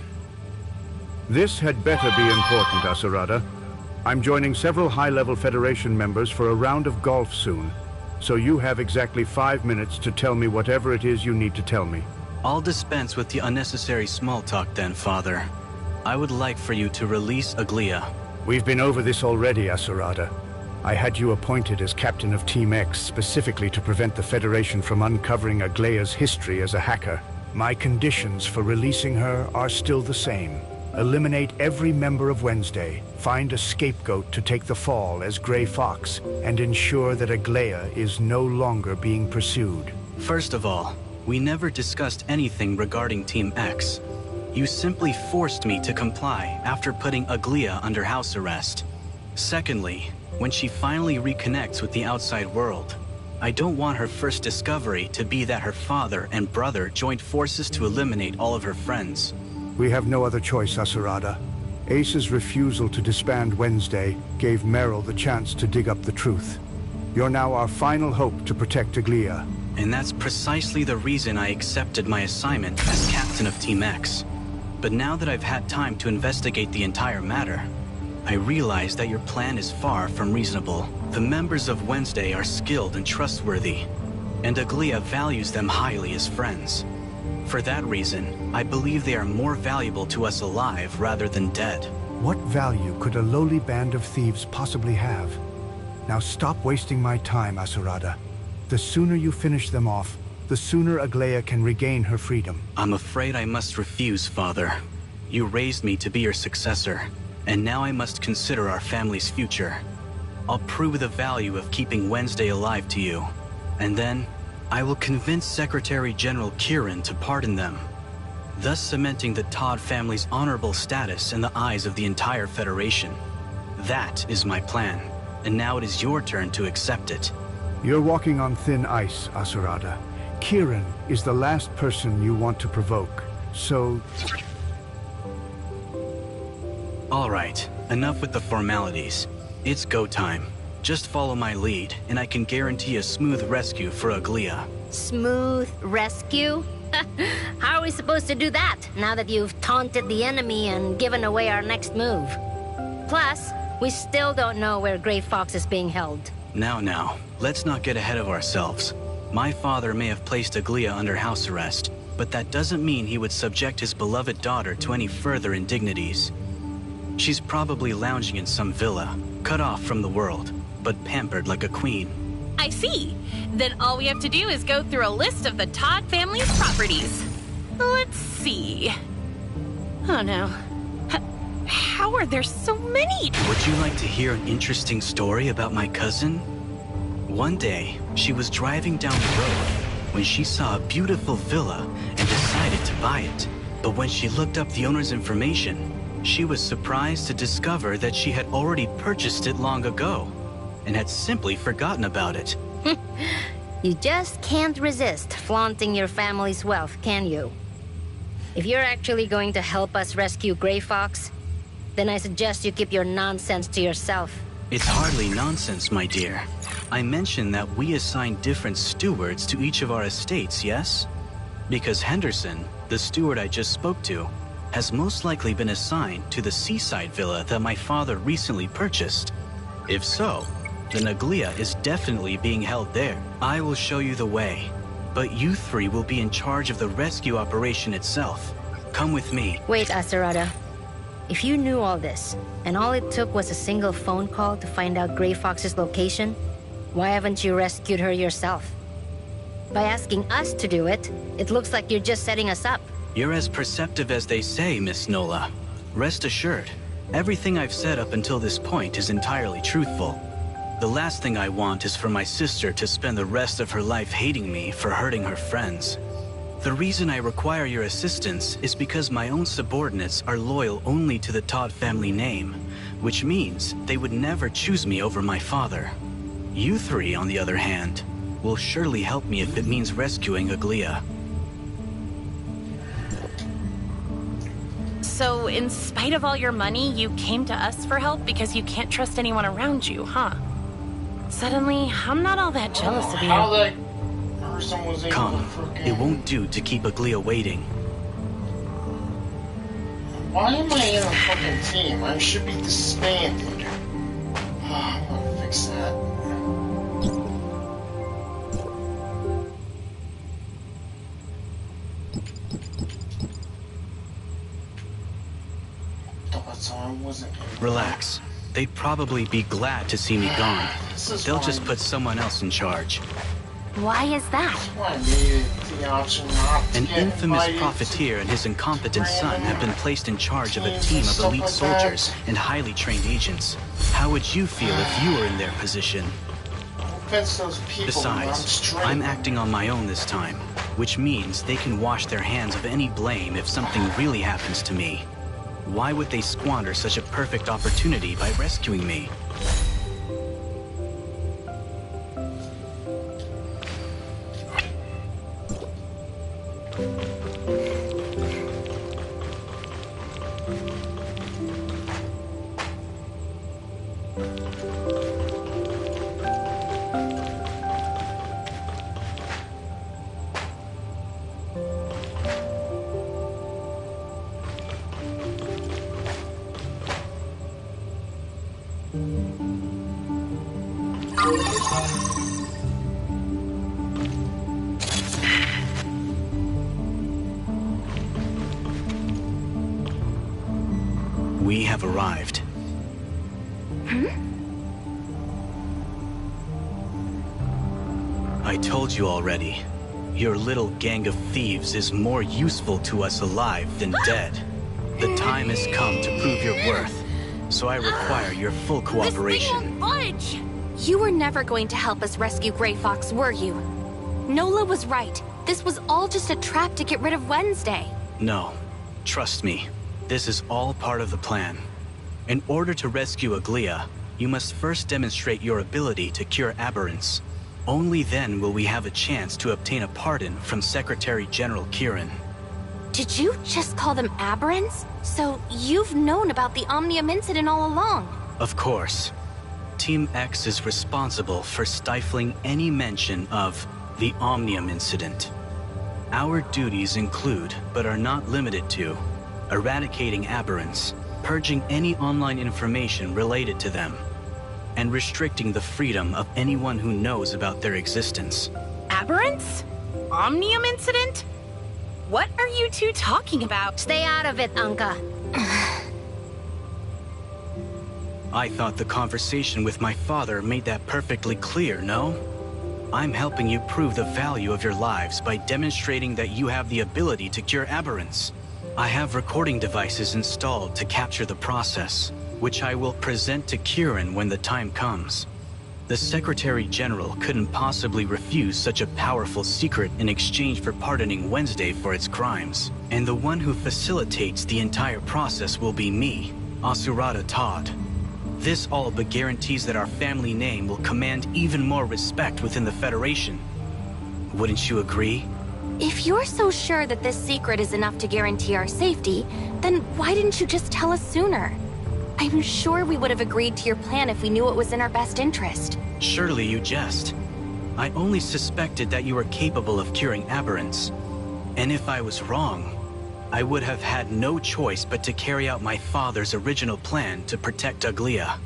This had better be important, Asurada. I'm joining several high-level Federation members for a round of golf soon. So you have exactly 5 minutes to tell me whatever it is you need to tell me. I'll dispense with the unnecessary small talk then, Father. I would like for you to release Aglia. We've been over this already, Asurada. I had you appointed as captain of Team X specifically to prevent the Federation from uncovering Aglia's history as a hacker. My conditions for releasing her are still the same. Eliminate every member of Wednesday, find a scapegoat to take the fall as Gray Fox, and ensure that Aglia is no longer being pursued. First of all, we never discussed anything regarding Team X. You simply forced me to comply after putting Aglia under house arrest. Secondly, when she finally reconnects with the outside world, I don't want her first discovery to be that her father and brother joined forces to eliminate all of her friends. We have no other choice, Asurada. Ace's refusal to disband Wednesday gave Meryl the chance to dig up the truth. You're now our final hope to protect Aglia. And that's precisely the reason I accepted my assignment as captain of Team X. But now that I've had time to investigate the entire matter, I realize that your plan is far from reasonable. The members of Wednesday are skilled and trustworthy, and Aglia values them highly as friends. For that reason, I believe they are more valuable to us alive rather than dead. What value could a lowly band of thieves possibly have? Now stop wasting my time, Asurada. The sooner you finish them off, the sooner Aglia can regain her freedom. I'm afraid I must refuse, Father. You raised me to be your successor, and now I must consider our family's future. I'll prove the value of keeping Wednesday alive to you. And then, I will convince Secretary General Kieran to pardon them, thus cementing the Todd family's honorable status in the eyes of the entire Federation. That is my plan, and now it is your turn to accept it. You're walking on thin ice, Asurada. Kieran is the last person you want to provoke, so... All right, enough with the formalities. It's go time. Just follow my lead, and I can guarantee a smooth rescue for Aglia. Smooth rescue? How are we supposed to do that, now that you've taunted the enemy and given away our next move? Plus, we still don't know where Grey Fox is being held. Now, let's not get ahead of ourselves. My father may have placed Aglia under house arrest, but that doesn't mean he would subject his beloved daughter to any further indignities. She's probably lounging in some villa, cut off from the world, but pampered like a queen. I see. Then all we have to do is go through a list of the Todd family's properties. Let's see. Oh no. How are there so many? Would you like to hear an interesting story about my cousin? One day, she was driving down the road when she saw a beautiful villa and decided to buy it. But when she looked up the owner's information, she was surprised to discover that she had already purchased it long ago and had simply forgotten about it. You just can't resist flaunting your family's wealth, can you? If you're actually going to help us rescue Grey Fox, then I suggest you keep your nonsense to yourself. It's hardly nonsense, my dear. I mentioned that we assign different stewards to each of our estates, yes? Because Henderson, the steward I just spoke to, has most likely been assigned to the seaside villa that my father recently purchased. If so, then Aglia is definitely being held there. I will show you the way, but you three will be in charge of the rescue operation itself. Come with me. Wait, Asurada. If you knew all this, and all it took was a single phone call to find out Grey Fox's location, why haven't you rescued her yourself? By asking us to do it, it looks like you're just setting us up. You're as perceptive as they say, Miss Nola. Rest assured, everything I've said up until this point is entirely truthful. The last thing I want is for my sister to spend the rest of her life hating me for hurting her friends. The reason I require your assistance is because my own subordinates are loyal only to the Todd family name, which means they would never choose me over my father. You three, on the other hand, will surely help me if it means rescuing Aglia. So, in spite of all your money, you came to us for help because you can't trust anyone around you, huh? Suddenly, I'm not all that jealous of you. How that person was able Come, to freaking... it won't do to keep Aglia waiting. Why am I in a fucking team? I should be disbanded. I'm gonna fix that. So I wasn't... Relax. They'd probably be glad to see me gone. They'll just put someone else in charge. Why is that? I needed the option not to An get infamous invited profiteer and his incompetent son have been placed in charge of a team of elite soldiers and highly trained agents. How would you feel if you were in their position? Those people. Besides, I'm acting on my own this time, which means they can wash their hands of any blame if something really happens to me. Why would they squander such a perfect opportunity by rescuing me? We have arrived. I told you already. Your little gang of thieves is more useful to us alive than dead. The time has come to prove your worth. so I require your full cooperation. This thing won't budge! You were never going to help us rescue Gray Fox, were you? Nola was right. This was all just a trap to get rid of Wednesday. No. Trust me. This is all part of the plan. In order to rescue Aglia, you must first demonstrate your ability to cure aberrants. Only then will we have a chance to obtain a pardon from Secretary General Kieran. Did you just call them aberrants? So you've known about the Omnium incident all along? Of course. Team X is responsible for stifling any mention of the Omnium incident. Our duties include, but are not limited to, eradicating aberrants, purging any online information related to them, and restricting the freedom of anyone who knows about their existence. Aberrants? Omnium incident? What are you two talking about? Stay out of it, Anka. I thought the conversation with my father made that perfectly clear, no? I'm helping you prove the value of your lives by demonstrating that you have the ability to cure aberrants. I have recording devices installed to capture the process, which I will present to Kieran when the time comes. The Secretary General couldn't possibly refuse such a powerful secret in exchange for pardoning Wednesday for its crimes. And the one who facilitates the entire process will be me, Asurata Todd. This all but guarantees that our family name will command even more respect within the Federation. Wouldn't you agree? If you're so sure that this secret is enough to guarantee our safety, then why didn't you just tell us sooner? I'm sure we would have agreed to your plan if we knew it was in our best interest. Surely you jest. I only suspected that you were capable of curing aberrants. And if I was wrong, I would have had no choice but to carry out my father's original plan to protect Aglia.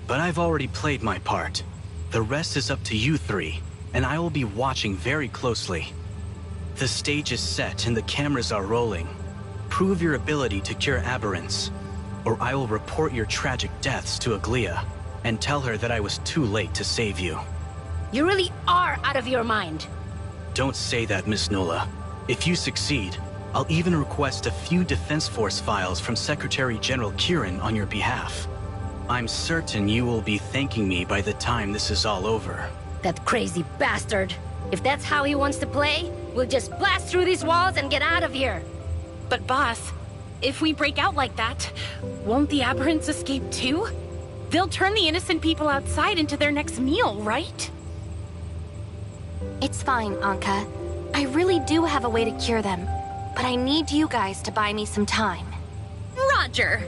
But I've already played my part. The rest is up to you three, and I will be watching very closely. The stage is set and the cameras are rolling. Prove your ability to cure aberrants, or I will report your tragic deaths to Aglia and tell her that I was too late to save you. You really are out of your mind. Don't say that, Miss Nola. If you succeed, I'll even request a few Defense Force files from Secretary General Kieran on your behalf. I'm certain you will be thanking me by the time this is all over. That crazy bastard. If that's how he wants to play, we'll just blast through these walls and get out of here. But boss, if we break out like that, won't the aberrants escape too? They'll turn the innocent people outside into their next meal, right? It's fine, Anka. I really do have a way to cure them, but I need you guys to buy me some time. Roger!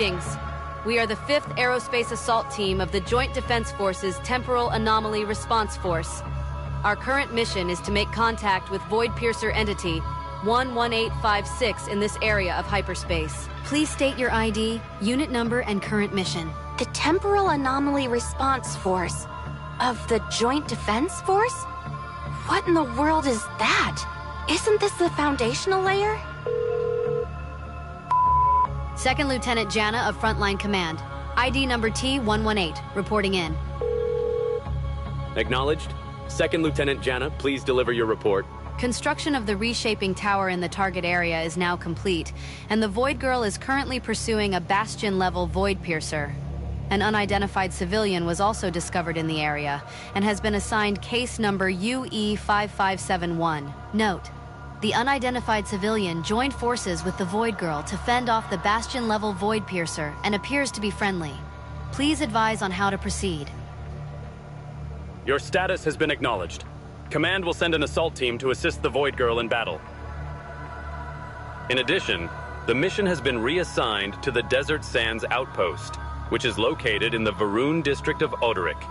Greetings. We are the 5th Aerospace Assault Team of the Joint Defense Force's Temporal Anomaly Response Force. Our current mission is to make contact with Void Piercer Entity 11856 in this area of hyperspace. Please state your ID, unit number, and current mission. The Temporal Anomaly Response Force of the Joint Defense Force? What in the world is that? Isn't this the foundational layer? Second Lieutenant Jana of Frontline Command. ID number T-118, reporting in. Acknowledged. Second Lieutenant Jana, please deliver your report. Construction of the reshaping tower in the target area is now complete, and the Void Girl is currently pursuing a Bastion-level Void Piercer. An unidentified civilian was also discovered in the area, and has been assigned case number UE5571. Note: the unidentified civilian joined forces with the Void Girl to fend off the Bastion-level Void Piercer and appears to be friendly. Please advise on how to proceed. Your status has been acknowledged. Command will send an assault team to assist the Void Girl in battle. In addition, the mission has been reassigned to the Desert Sands Outpost, which is located in the Varun district of Oderic.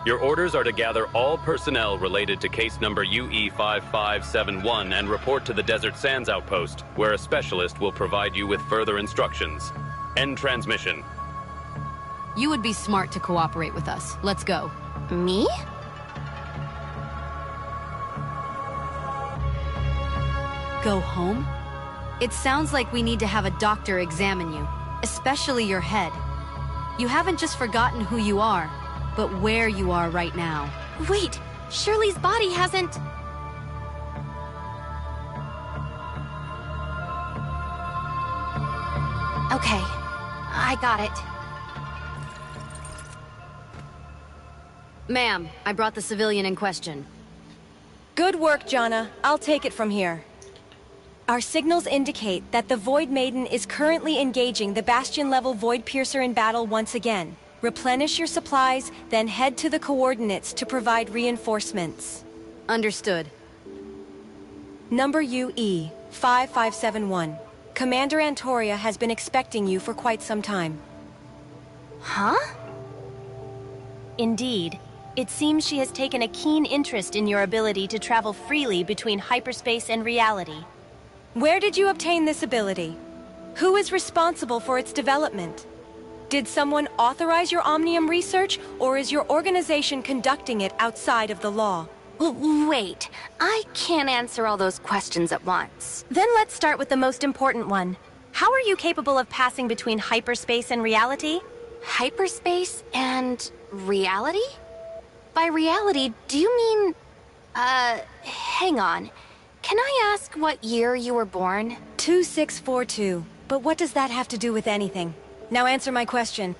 Your orders are to gather all personnel related to case number UE5571 and report to the Desert Sands Outpost, where a specialist will provide you with further instructions. End transmission. You would be smart to cooperate with us. Let's go. Me? Go home? It sounds like we need to have a doctor examine you, especially your head. You haven't just forgotten who you are, but where you are right now. Wait, Shirley's body hasn't... Okay, I got it. Ma'am, I brought the civilian in question. Good work, Jana. I'll take it from here. Our signals indicate that the Void Maiden is currently engaging the Bastion-level Void Piercer in battle once again. Replenish your supplies, then head to the coordinates to provide reinforcements. Understood. Number UE, 5571. Commander Antoria has been expecting you for quite some time. Huh? Indeed. It seems she has taken a keen interest in your ability to travel freely between hyperspace and reality. Where did you obtain this ability? Who is responsible for its development? Did someone authorize your Omnium research, or is your organization conducting it outside of the law? Wait, I can't answer all those questions at once. Then let's start with the most important one. How are you capable of passing between hyperspace and reality? Hyperspace and reality? By reality, do you mean... hang on. Can I ask what year you were born? 2642. But what does that have to do with anything? Now answer my question.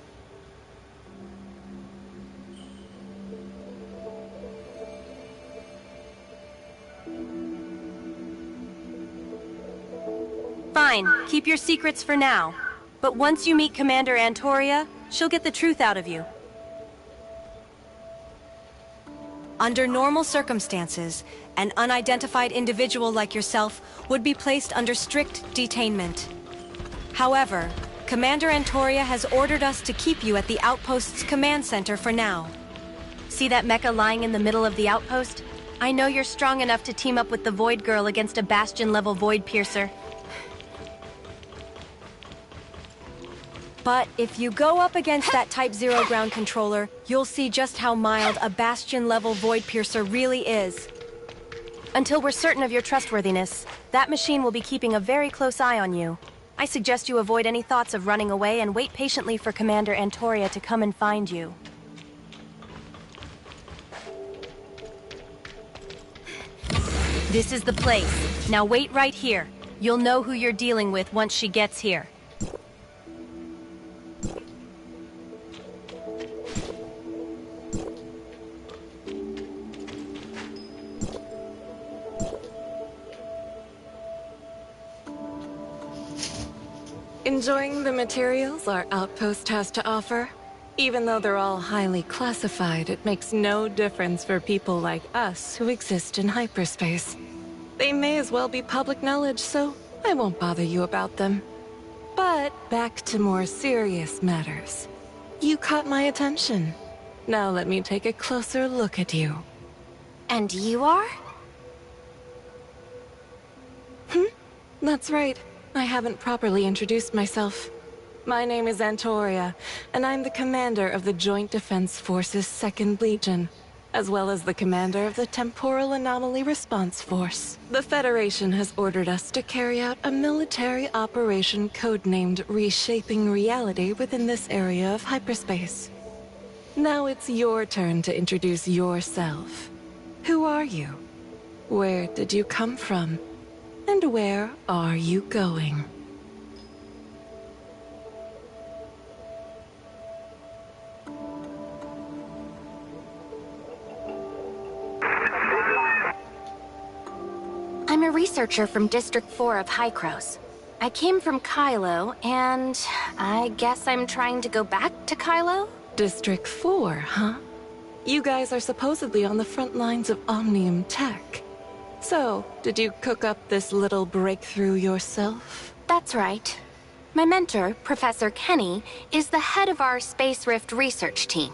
Fine, keep your secrets for now. But once you meet Commander Antoria, she'll get the truth out of you. Under normal circumstances, an unidentified individual like yourself would be placed under strict detainment. However, Commander Antoria has ordered us to keep you at the Outpost's command center for now. See that mecha lying in the middle of the outpost? I know you're strong enough to team up with the Void Girl against a Bastion-level Void Piercer. But if you go up against that Type 0 ground controller, you'll see just how mild a Bastion-level Void Piercer really is. Until we're certain of your trustworthiness, that machine will be keeping a very close eye on you. I suggest you avoid any thoughts of running away and wait patiently for Commander Antoria to come and find you. This is the place. Now wait right here. You'll know who you're dealing with once she gets here. Enjoying the materials our outpost has to offer? Even though they're all highly classified, it makes no difference for people like us who exist in hyperspace. They may as well be public knowledge, so I won't bother you about them. But back to more serious matters. You caught my attention. Now let me take a closer look at you. And you are? That's right. I haven't properly introduced myself. My name is Antoria, and I'm the commander of the Joint Defense Force's 2nd Legion, as well as the commander of the Temporal Anomaly Response Force. The Federation has ordered us to carry out a military operation codenamed Reshaping Reality within this area of hyperspace. Now it's your turn to introduce yourself. Who are you? Where did you come from? And where are you going? I'm a researcher from District 4 of Hykros. I came from Kylo, and I guess I'm trying to go back to Kylo? District 4, huh? You guys are supposedly on the front lines of Omnium tech. So, did you cook up this little breakthrough yourself? That's right. My mentor, Professor Kenny, is the head of our Space Rift research team.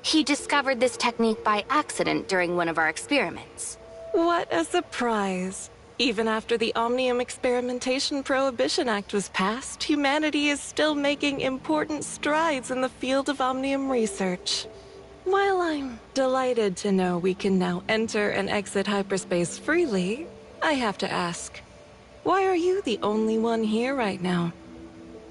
He discovered this technique by accident during one of our experiments. What a surprise! Even after the Omnium Experimentation Prohibition Act was passed, humanity is still making important strides in the field of Omnium research. While I'm delighted to know we can now enter and exit hyperspace freely, I have to ask, why are you the only one here right now?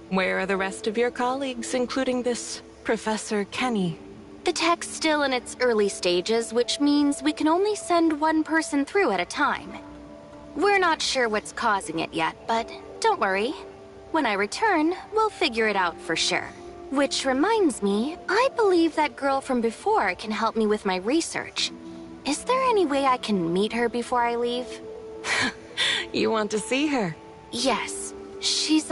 Where are the rest of your colleagues, including this Professor Kenny? The tech's still in its early stages, which means we can only send one person through at a time. We're not sure what's causing it yet, but don't worry. When I return, we'll figure it out for sure. Which reminds me, I believe that girl from before can help me with my research. Is there any way I can meet her before I leave? You want to see her? Yes. She's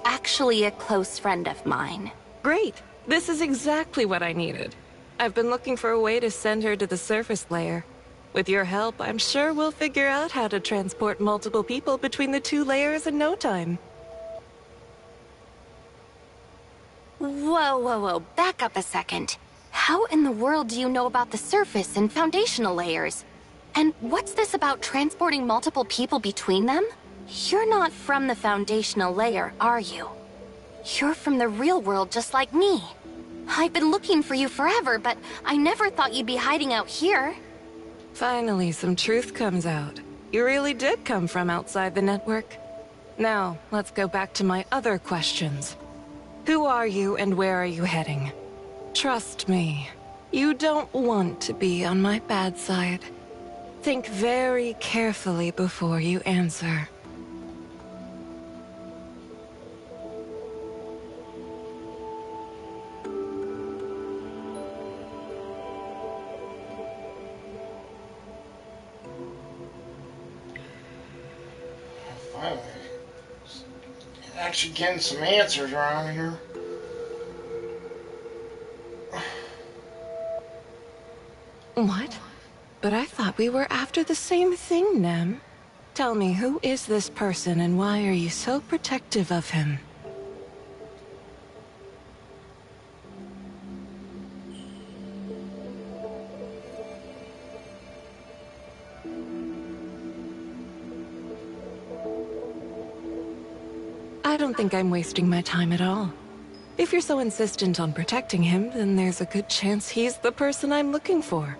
actually a close friend of mine. Great. This is exactly what I needed. I've been looking for a way to send her to the surface layer. With your help, I'm sure we'll figure out how to transport multiple people between the 2 layers in no time. Whoa, back up a second. How in the world do you know about the surface and foundational layers? And what's this about transporting multiple people between them? You're not from the foundational layer, are you? You're from the real world just like me. I've been looking for you forever, but I never thought you'd be hiding out here. Finally, some truth comes out. You really did come from outside the network. Now, let's go back to my other questions. Who are you and where are you heading? Trust me, you don't want to be on my bad side. Think very carefully before you answer. Finally. Actually getting some answers around here. What? But I thought we were after the same thing, Nem. Tell me, who is this person and why are you so protective of him? I don't think I'm wasting my time at all. If you're so insistent on protecting him, then there's a good chance he's the person I'm looking for.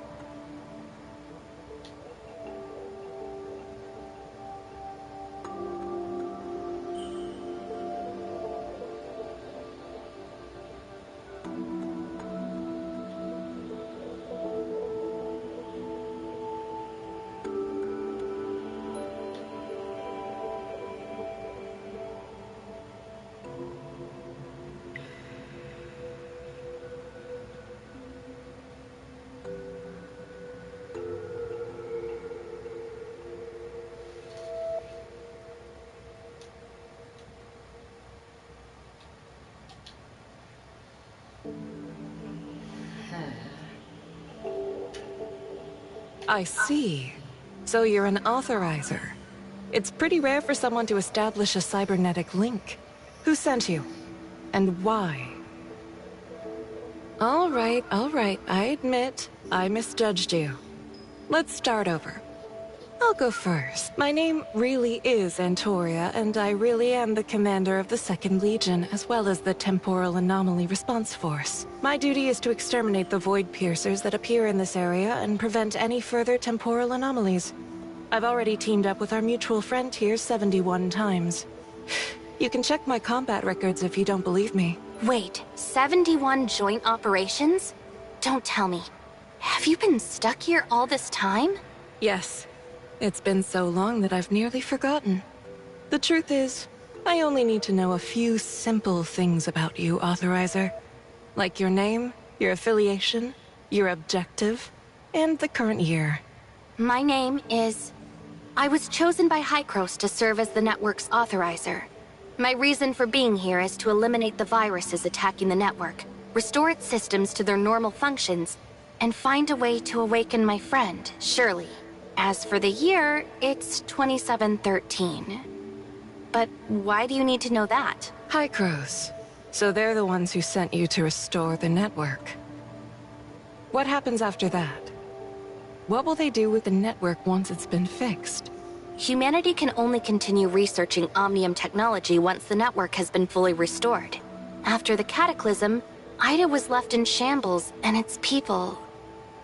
I see. So you're an authorizer. It's pretty rare for someone to establish a cybernetic link. Who sent you? And why? All right, I admit, I misjudged you. Let's start over. I'll go first. My name really is Antoria, and I really am the commander of the 2nd Legion, as well as the Temporal Anomaly Response Force. My duty is to exterminate the Void Piercers that appear in this area and prevent any further temporal anomalies. I've already teamed up with our mutual friend here 71 times. You can check my combat records if you don't believe me. Wait, 71 joint operations? Don't tell me. Have you been stuck here all this time? Yes. It's been so long that I've nearly forgotten. The truth is, I only need to know a few simple things about you, Authorizer. Like your name, your affiliation, your objective, and the current year. My name is... I was chosen by Hykros to serve as the network's Authorizer. My reason for being here is to eliminate the viruses attacking the network, restore its systems to their normal functions, and find a way to awaken my friend, Shirley. As for the year, it's 2713. But why do you need to know that? Hykros. So they're the ones who sent you to restore the network. What happens after that? What will they do with the network once it's been fixed? Humanity can only continue researching Omnium technology once the network has been fully restored. After the Cataclysm, Ida was left in shambles, and its people...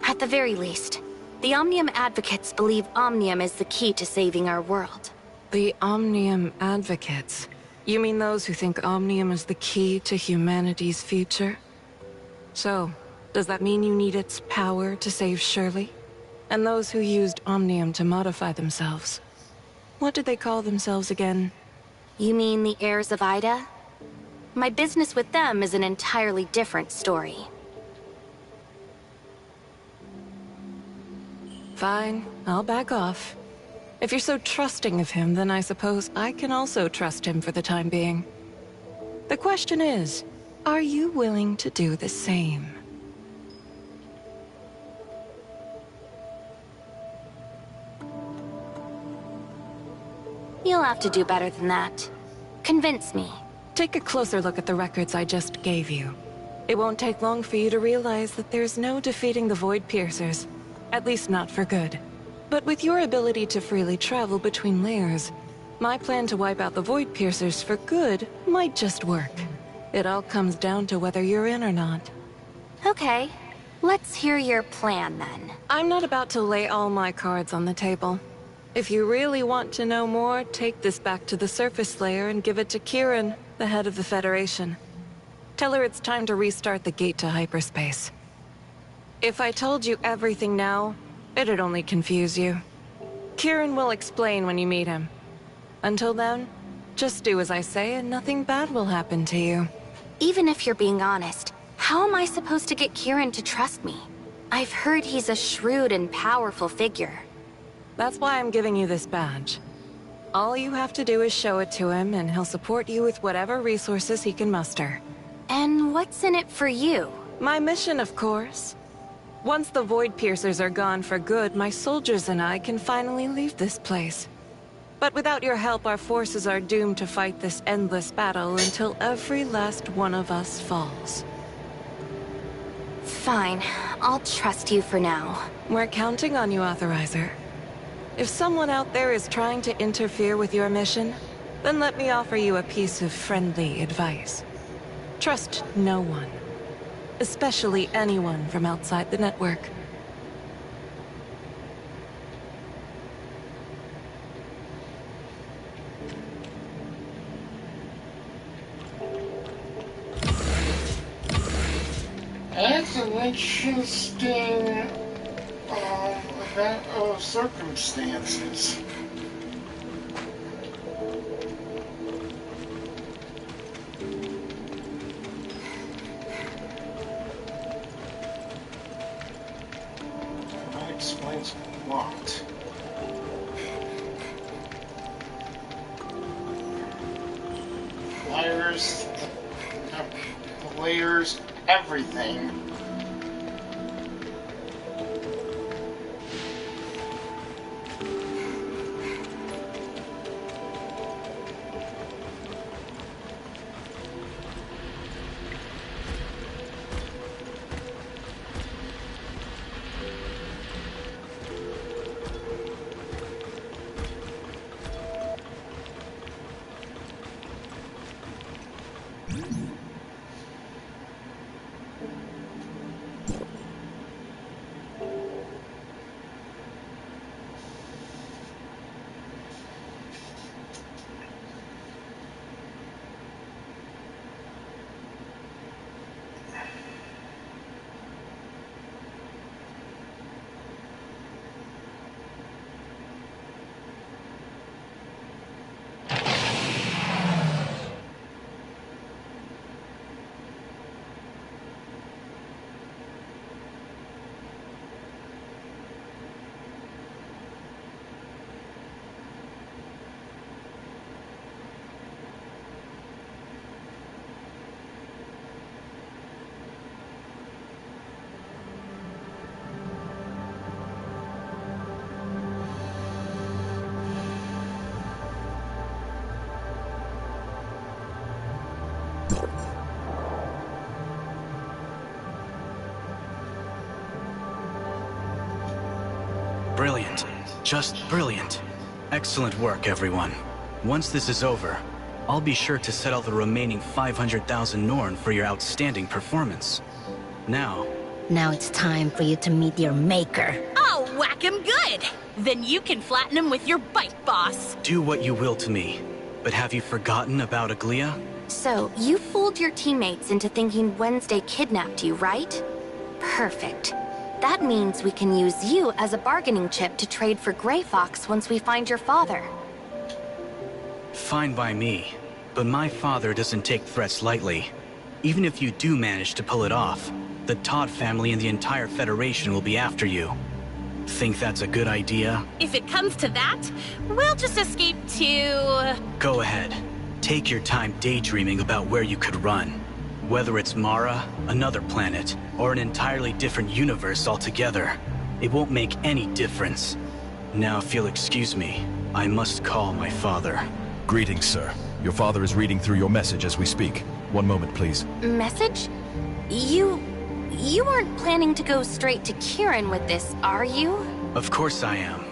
At the very least, the Omnium Advocates believe Omnium is the key to saving our world. The Omnium Advocates? You mean those who think Omnium is the key to humanity's future? So, does that mean you need its power to save Shirley? And those who used Omnium to modify themselves? What did they call themselves again? You mean the heirs of Ida? My business with them is an entirely different story. Fine, I'll back off. If you're so trusting of him, then I suppose I can also trust him for the time being. The question is, are you willing to do the same? You'll have to do better than that. Convince me. Take a closer look at the records I just gave you. It won't take long for you to realize that there's no defeating the Void Piercers. At least not for good. But with your ability to freely travel between layers, my plan to wipe out the Void Piercers for good might just work. It all comes down to whether you're in or not. Okay, let's hear your plan then. I'm not about to lay all my cards on the table. If you really want to know more, take this back to the surface layer and give it to Kieran, the head of the Federation. Tell her it's time to restart the gate to hyperspace. If I told you everything now, it'd only confuse you. Kieran will explain when you meet him. Until then, just do as I say and nothing bad will happen to you. Even if you're being honest, how am I supposed to get Kieran to trust me? I've heard he's a shrewd and powerful figure. That's why I'm giving you this badge. All you have to do is show it to him and he'll support you with whatever resources he can muster. And what's in it for you? My mission, of course. Once the Void Piercers are gone for good, my soldiers and I can finally leave this place. But without your help, our forces are doomed to fight this endless battle until every last one of us falls. Fine. I'll trust you for now. We're counting on you, Authorizer. If someone out there is trying to interfere with your mission, then let me offer you a piece of friendly advice. Trust no one. Especially anyone from outside the network. That's an interesting event of circumstances. That explains a lot. Layers, everything. Brilliant. Just brilliant. Excellent work, everyone. Once this is over, I'll be sure to settle the remaining 500,000 Norn for your outstanding performance. Now it's time for you to meet your maker. Oh, whack him good! Then you can flatten him with your bike, boss. do what you will to me, but have you forgotten about Aglia? So, you fooled your teammates into thinking Wednesday kidnapped you, right? Perfect. That means we can use you as a bargaining chip to trade for Grey Fox once we find your father. Fine by me, but my father doesn't take threats lightly. Even if you do manage to pull it off, the Todd family and the entire Federation will be after you. Think that's a good idea? If it comes to that, we'll just escape to... Go ahead. Take your time daydreaming about where you could run. Whether it's Mara, another planet, or an entirely different universe altogether, it won't make any difference. Now, if you'll excuse me, I must call my father. Greetings, sir. Your father is reading through your message as we speak. One moment, please. Message? You aren't planning to go straight to Kieran with this, are you? Of course I am.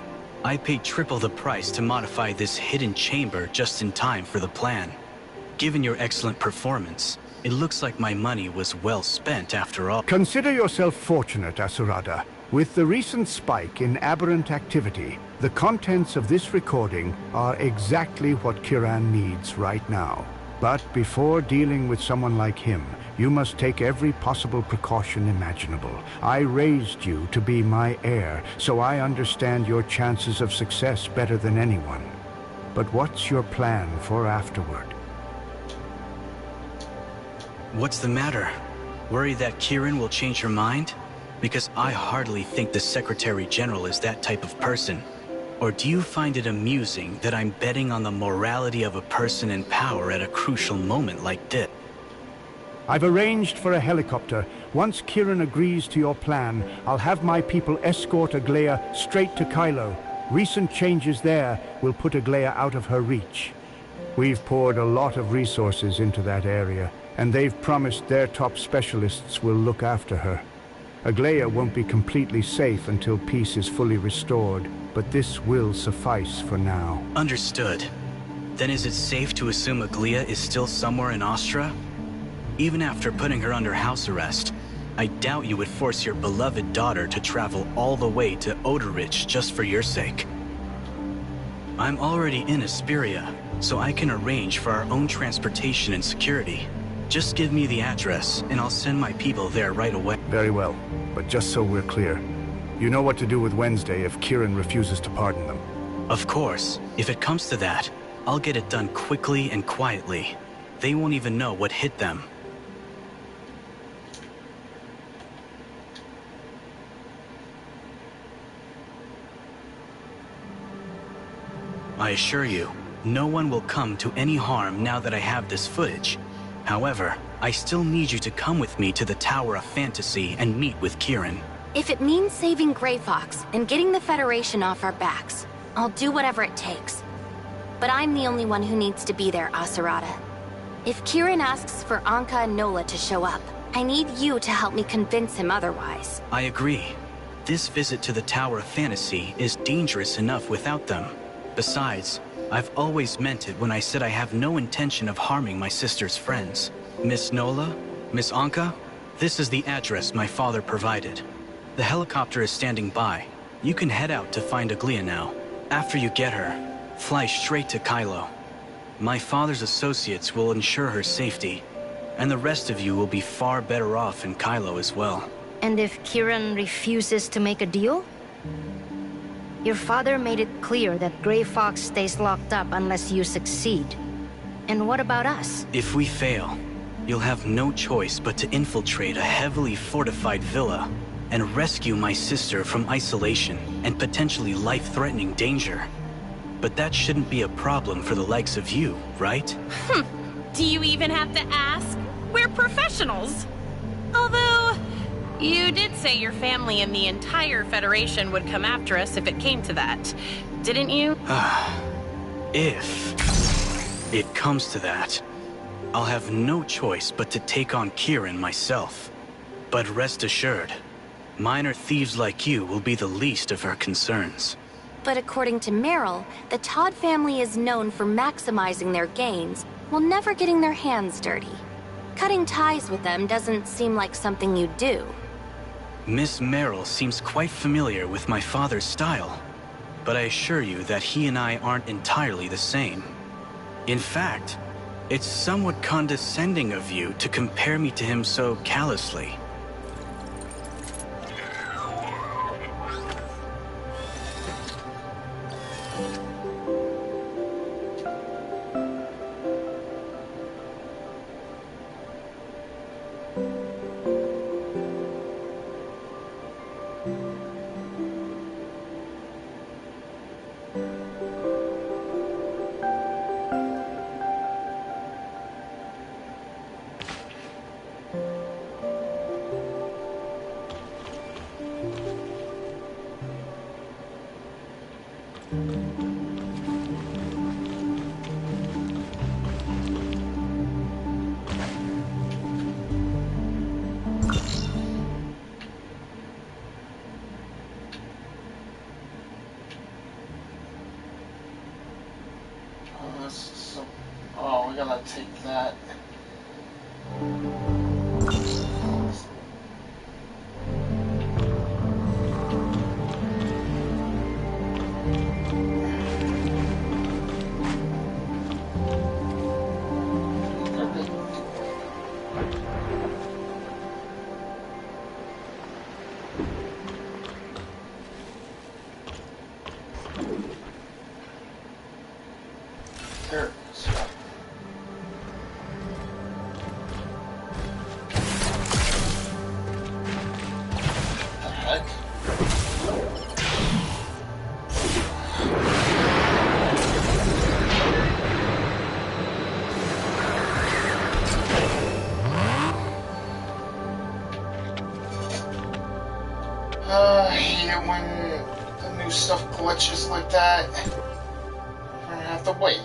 I paid triple the price to modify this hidden chamber just in time for the plan. Given your excellent performance, it looks like my money was well spent after all. Consider yourself fortunate, Asurada. With the recent spike in aberrant activity, the contents of this recording are exactly what Kieran needs right now. But before dealing with someone like him, you must take every possible precaution imaginable. I raised you to be my heir, so I understand your chances of success better than anyone. But what's your plan for afterward? What's the matter? Worried that Kieran will change her mind? Because I hardly think the Secretary General is that type of person. Or do you find it amusing that I'm betting on the morality of a person in power at a crucial moment like this? I've arranged for a helicopter. Once Kieran agrees to your plan, I'll have my people escort Aglia straight to Kylo. Recent changes there will put Aglia out of her reach. We've poured a lot of resources into that area, and they've promised their top specialists will look after her. Aglia won't be completely safe until peace is fully restored, but this will suffice for now. Understood. Then is it safe to assume Aglia is still somewhere in Astra? Even after putting her under house arrest, I doubt you would force your beloved daughter to travel all the way to Odorich just for your sake. I'm already in Asperia, so I can arrange for our own transportation and security. Just give me the address, and I'll send my people there right away. Very well, but just so we're clear, you know what to do with Wednesday if Kieran refuses to pardon them. Of course. If it comes to that, I'll get it done quickly and quietly. They won't even know what hit them. I assure you, no one will come to any harm now that I have this footage. However, I still need you to come with me to the Tower of Fantasy and meet with Kieran. If it means saving Grey Fox and getting the Federation off our backs, I'll do whatever it takes. But I'm the only one who needs to be there, Asurada. If Kieran asks for Anka and Nola to show up, I need you to help me convince him otherwise. I agree. This visit to the Tower of Fantasy is dangerous enough without them. Besides, I've always meant it when I said I have no intention of harming my sister's friends. Miss Nola? Miss Anka? This is the address my father provided. The helicopter is standing by. You can head out to find Aglia now. After you get her, fly straight to Kylo. My father's associates will ensure her safety, and the rest of you will be far better off in Kylo as well. And if Kieran refuses to make a deal? Your father made it clear that Grey Fox stays locked up unless you succeed. And what about us? If we fail, you'll have no choice but to infiltrate a heavily fortified villa and rescue my sister from isolation and potentially life-threatening danger. But that shouldn't be a problem for the likes of you, right? Do you even have to ask? We're professionals. Although, you did say your family and the entire Federation would come after us if it came to that, didn't you? If it comes to that, I'll have no choice but to take on Kieran myself. But rest assured, Minor thieves like you will be the least of her concerns. But according to Meryl, the Todd family is known for maximizing their gains while never getting their hands dirty. Cutting ties with them doesn't seem like something you'd do. Miss Meryl seems quite familiar with my father's style, but I assure you that he and I aren't entirely the same. In fact, it's somewhat condescending of you to compare me to him so callously. Oh, we gotta take that. Here. I hate when the new stuff glitches like that. I'm gonna have to wait.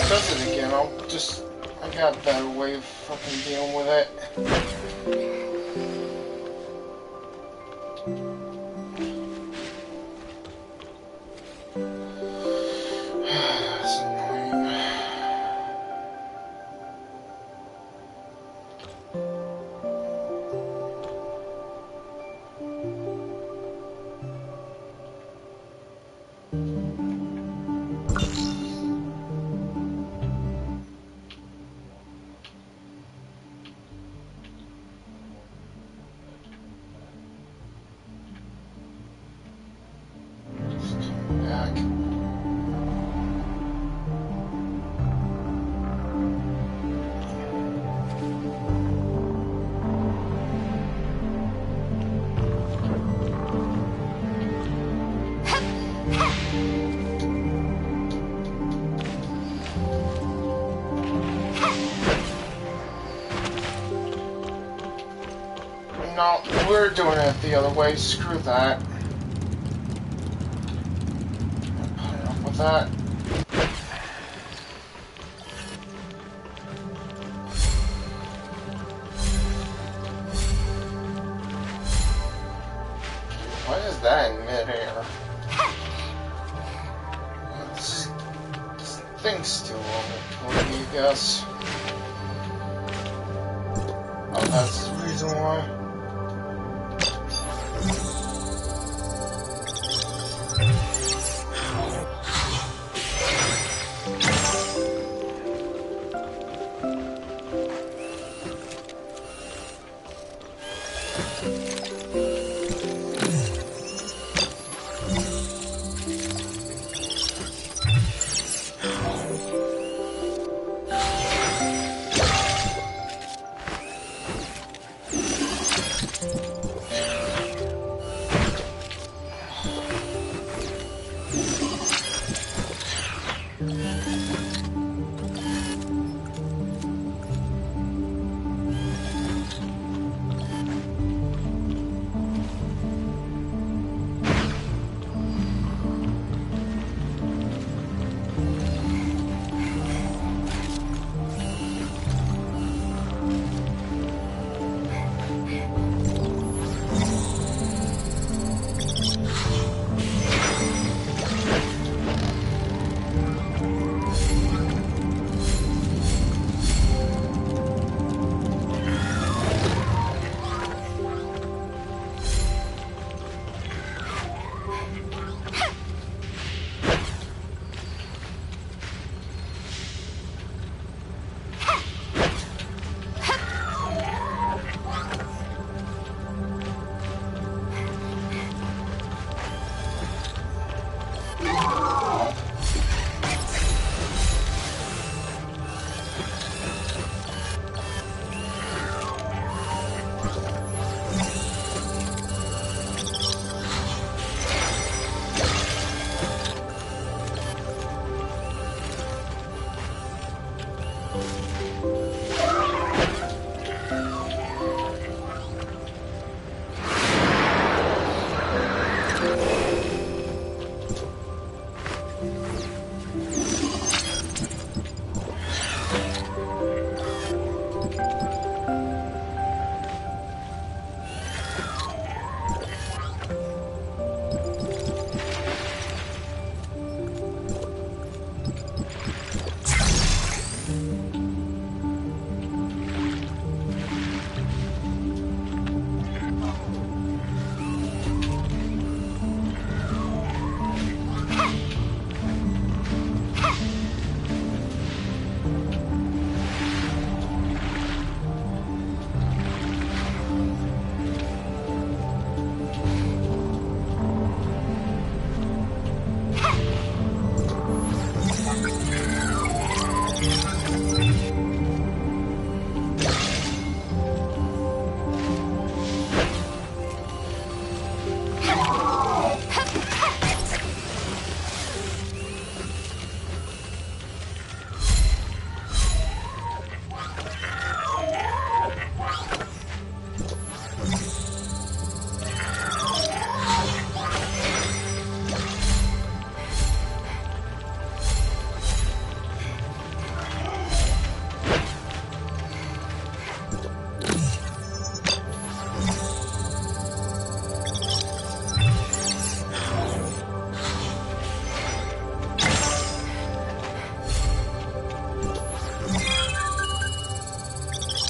Does it again, I got a better way of fucking dealing with it. That's annoying. No, we're doing it the other way. Screw that. Put up with that. What is that in midair? This thing's still on me, I guess. Oh, that's the reason why.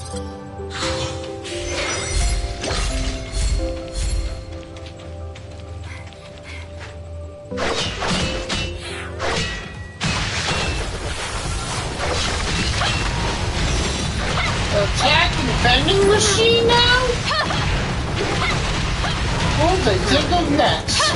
Attacking vending machine now? What do they think of next?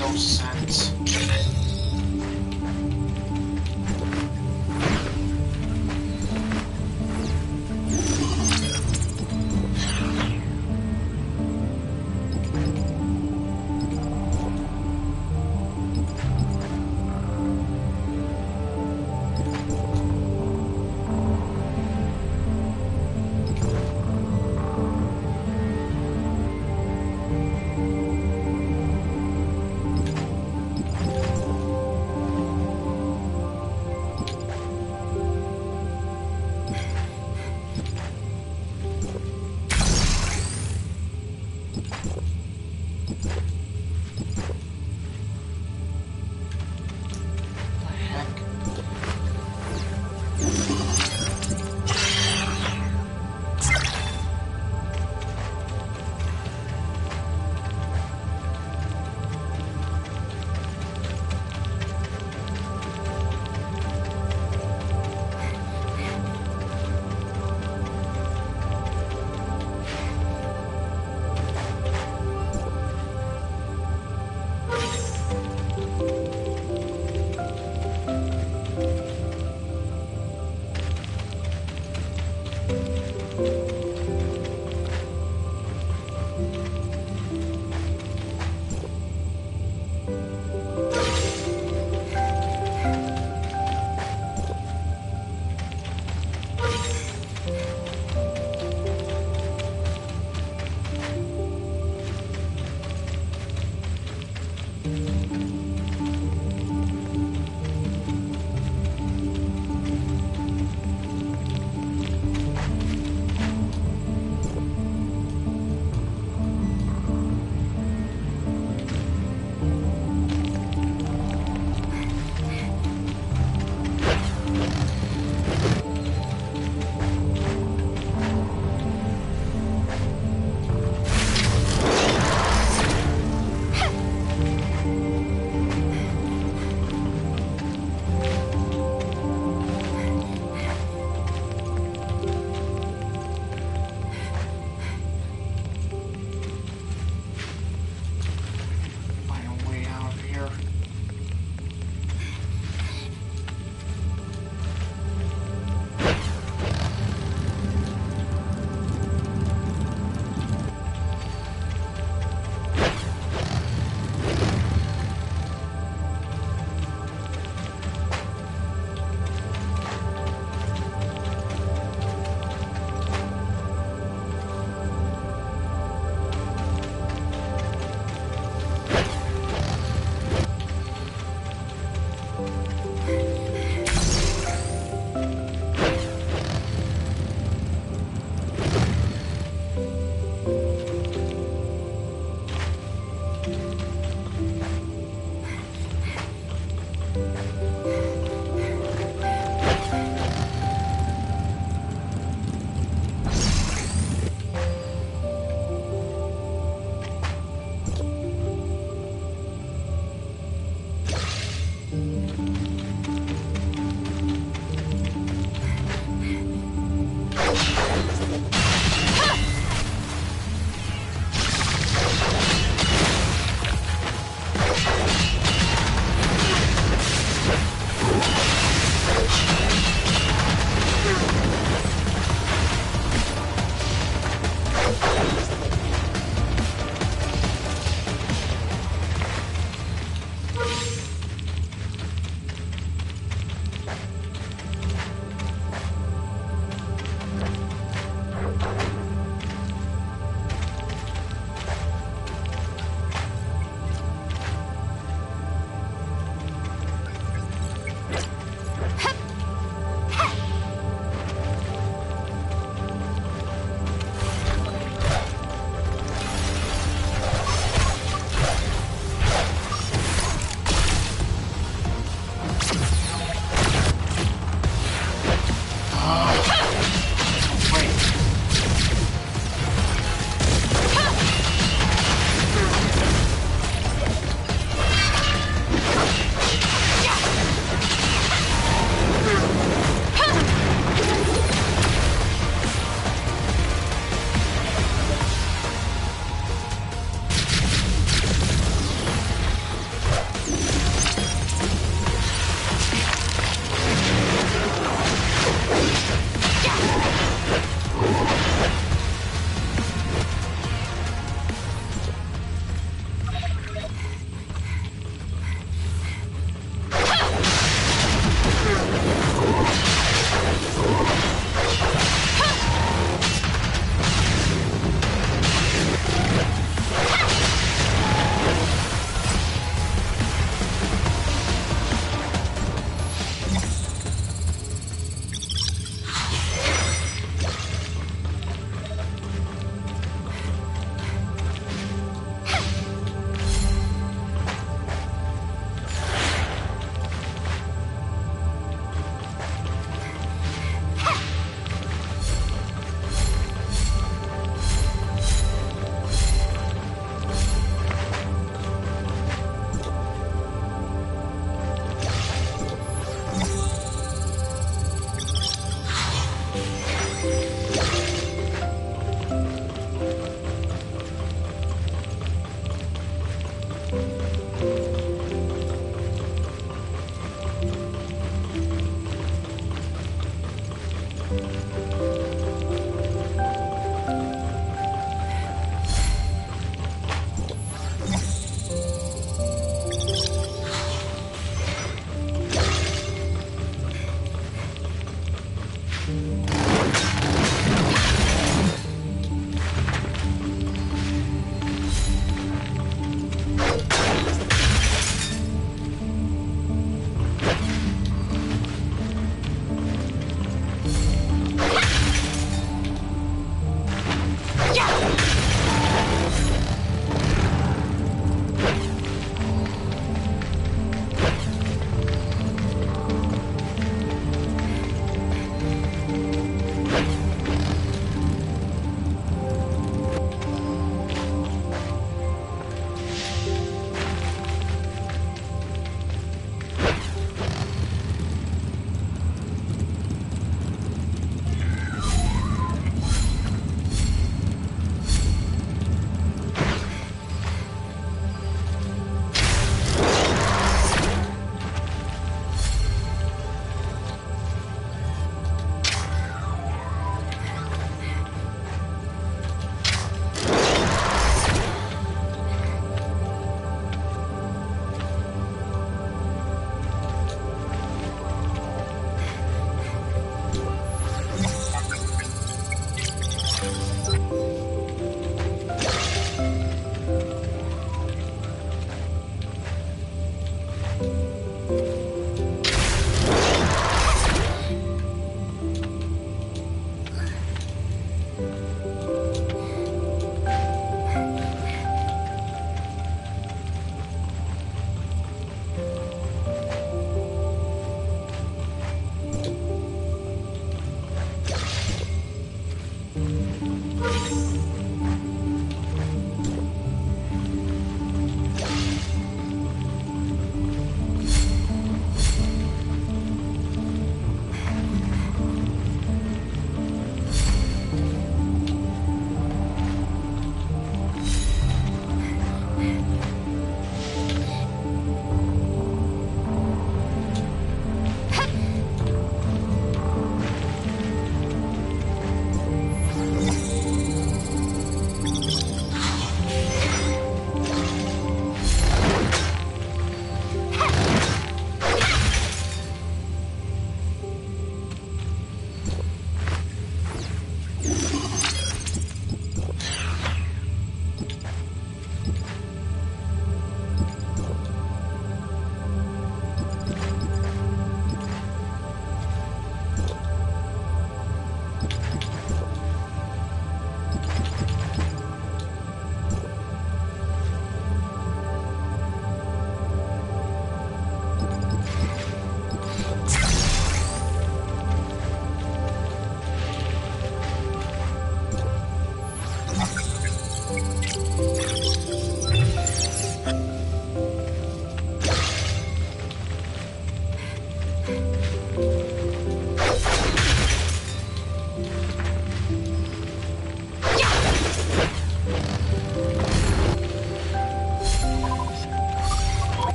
No sense.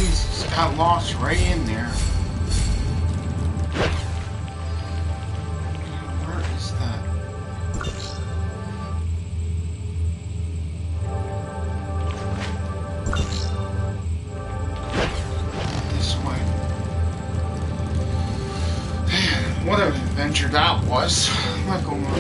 Jesus, got lost right in there. Where is that? This way. What an adventure that was. I'm not going on.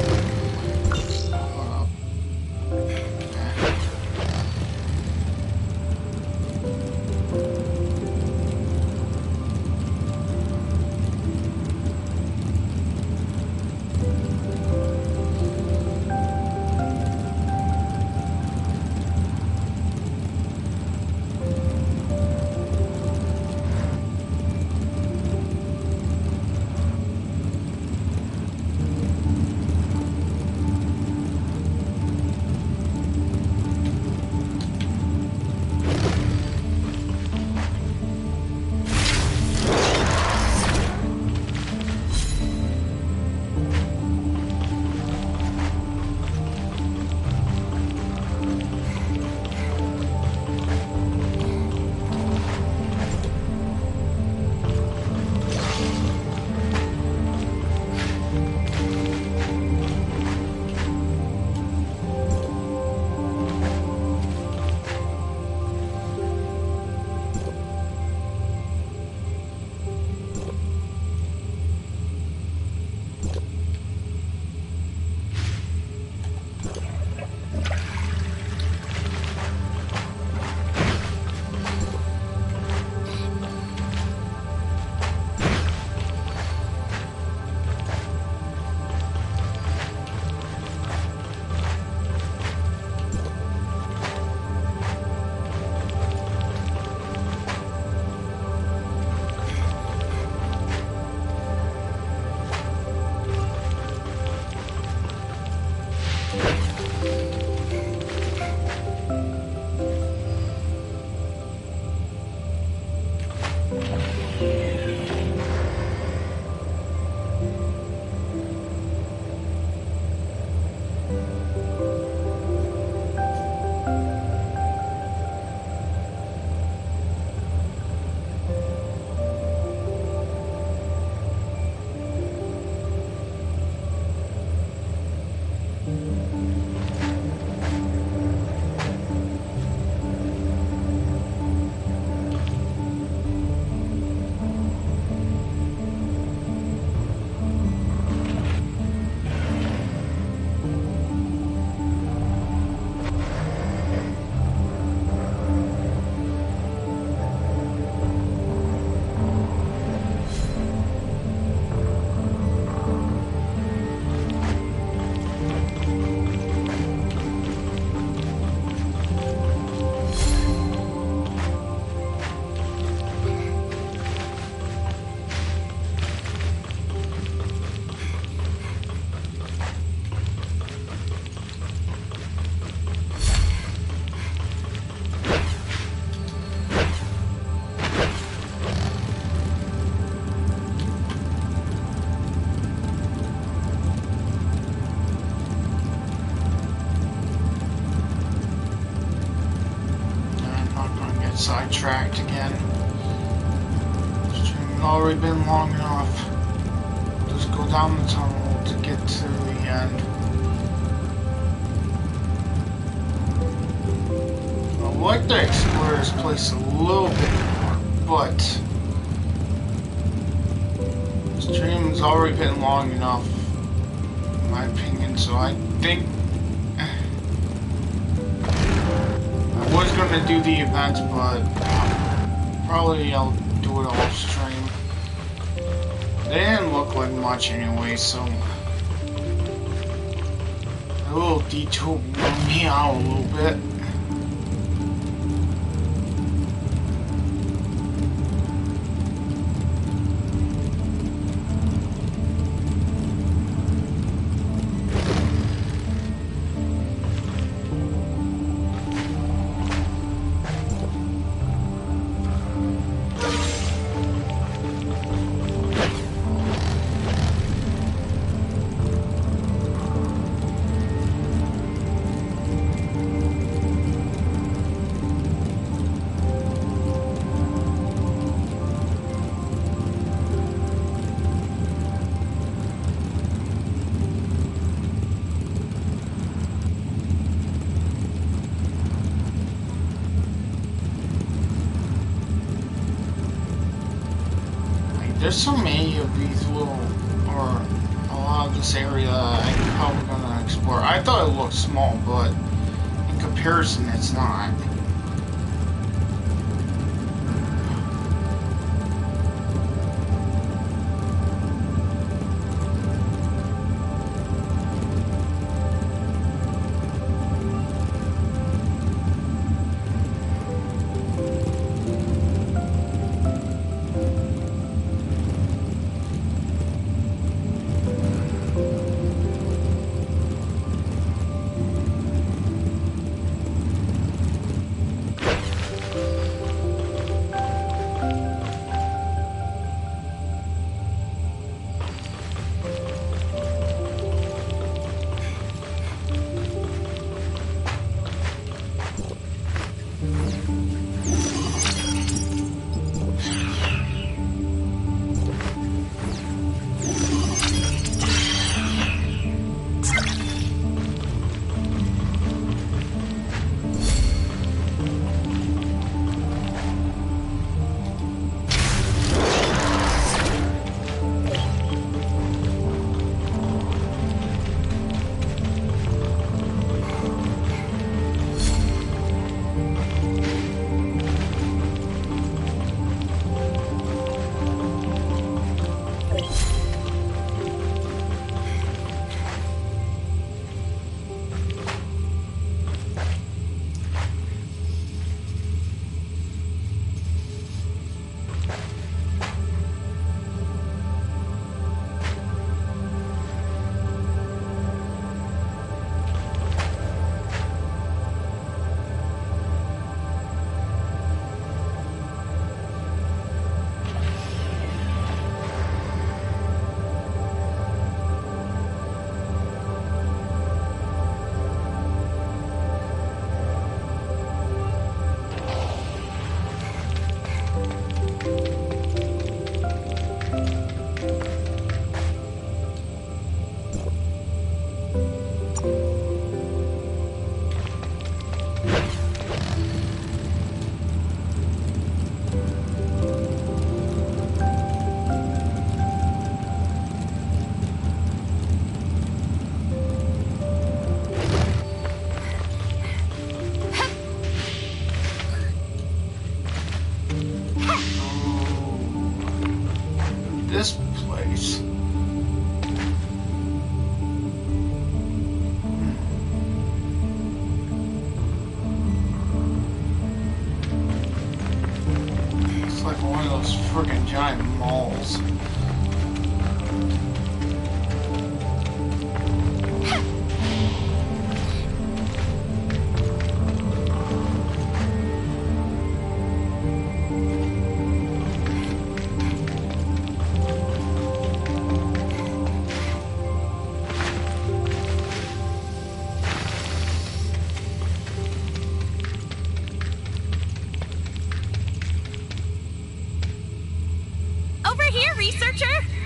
Sidetracked again. Stream already been long enough. Just go down the tunnel to get to the end. I'd like to explore this place a little bit more, but the stream's already been long enough, in my opinion, so I think I was gonna do the event, but probably I'll do it off stream. They didn't look like much anyway, so a little detour bummed me out a little bit. there's so many of these little, or a lot of this area I'm probably gonna explore. I thought it looked small, but in comparison, it's not. This place. It's like one of those friggin' giant malls.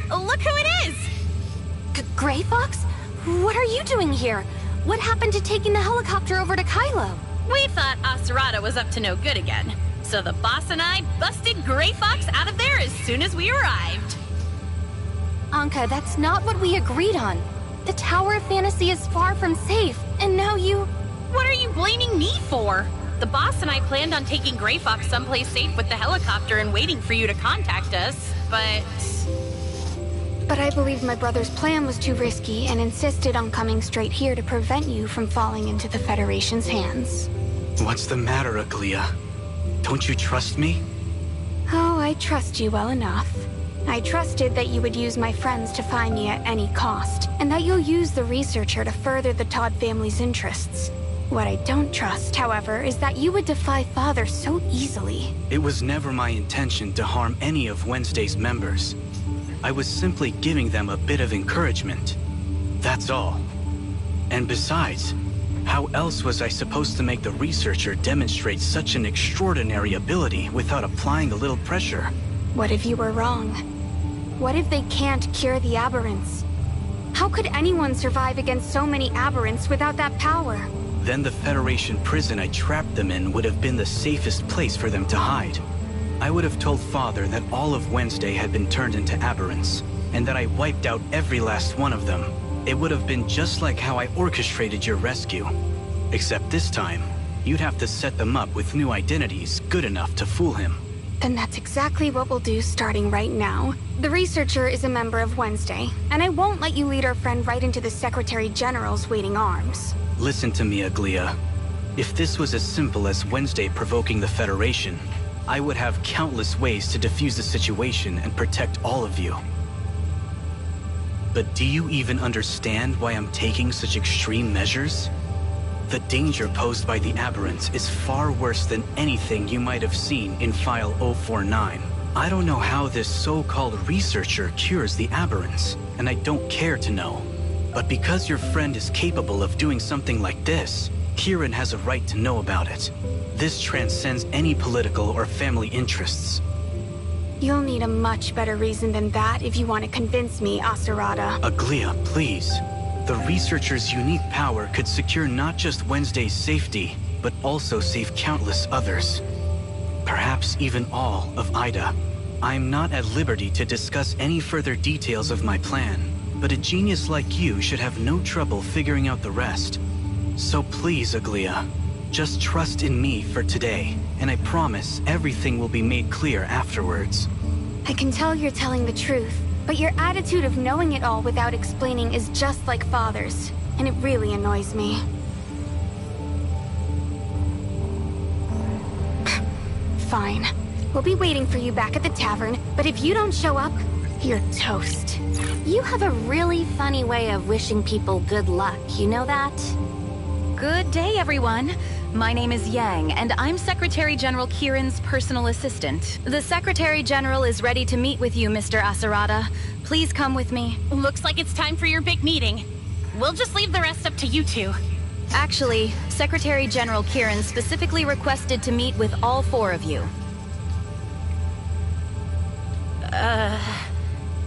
Look who it is! Gray Fox? What are you doing here? What happened to taking the helicopter over to Kylo? We thought Asurata was up to no good again, so the boss and I busted Gray Fox out of there as soon as we arrived. Anka, that's not what we agreed on. The Tower of Fantasy is far from safe, and now you... What are you blaming me for? The boss and I planned on taking Gray Fox someplace safe with the helicopter and waiting for you to contact us, but... But I believed my brother's plan was too risky and insisted on coming straight here to prevent you from falling into the Federation's hands. What's the matter, Aglia? Don't you trust me? Oh, I trust you well enough. I trusted that you would use my friends to find me at any cost, and that you'll use the researcher to further the Todd family's interests. What I don't trust, however, is that you would defy Father so easily. It was never my intention to harm any of Wednesday's members. I was simply giving them a bit of encouragement. That's all. And besides, how else was I supposed to make the researcher demonstrate such an extraordinary ability without applying a little pressure? What if you were wrong? What if they can't cure the aberrants? How could anyone survive against so many aberrants without that power? Then the Federation prison I trapped them in would have been the safest place for them to hide. I would have told Father that all of Wednesday had been turned into aberrants, and that I wiped out every last one of them. It would have been just like how I orchestrated your rescue. Except this time, you'd have to set them up with new identities good enough to fool him. Then that's exactly what we'll do starting right now. The researcher is a member of Wednesday, and I won't let you lead our friend right into the Secretary General's waiting arms. Listen to me, Aglia. If this was as simple as Wednesday provoking the Federation, I would have countless ways to defuse the situation and protect all of you. But do you even understand why I'm taking such extreme measures? The danger posed by the aberrants is far worse than anything you might have seen in File 049. I don't know how this so-called researcher cures the aberrants, and I don't care to know. But because your friend is capable of doing something like this, Kieran has a right to know about it. This transcends any political or family interests. You'll need a much better reason than that if you want to convince me, Asurata. Aglia, please. The researcher's unique power could secure not just Wednesday's safety, but also save countless others. Perhaps even all of Ida. I'm not at liberty to discuss any further details of my plan, but a genius like you should have no trouble figuring out the rest. So please, Aglia, just trust in me for today, and I promise everything will be made clear afterwards. I can tell you're telling the truth, but your attitude of knowing it all without explaining is just like Father's, and it really annoys me. Fine. We'll be waiting for you back at the tavern, but if you don't show up, you're toast. You have a really funny way of wishing people good luck, you know that? Good day, everyone. My name is Yang, and I'm Secretary General Kieran's personal assistant. The Secretary General is ready to meet with you, Mr. Asurata. Please come with me. Looks like it's time for your big meeting. We'll just leave the rest up to you two. Actually, Secretary General Kieran specifically requested to meet with all four of you.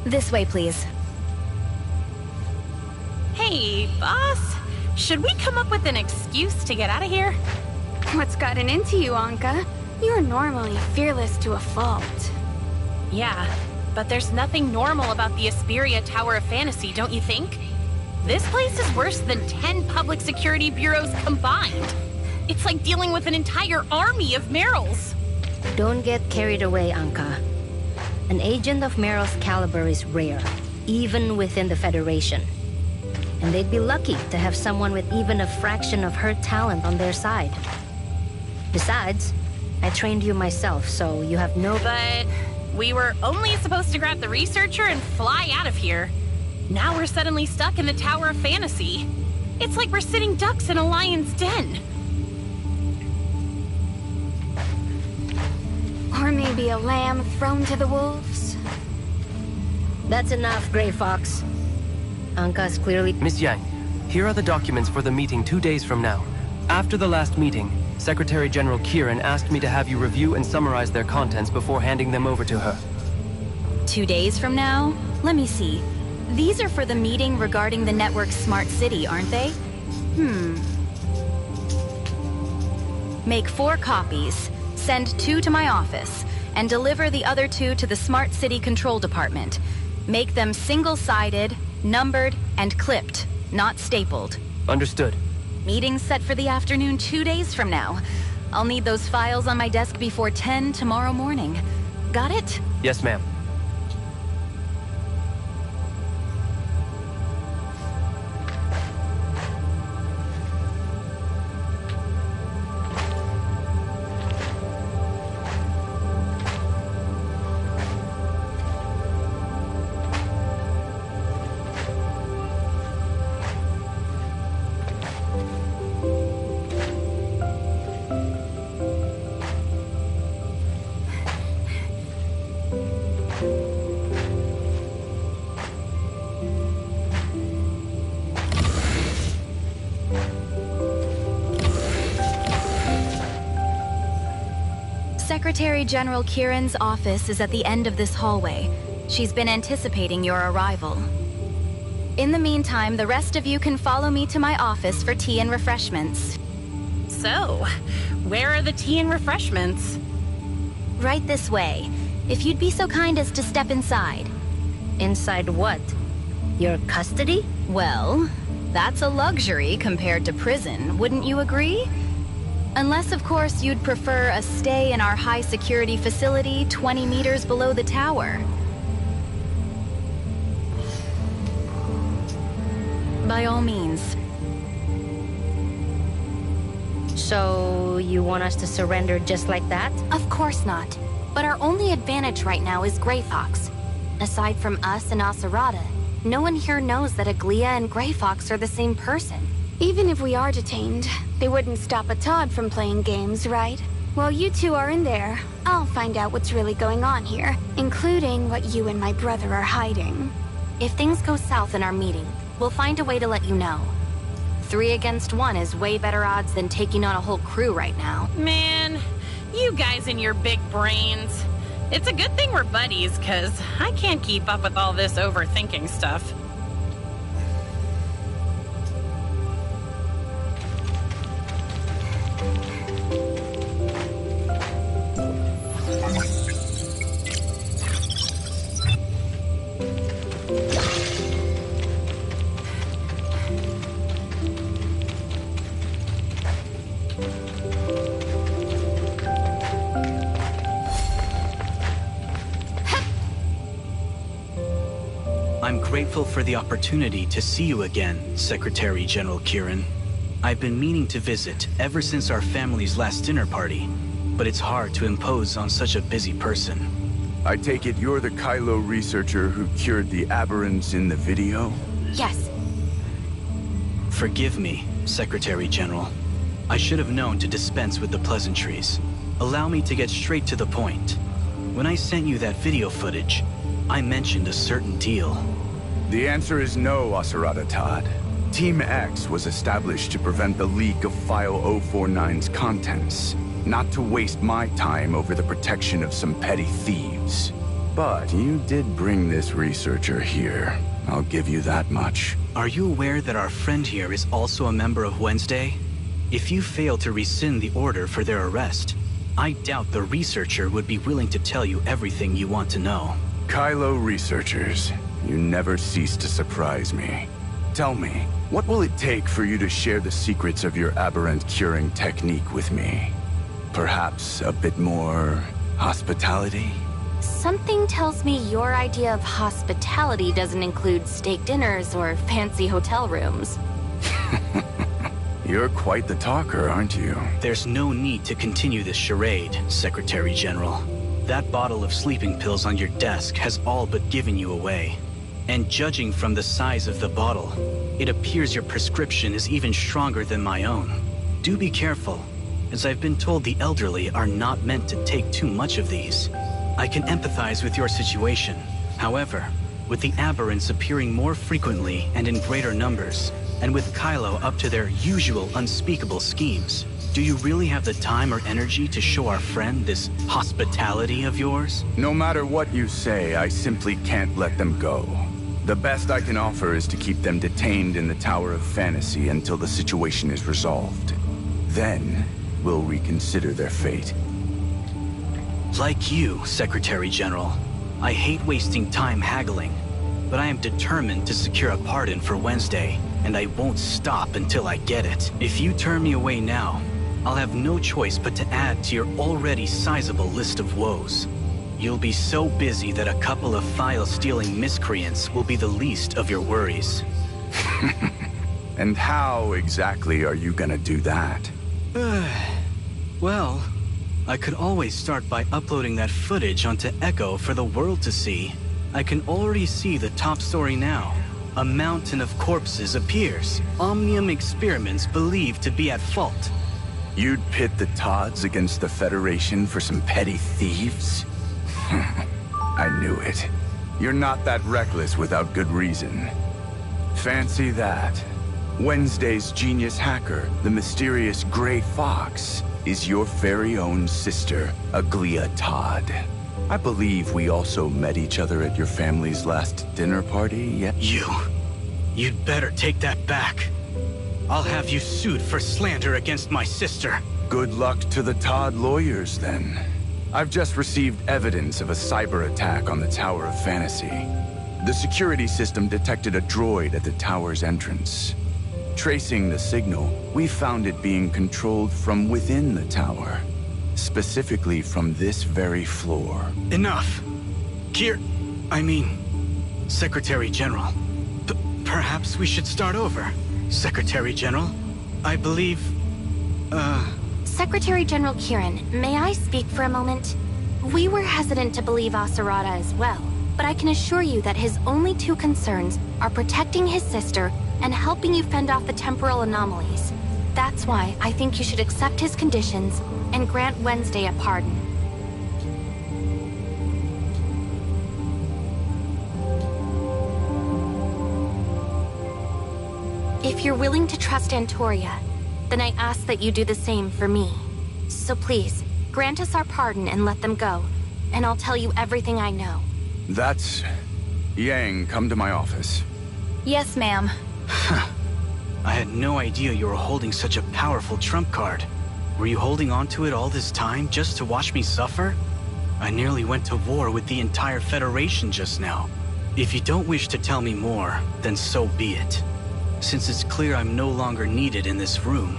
This way, please. Hey, boss. Should we come up with an excuse to get out of here? What's gotten into you, Anka? You're normally fearless to a fault. Yeah, but there's nothing normal about the Asperia Tower of Fantasy, don't you think? This place is worse than 10 public security bureaus combined. It's like dealing with an entire army of Merrills. Don't get carried away, Anka. An agent of Merrill's caliber is rare, even within the Federation. And they'd be lucky to have someone with even a fraction of her talent on their side. Besides, I trained you myself, so you have no... But we were only supposed to grab the researcher and fly out of here. Now we're suddenly stuck in the Tower of Fantasy. It's like we're sitting ducks in a lion's den. Or maybe a lamb thrown to the wolves? That's enough, Gray Fox. Anka's clearly... Miss Yang, here are the documents for the meeting 2 days from now. After the last meeting, Secretary General Kieran asked me to have you review and summarize their contents before handing them over to her. 2 days from now? Let me see. These are for the meeting regarding the network's smart city, aren't they? Make 4 copies, send 2 to my office, and deliver the other 2 to the Smart City Control Department. Make them single-sided, numbered, and clipped, not stapled. Understood. Meeting set for the afternoon 2 days from now. I'll need those files on my desk before 10 tomorrow morning. Got it? Yes, ma'am. Secretary General Kieran's office is at the end of this hallway. She's been anticipating your arrival. In the meantime, the rest of you can follow me to my office for tea and refreshments. So, where are the tea and refreshments? Right this way. If you'd be so kind as to step inside. Inside what? Your custody? Well, that's a luxury compared to prison, wouldn't you agree? Unless, of course, you'd prefer a stay in our high-security facility 20 meters below the tower. By all means. So, you want us to surrender just like that? Of course not. But our only advantage right now is Grey Fox. Aside from us and Asurada, no one here knows that Aglia and Grey Fox are the same person. Even if we are detained, they wouldn't stop a Todd from playing games, right? While you two are in there, I'll find out what's really going on here, including what you and my brother are hiding. If things go south in our meeting, we'll find a way to let you know. 3 against 1 is way better odds than taking on a whole crew right now. Man, you guys and your big brains. It's a good thing we're buddies, cause I can't keep up with all this overthinking stuff. I'm grateful for the opportunity to see you again, Secretary General Kieran. I've been meaning to visit ever since our family's last dinner party, but it's hard to impose on such a busy person. I take it you're the Kylo researcher who cured the aberrants in the video? Yes. Forgive me, Secretary General. I should have known to dispense with the pleasantries. Allow me to get straight to the point. When I sent you that video footage, I mentioned a certain deal. The answer is no, Asurada Todd. Team X was established to prevent the leak of File 049's contents, not to waste my time over the protection of some petty thieves. But you did bring this researcher here. I'll give you that much. Are you aware that our friend here is also a member of Wednesday? If you fail to rescind the order for their arrest, I doubt the researcher would be willing to tell you everything you want to know. Kylo researchers, you never cease to surprise me. Tell me, what will it take for you to share the secrets of your aberrant curing technique with me? Perhaps a bit more hospitality? Something tells me your idea of hospitality doesn't include steak dinners or fancy hotel rooms. You're quite the talker, aren't you? There's no need to continue this charade, Secretary General. That bottle of sleeping pills on your desk has all but given you away. And judging from the size of the bottle, it appears your prescription is even stronger than my own. Do be careful, as I've been told the elderly are not meant to take too much of these. I can empathize with your situation. However, with the aberrants appearing more frequently and in greater numbers, and with Kylo up to their usual unspeakable schemes, do you really have the time or energy to show our friend this hospitality of yours? No matter what you say, I simply can't let them go. The best I can offer is to keep them detained in the Tower of Fantasy until the situation is resolved. Then, we'll reconsider their fate. Like you, Secretary General, I hate wasting time haggling, but I am determined to secure a pardon for Wednesday, and I won't stop until I get it. If you turn me away now, I'll have no choice but to add to your already sizable list of woes. You'll be so busy that a couple of file-stealing miscreants will be the least of your worries. And how exactly are you gonna do that? Well, I could always start by uploading that footage onto Echo for the world to see. I can already see the top story now. A mountain of corpses appears. Omnium experiments believed to be at fault. You'd pit the Todds against the Federation for some petty thieves? I knew it. You're not that reckless without good reason. Fancy that. Wednesday's genius hacker, the mysterious Grey Fox, is your very own sister, Aglia Todd. I believe we also met each other at your family's last dinner party, yet... You'd better take that back. I'll have you sued for slander against my sister. Good luck to the Todd lawyers, then. I've just received evidence of a cyber attack on the Tower of Fantasy. The security system detected a droid at the tower's entrance. Tracing the signal, we found it being controlled from within the tower. Specifically from this very floor. Enough! Secretary General. Perhaps we should start over. Secretary General, I believe... Secretary General Kieran, may I speak for a moment? We were hesitant to believe Asurata as well, but I can assure you that his only two concerns are protecting his sister and helping you fend off the temporal anomalies. That's why I think you should accept his conditions and grant Wednesday a pardon. If you're willing to trust Antoria, then I ask that you do the same for me. So please, grant us our pardon and let them go, and I'll tell you everything I know. That's... Yang, come to my office. Yes, ma'am. I had no idea you were holding such a powerful trump card. Were you holding on to it all this time just to watch me suffer? I nearly went to war with the entire Federation just now. If you don't wish to tell me more, then so be it. Since it's clear I'm no longer needed in this room,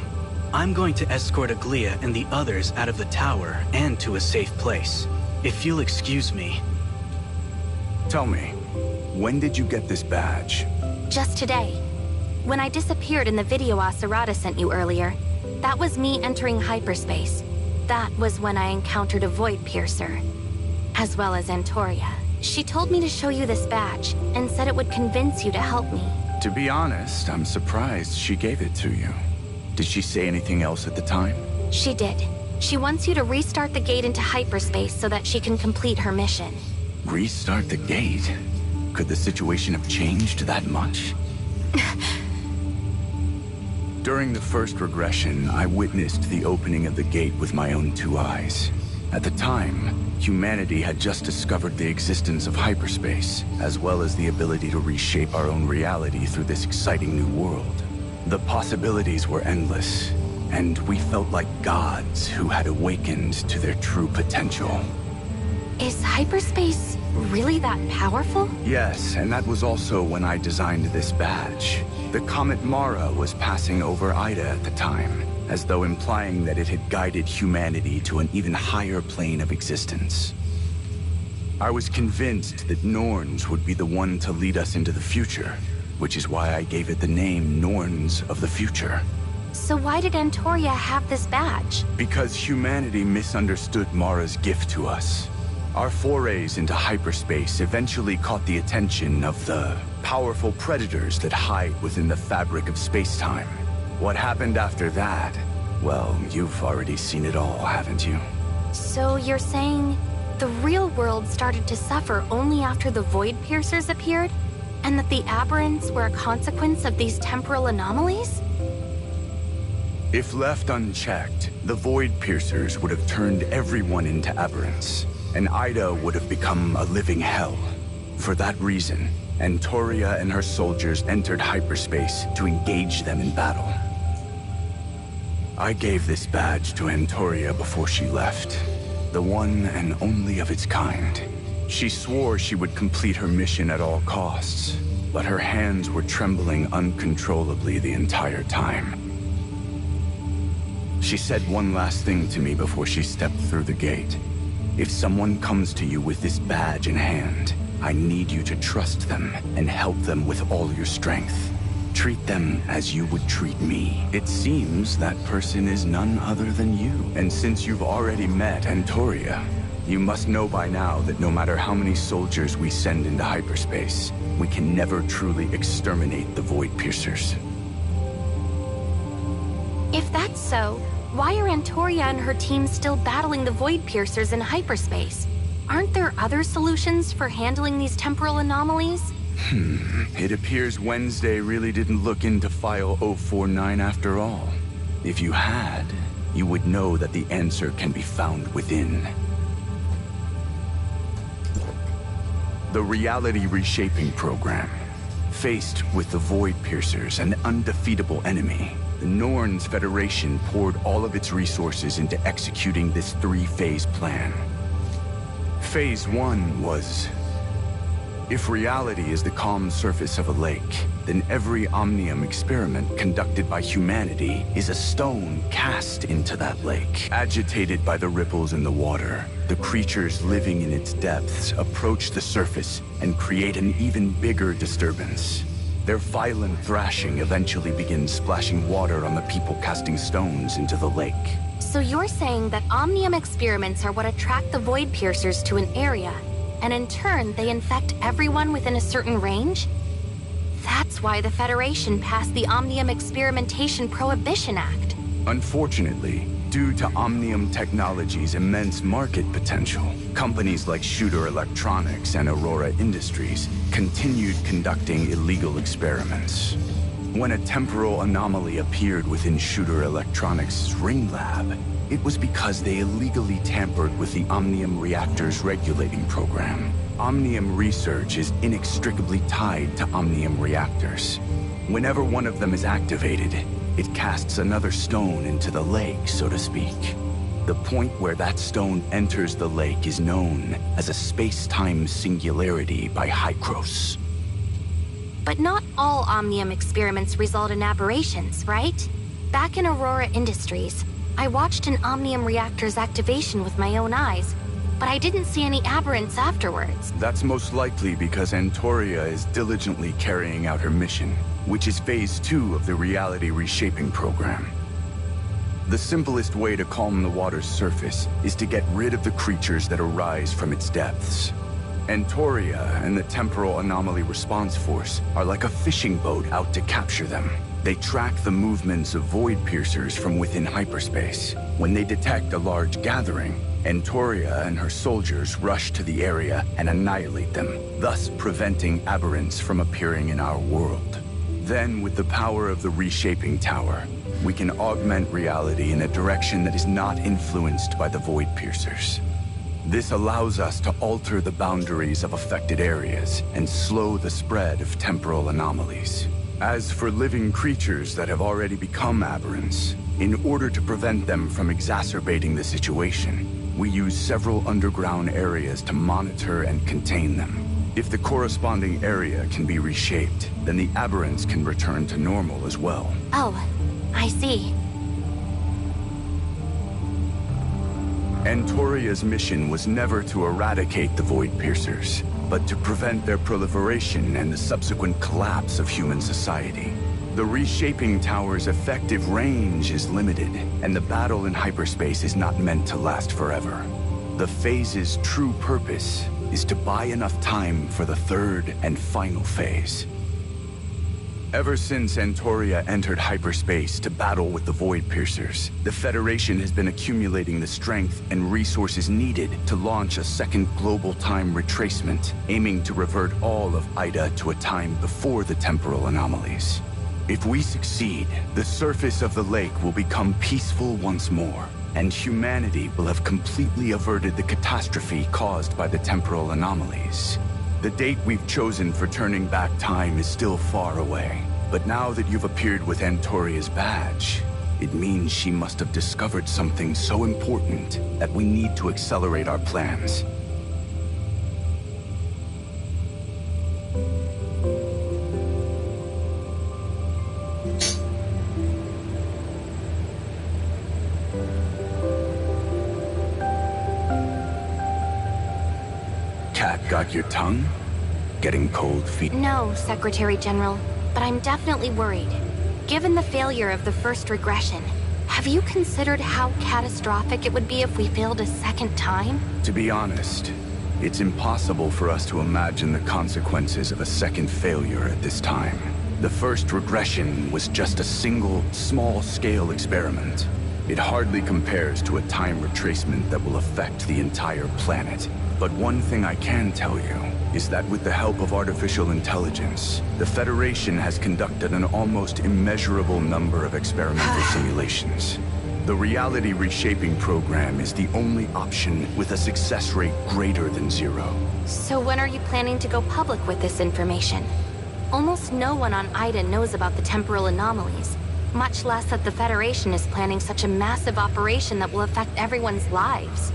I'm going to escort Aglia and the others out of the tower and to a safe place. If you'll excuse me. Tell me, when did you get this badge? Just today. When I disappeared in the video Asurata sent you earlier, that was me entering hyperspace. That was when I encountered a Void Piercer, as well as Antoria. She told me to show you this badge, and said it would convince you to help me. To be honest, I'm surprised she gave it to you. Did she say anything else at the time? She did. She wants you to restart the gate into hyperspace so that she can complete her mission. Restart the gate? Could the situation have changed that much? During the first regression, I witnessed the opening of the gate with my own two eyes. At the time, humanity had just discovered the existence of hyperspace, as well as the ability to reshape our own reality through this exciting new world. The possibilities were endless, and we felt like gods who had awakened to their true potential. Is hyperspace really that powerful? Yes, and that was also when I designed this badge. The comet Mara was passing over Ida at the time, as though implying that it had guided humanity to an even higher plane of existence. I was convinced that Norns would be the one to lead us into the future, which is why I gave it the name Norns of the Future. So why did Antoria have this badge? Because humanity misunderstood Mara's gift to us. Our forays into hyperspace eventually caught the attention of the powerful predators that hide within the fabric of space-time. What happened after that? Well, you've already seen it all, haven't you? So you're saying the real world started to suffer only after the Void Piercers appeared? And that the aberrants were a consequence of these temporal anomalies? If left unchecked, the Void Piercers would have turned everyone into aberrants, and Ida would have become a living hell. For that reason, Antoria and her soldiers entered hyperspace to engage them in battle. I gave this badge to Antoria before she left, the one and only of its kind. She swore she would complete her mission at all costs, but her hands were trembling uncontrollably the entire time. She said one last thing to me before she stepped through the gate. If someone comes to you with this badge in hand, I need you to trust them and help them with all your strength. Treat them as you would treat me. It seems that person is none other than you. And since you've already met Antoria, you must know by now that no matter how many soldiers we send into hyperspace, we can never truly exterminate the Void Piercers. If that's so, why are Antoria and her team still battling the Void Piercers in hyperspace? Aren't there other solutions for handling these temporal anomalies? It appears Wednesday really didn't look into File 049 after all. If you had, you would know that the answer can be found within. The Reality Reshaping Program. Faced with the Void Piercers, an undefeatable enemy, the Norns Federation poured all of its resources into executing this three-phase plan. Phase 1 was... If reality is the calm surface of a lake, then every Omnium experiment conducted by humanity is a stone cast into that lake. Agitated by the ripples in the water, the creatures living in its depths approach the surface and create an even bigger disturbance. Their violent thrashing eventually begins splashing water on the people casting stones into the lake. So you're saying that Omnium experiments are what attract the Void Piercers to an area, and in turn, they infect everyone within a certain range? That's why the Federation passed the Omnium Experimentation Prohibition Act. Unfortunately, due to Omnium Technology's immense market potential, companies like Shooter Electronics and Aurora Industries continued conducting illegal experiments. When a temporal anomaly appeared within Shooter Electronics' Ring Lab, it was because they illegally tampered with the Omnium Reactor's regulating program. Omnium research is inextricably tied to Omnium Reactors. Whenever one of them is activated, it casts another stone into the lake, so to speak. The point where that stone enters the lake is known as a space-time singularity by Hykros. But not all Omnium experiments result in aberrations, right? Back in Aurora Industries, I watched an Omnium reactor's activation with my own eyes, but I didn't see any aberrants afterwards. That's most likely because Antoria is diligently carrying out her mission, which is Phase 2 of the reality reshaping program. The simplest way to calm the water's surface is to get rid of the creatures that arise from its depths. Antoria and the Temporal Anomaly Response Force are like a fishing boat out to capture them. They track the movements of Void Piercers from within hyperspace. When they detect a large gathering, Antoria and her soldiers rush to the area and annihilate them, thus preventing aberrants from appearing in our world. Then, with the power of the Reshaping Tower, we can augment reality in a direction that is not influenced by the Void Piercers. This allows us to alter the boundaries of affected areas and slow the spread of temporal anomalies. As for living creatures that have already become aberrants, in order to prevent them from exacerbating the situation, we use several underground areas to monitor and contain them. If the corresponding area can be reshaped, then the aberrants can return to normal as well. Oh, I see. Antoria's mission was never to eradicate the Void Piercers, but to prevent their proliferation and the subsequent collapse of human society. The Reshaping Tower's effective range is limited, and the battle in hyperspace is not meant to last forever. The phase's true purpose is to buy enough time for the third and final phase. Ever since Antoria entered hyperspace to battle with the Void Piercers, the Federation has been accumulating the strength and resources needed to launch a second global time retracement, aiming to revert all of Ida to a time before the temporal anomalies. If we succeed, the surface of the lake will become peaceful once more, and humanity will have completely averted the catastrophe caused by the temporal anomalies. The date we've chosen for turning back time is still far away, but now that you've appeared with Antoria's badge, it means she must have discovered something so important that we need to accelerate our plans. Cat got your tongue? Getting cold feet? No, Secretary General, but I'm definitely worried. Given the failure of the first regression, have you considered how catastrophic it would be if we failed a second time? To be honest, it's impossible for us to imagine the consequences of a second failure at this time. The first regression was just a single, small-scale experiment. It hardly compares to a time retracement that will affect the entire planet. But one thing I can tell you is that with the help of artificial intelligence, the Federation has conducted an almost immeasurable number of experimental simulations. The reality reshaping program is the only option with a success rate greater than 0. So when are you planning to go public with this information? Almost no one on Ida knows about the temporal anomalies, much less that the Federation is planning such a massive operation that will affect everyone's lives.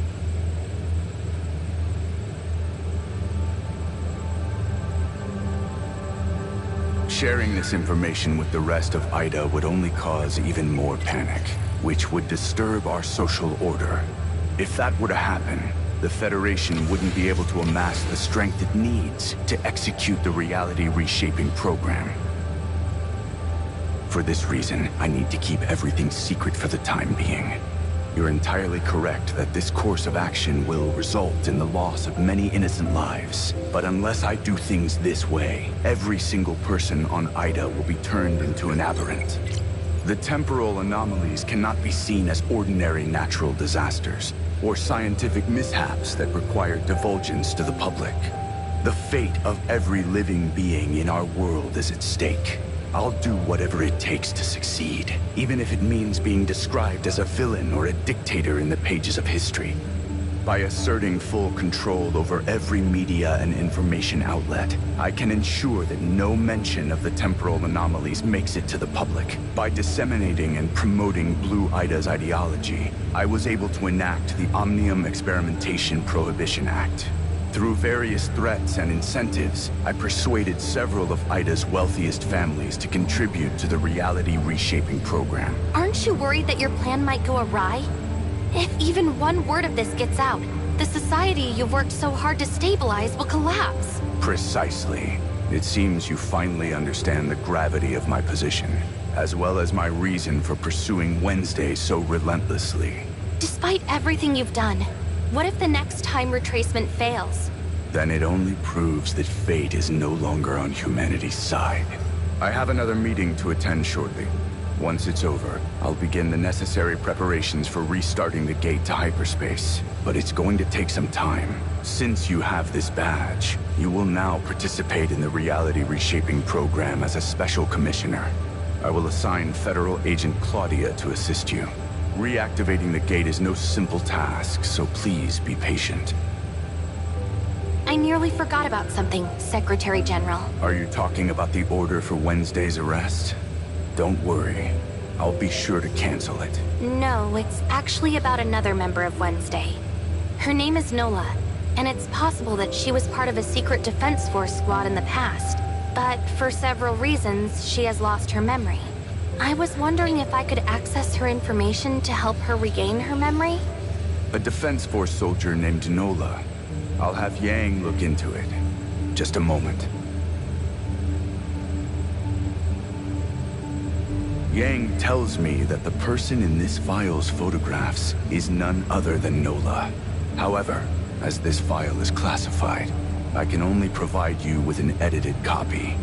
Sharing this information with the rest of Ida would only cause even more panic, which would disturb our social order. If that were to happen, the Federation wouldn't be able to amass the strength it needs to execute the reality reshaping program. For this reason, I need to keep everything secret for the time being. You're entirely correct that this course of action will result in the loss of many innocent lives. But unless I do things this way, every single person on Ida will be turned into an aberrant. The temporal anomalies cannot be seen as ordinary natural disasters, or scientific mishaps that require divulgence to the public. The fate of every living being in our world is at stake. I'll do whatever it takes to succeed, even if it means being described as a villain or a dictator in the pages of history. By asserting full control over every media and information outlet, I can ensure that no mention of the temporal anomalies makes it to the public. By disseminating and promoting Blue Ida's ideology, I was able to enact the Omnium Experimentation Prohibition Act. Through various threats and incentives, I persuaded several of Ida's wealthiest families to contribute to the reality reshaping program. Aren't you worried that your plan might go awry? If even one word of this gets out, the society you've worked so hard to stabilize will collapse. Precisely. It seems you finally understand the gravity of my position, as well as my reason for pursuing Wednesday so relentlessly. Despite everything you've done, what if the next time retracement fails? Then it only proves that fate is no longer on humanity's side. I have another meeting to attend shortly. Once it's over, I'll begin the necessary preparations for restarting the gate to hyperspace. But it's going to take some time. Since you have this badge, you will now participate in the reality reshaping program as a special commissioner. I will assign Federal Agent Claudia to assist you. Reactivating the gate is no simple task, so please be patient. I nearly forgot about something, Secretary General. Are you talking about the order for Wednesday's arrest? Don't worry. I'll be sure to cancel it. No, it's actually about another member of Wednesday. Her name is Nola, and it's possible that she was part of a secret defense force squad in the past. But for several reasons, she has lost her memory. I was wondering if I could access her information to help her regain her memory? A Defense Force soldier named Nola. I'll have Yang look into it. Just a moment. Yang tells me that the person in this file's photographs is none other than Nola. However, as this file is classified, I can only provide you with an edited copy.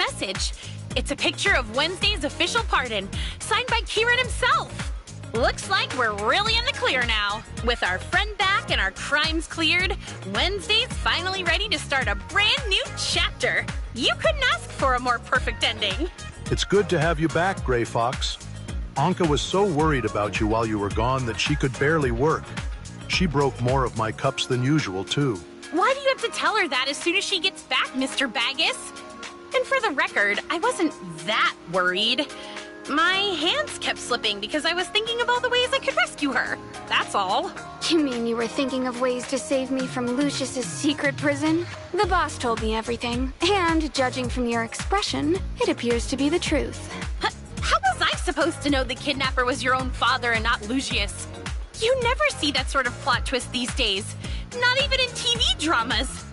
message. It's a picture of Wednesday's official pardon, signed by Kieran himself. Looks like we're really in the clear now. With our friend back and our crimes cleared, Wednesday's finally ready to start a brand new chapter. You couldn't ask for a more perfect ending. It's good to have you back, Gray Fox. Anka was so worried about you while you were gone that she could barely work. She broke more of my cups than usual, too. Why do you have to tell her that as soon as she gets back, Mr. Baggus? And for the record, I wasn't that worried. My hands kept slipping because I was thinking of all the ways I could rescue her. That's all. You mean you were thinking of ways to save me from Lucius's secret prison? The boss told me everything, and judging from your expression, it appears to be the truth. How was I supposed to know the kidnapper was your own father and not Lucius? You never see that sort of plot twist these days. Not even in TV dramas.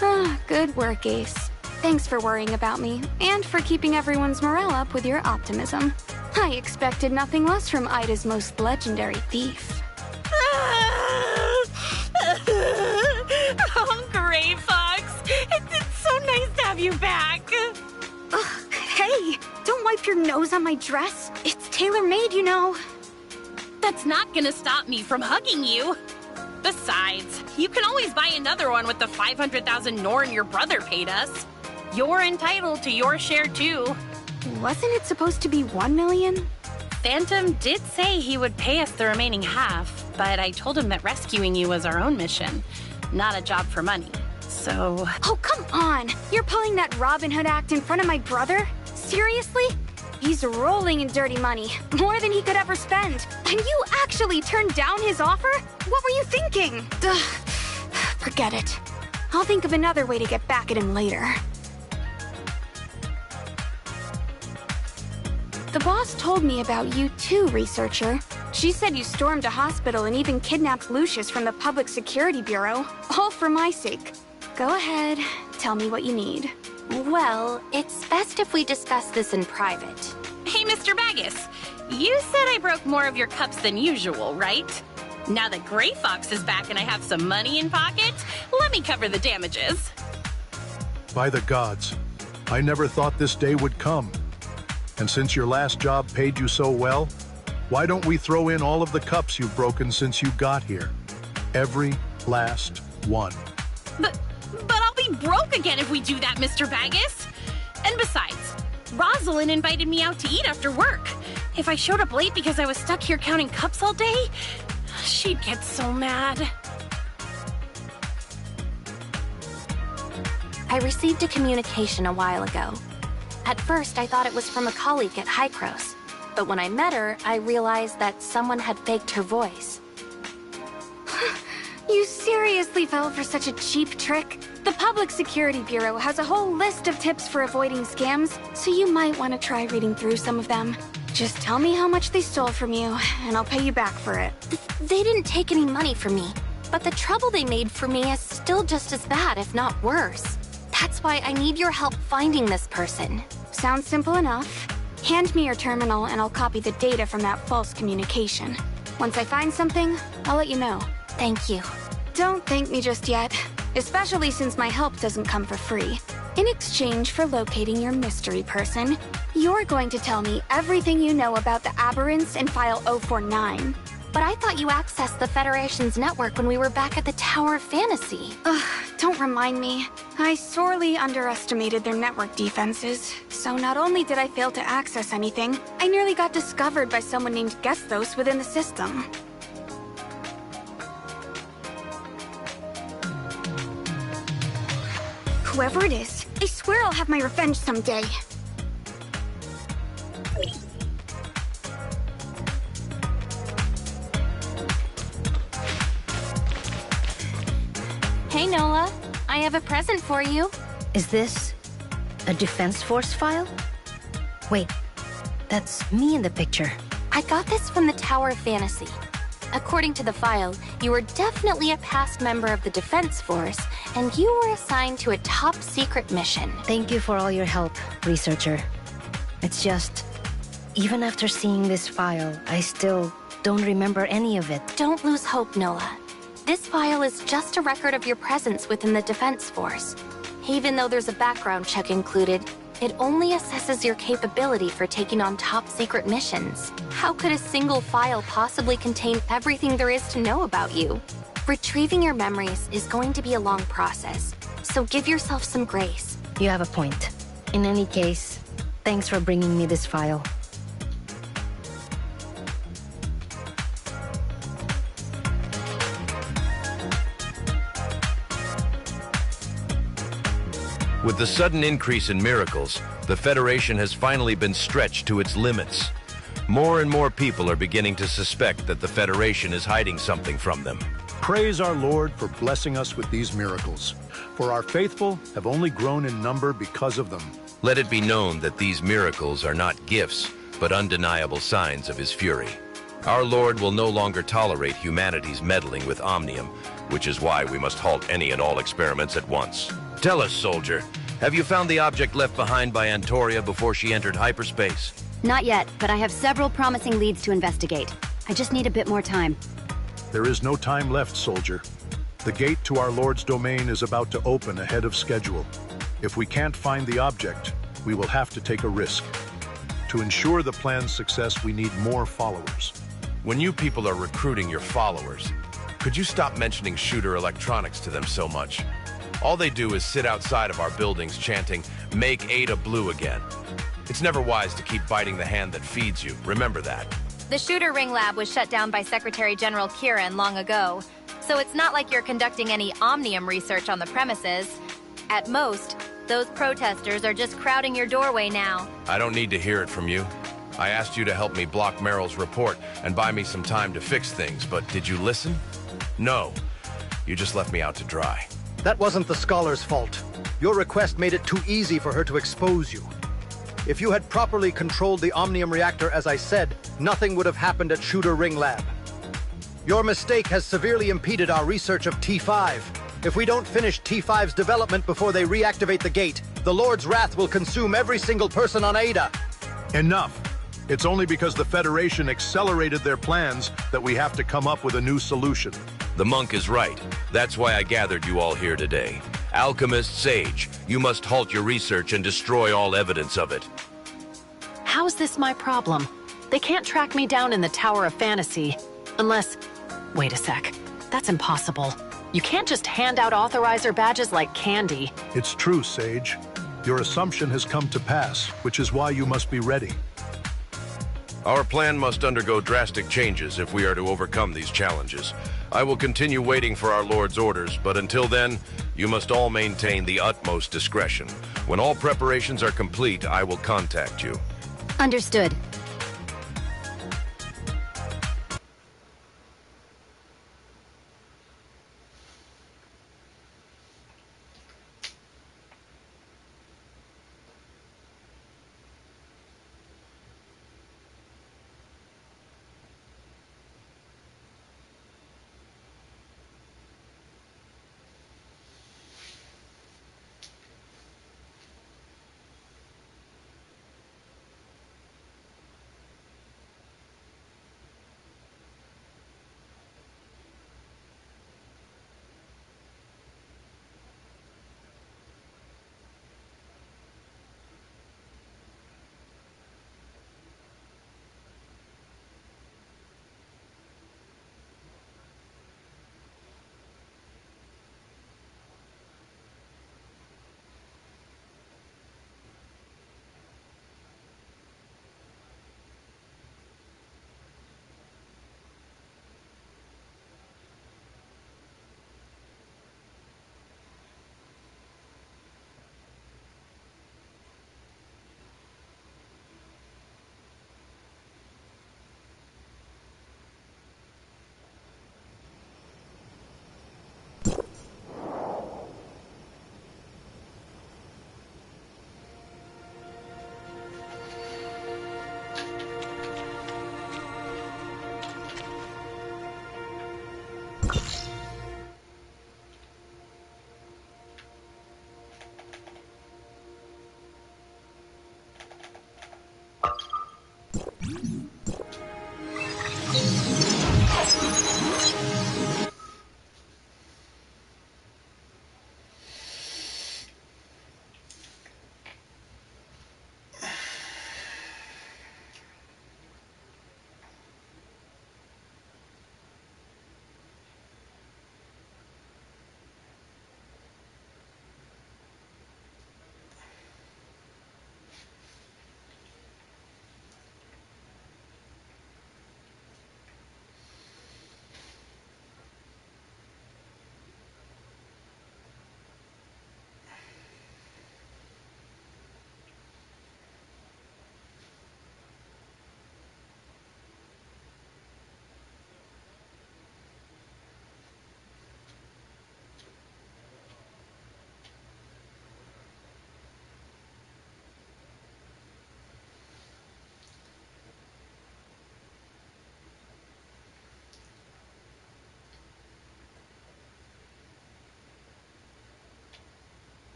Oh, good work, Ace. Thanks for worrying about me, and for keeping everyone's morale up with your optimism. I expected nothing less from Ida's most legendary thief. Oh, Gray Fox. It's so nice to have you back. Ugh, hey, don't wipe your nose on my dress. It's tailor-made, you know. That's not gonna stop me from hugging you. Besides, you can always buy another one with the 500,000 Norn your brother paid us. You're entitled to your share, too. Wasn't it supposed to be 1 million? Phantom did say he would pay us the remaining half, but I told him that rescuing you was our own mission, not a job for money. So... Oh, come on! You're pulling that Robin Hood act in front of my brother? Seriously? He's rolling in dirty money, more than he could ever spend. And you actually turned down his offer? What were you thinking? Ugh. Forget it. I'll think of another way to get back at him later. The boss told me about you too, researcher. She said you stormed a hospital and even kidnapped Lucius from the Public Security Bureau, all for my sake. Go ahead, tell me what you need. Well, it's best if we discuss this in private. Hey, Mr. Baggus, you said I broke more of your cups than usual, right? Now that Gray Fox is back and I have some money in pocket, let me cover the damages. By the gods, I never thought this day would come. And since your last job paid you so well, why don't we throw in all of the cups you've broken since you got here? Every last one. But I'll be broke again if we do that, Mr. Baggus. And besides, Rosalind invited me out to eat after work. If I showed up late because I was stuck here counting cups all day, she'd get so mad. I received a communication a while ago. At first, I thought it was from a colleague at Hykros, but when I met her, I realized that someone had faked her voice. You seriously fell for such a cheap trick? The Public Security Bureau has a whole list of tips for avoiding scams, so you might want to try reading through some of them. Just tell me how much they stole from you, and I'll pay you back for it. They didn't take any money from me, but the trouble they made for me is still just as bad, if not worse. That's why I need your help finding this person. Sounds simple enough. Hand me your terminal and I'll copy the data from that false communication. Once I find something, I'll let you know. Thank you. Don't thank me just yet, especially since my help doesn't come for free. In exchange for locating your mystery person, you're going to tell me everything you know about the Aberrants in File 049. But I thought you accessed the Federation's network when we were back at the Tower of Fantasy. Ugh, don't remind me. I sorely underestimated their network defenses. So not only did I fail to access anything, I nearly got discovered by someone named Gesthos within the system. Whoever it is, I swear I'll have my revenge someday. Hey, Nola. I have a present for you. Is this a Defense Force file? Wait, that's me in the picture. I got this from the Tower of Fantasy. According to the file, you were definitely a past member of the Defense Force, and you were assigned to a top-secret mission. Thank you for all your help, researcher. It's just, even after seeing this file, I still don't remember any of it. Don't lose hope, Nola. This file is just a record of your presence within the Defense Force. Even though there's a background check included, it only assesses your capability for taking on top-secret missions. How could a single file possibly contain everything there is to know about you? Retrieving your memories is going to be a long process, so give yourself some grace. You have a point. In any case, thanks for bringing me this file. With the sudden increase in miracles, the Federation has finally been stretched to its limits. More and more people are beginning to suspect that the Federation is hiding something from them. Praise our Lord for blessing us with these miracles, for our faithful have only grown in number because of them. Let it be known that these miracles are not gifts, but undeniable signs of his fury. Our Lord will no longer tolerate humanity's meddling with Omnium, which is why we must halt any and all experiments at once. Tell us, soldier, have you found the object left behind by Antoria before she entered hyperspace? Not yet, but I have several promising leads to investigate. I just need a bit more time. There is no time left, soldier. The gate to our Lord's domain is about to open ahead of schedule. If we can't find the object, we will have to take a risk. To ensure the plan's success, we need more followers. When you people are recruiting your followers, could you stop mentioning Shooter Electronics to them so much? All they do is sit outside of our buildings chanting, "Make Ada blue again." It's never wise to keep biting the hand that feeds you. Remember that. The Shooter Ring Lab was shut down by Secretary General Kieran long ago, so it's not like you're conducting any Omnium research on the premises. At most, those protesters are just crowding your doorway now. I don't need to hear it from you. I asked you to help me block Meryl's report and buy me some time to fix things, but did you listen? No. You just left me out to dry. That wasn't the Scholar's fault. Your request made it too easy for her to expose you. If you had properly controlled the Omnium reactor as I said, nothing would have happened at Shooter Ring Lab. Your mistake has severely impeded our research of T5. If we don't finish T5's development before they reactivate the gate, the Lord's wrath will consume every single person on Ada. Enough. It's only because the Federation accelerated their plans that we have to come up with a new solution. The monk is right. That's why I gathered you all here today. Alchemist Sage, you must halt your research and destroy all evidence of it. How's this my problem? They can't track me down in the Tower of Fantasy. Unless... Wait a sec. That's impossible. You can't just hand out authorizer badges like candy. It's true, Sage. Your assumption has come to pass, which is why you must be ready. Our plan must undergo drastic changes if we are to overcome these challenges. I will continue waiting for our Lord's orders, but until then, you must all maintain the utmost discretion. When all preparations are complete, I will contact you. Understood.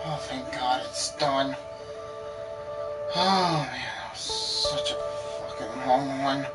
Oh, thank God it's done. Oh, man, that was such a fucking long one.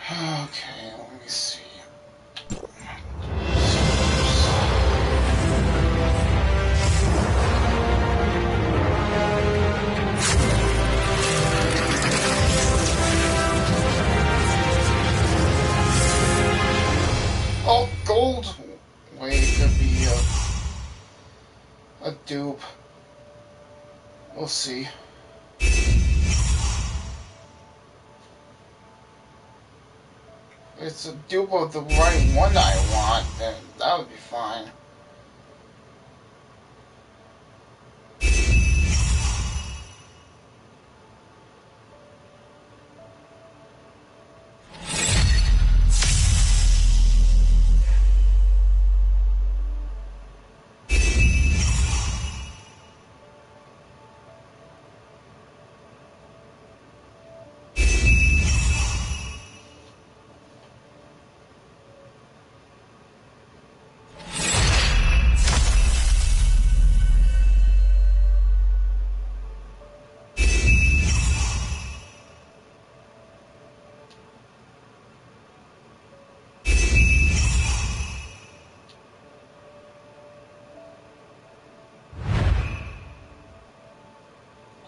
Okay, let me see. Oh, gold! Wait, it could be a dupe. We'll see. It's a dupe of the right one I want, then that would be fine.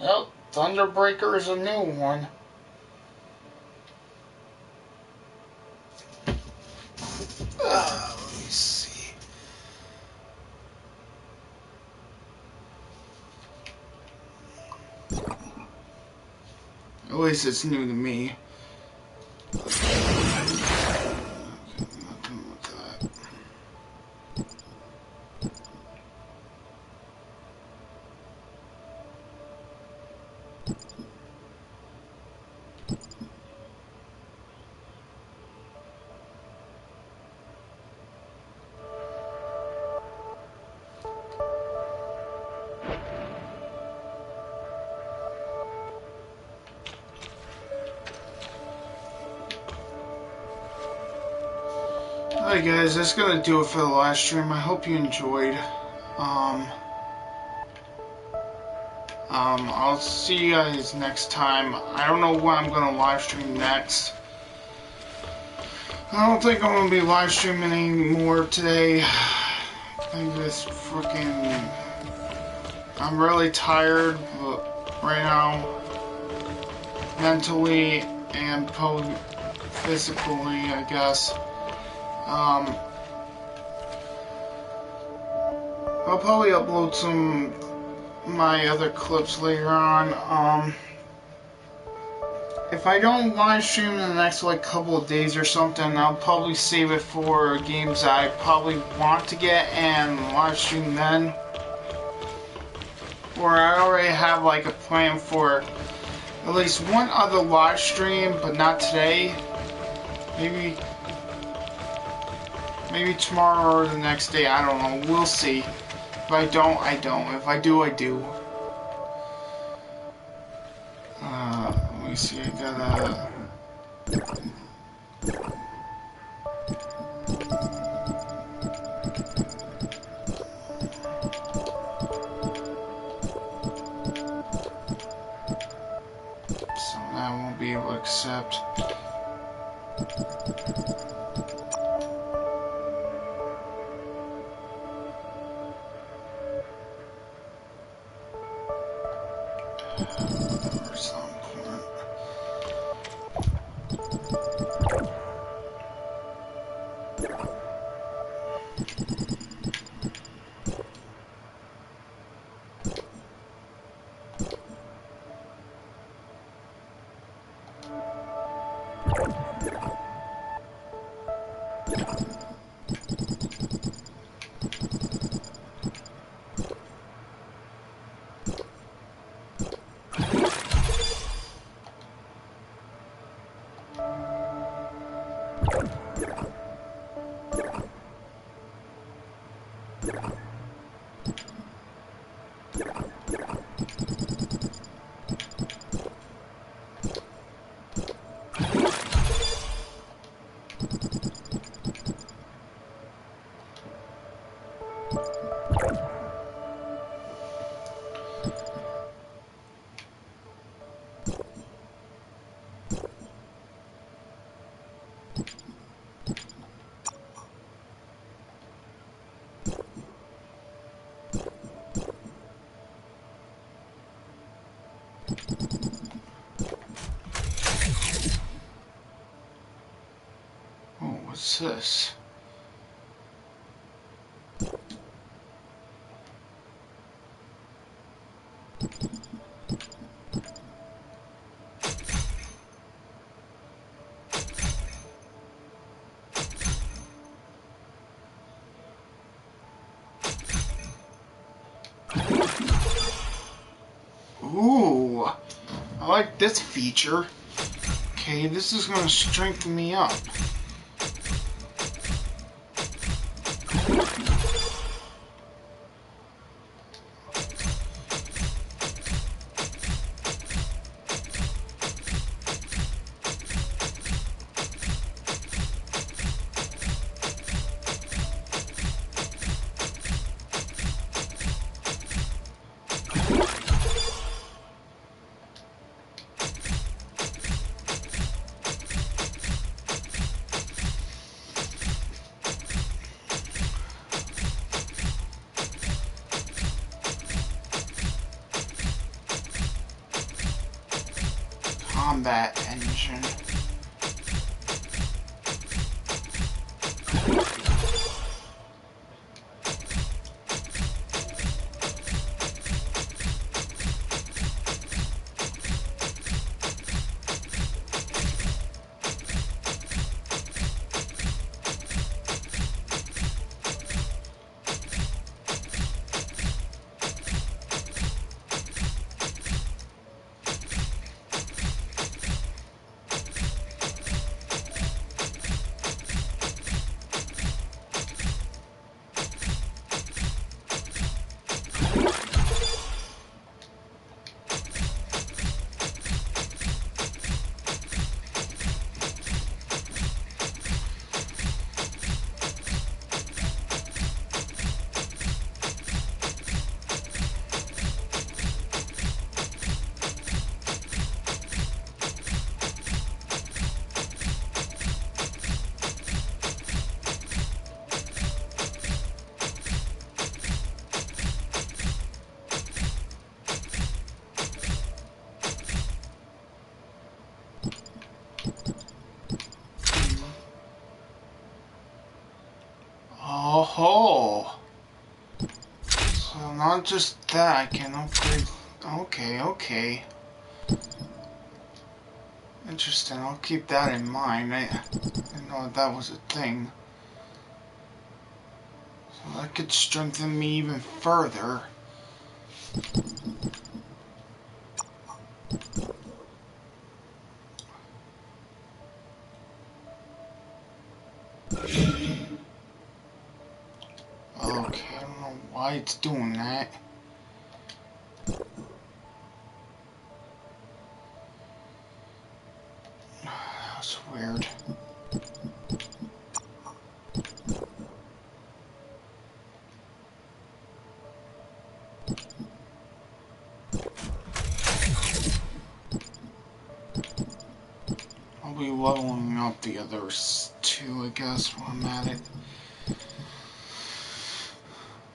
Yep, Thunderbreaker is a new one. Let me see. At least it's new to me. Alright guys, that's gonna do it for the live stream. I hope you enjoyed. I'll see you guys next time. I don't know what I'm gonna live stream next. I don't think I'm gonna be live streaming anymore today. I'm just freaking... I'm really tired right now. Mentally and probably physically, I guess. I'll probably upload some my other clips later on. If I don't live stream in the next like couple of days or something, I'll probably save it for games I probably want to get and live stream then. Or I already have like a plan for at least one other live stream, but not today. Maybe tomorrow or the next day, I don't know, we'll see. If I don't, I don't. If I do, I do. Let me see, I gotta... So I won't be able to accept. Oh, what's this? Ooh, I like this feature. Okay, this is gonna strengthen me up. combat engine. Oh, so not just that, I can upgrade. Okay. Interesting, I'll keep that in mind. I didn't know that was a thing. So that could strengthen me even further. Okay, I don't know why it's doing that. That's weird. I'll be leveling up the others too, I guess, while I'm at it.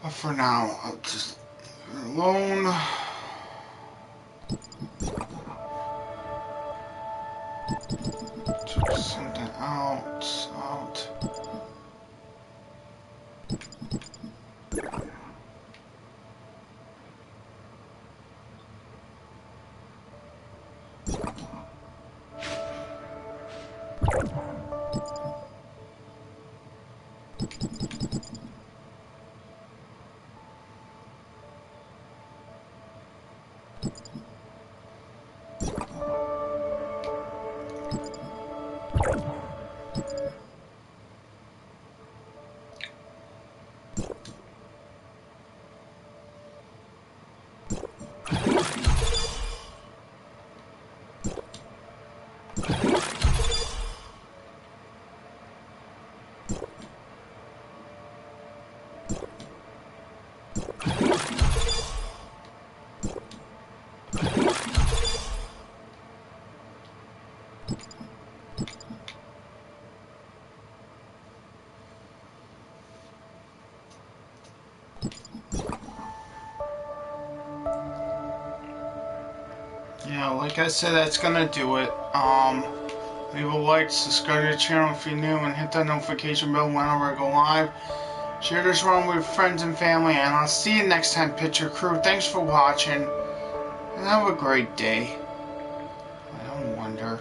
But for now, I'll just leave it alone. Check something out. Yeah, like I said, that's gonna do it. Leave a like, subscribe to the channel if you're new, and hit that notification bell whenever I go live. Share this run with friends and family, and I'll see you next time, Picture Crew. Thanks for watching, and have a great day. I don't wonder.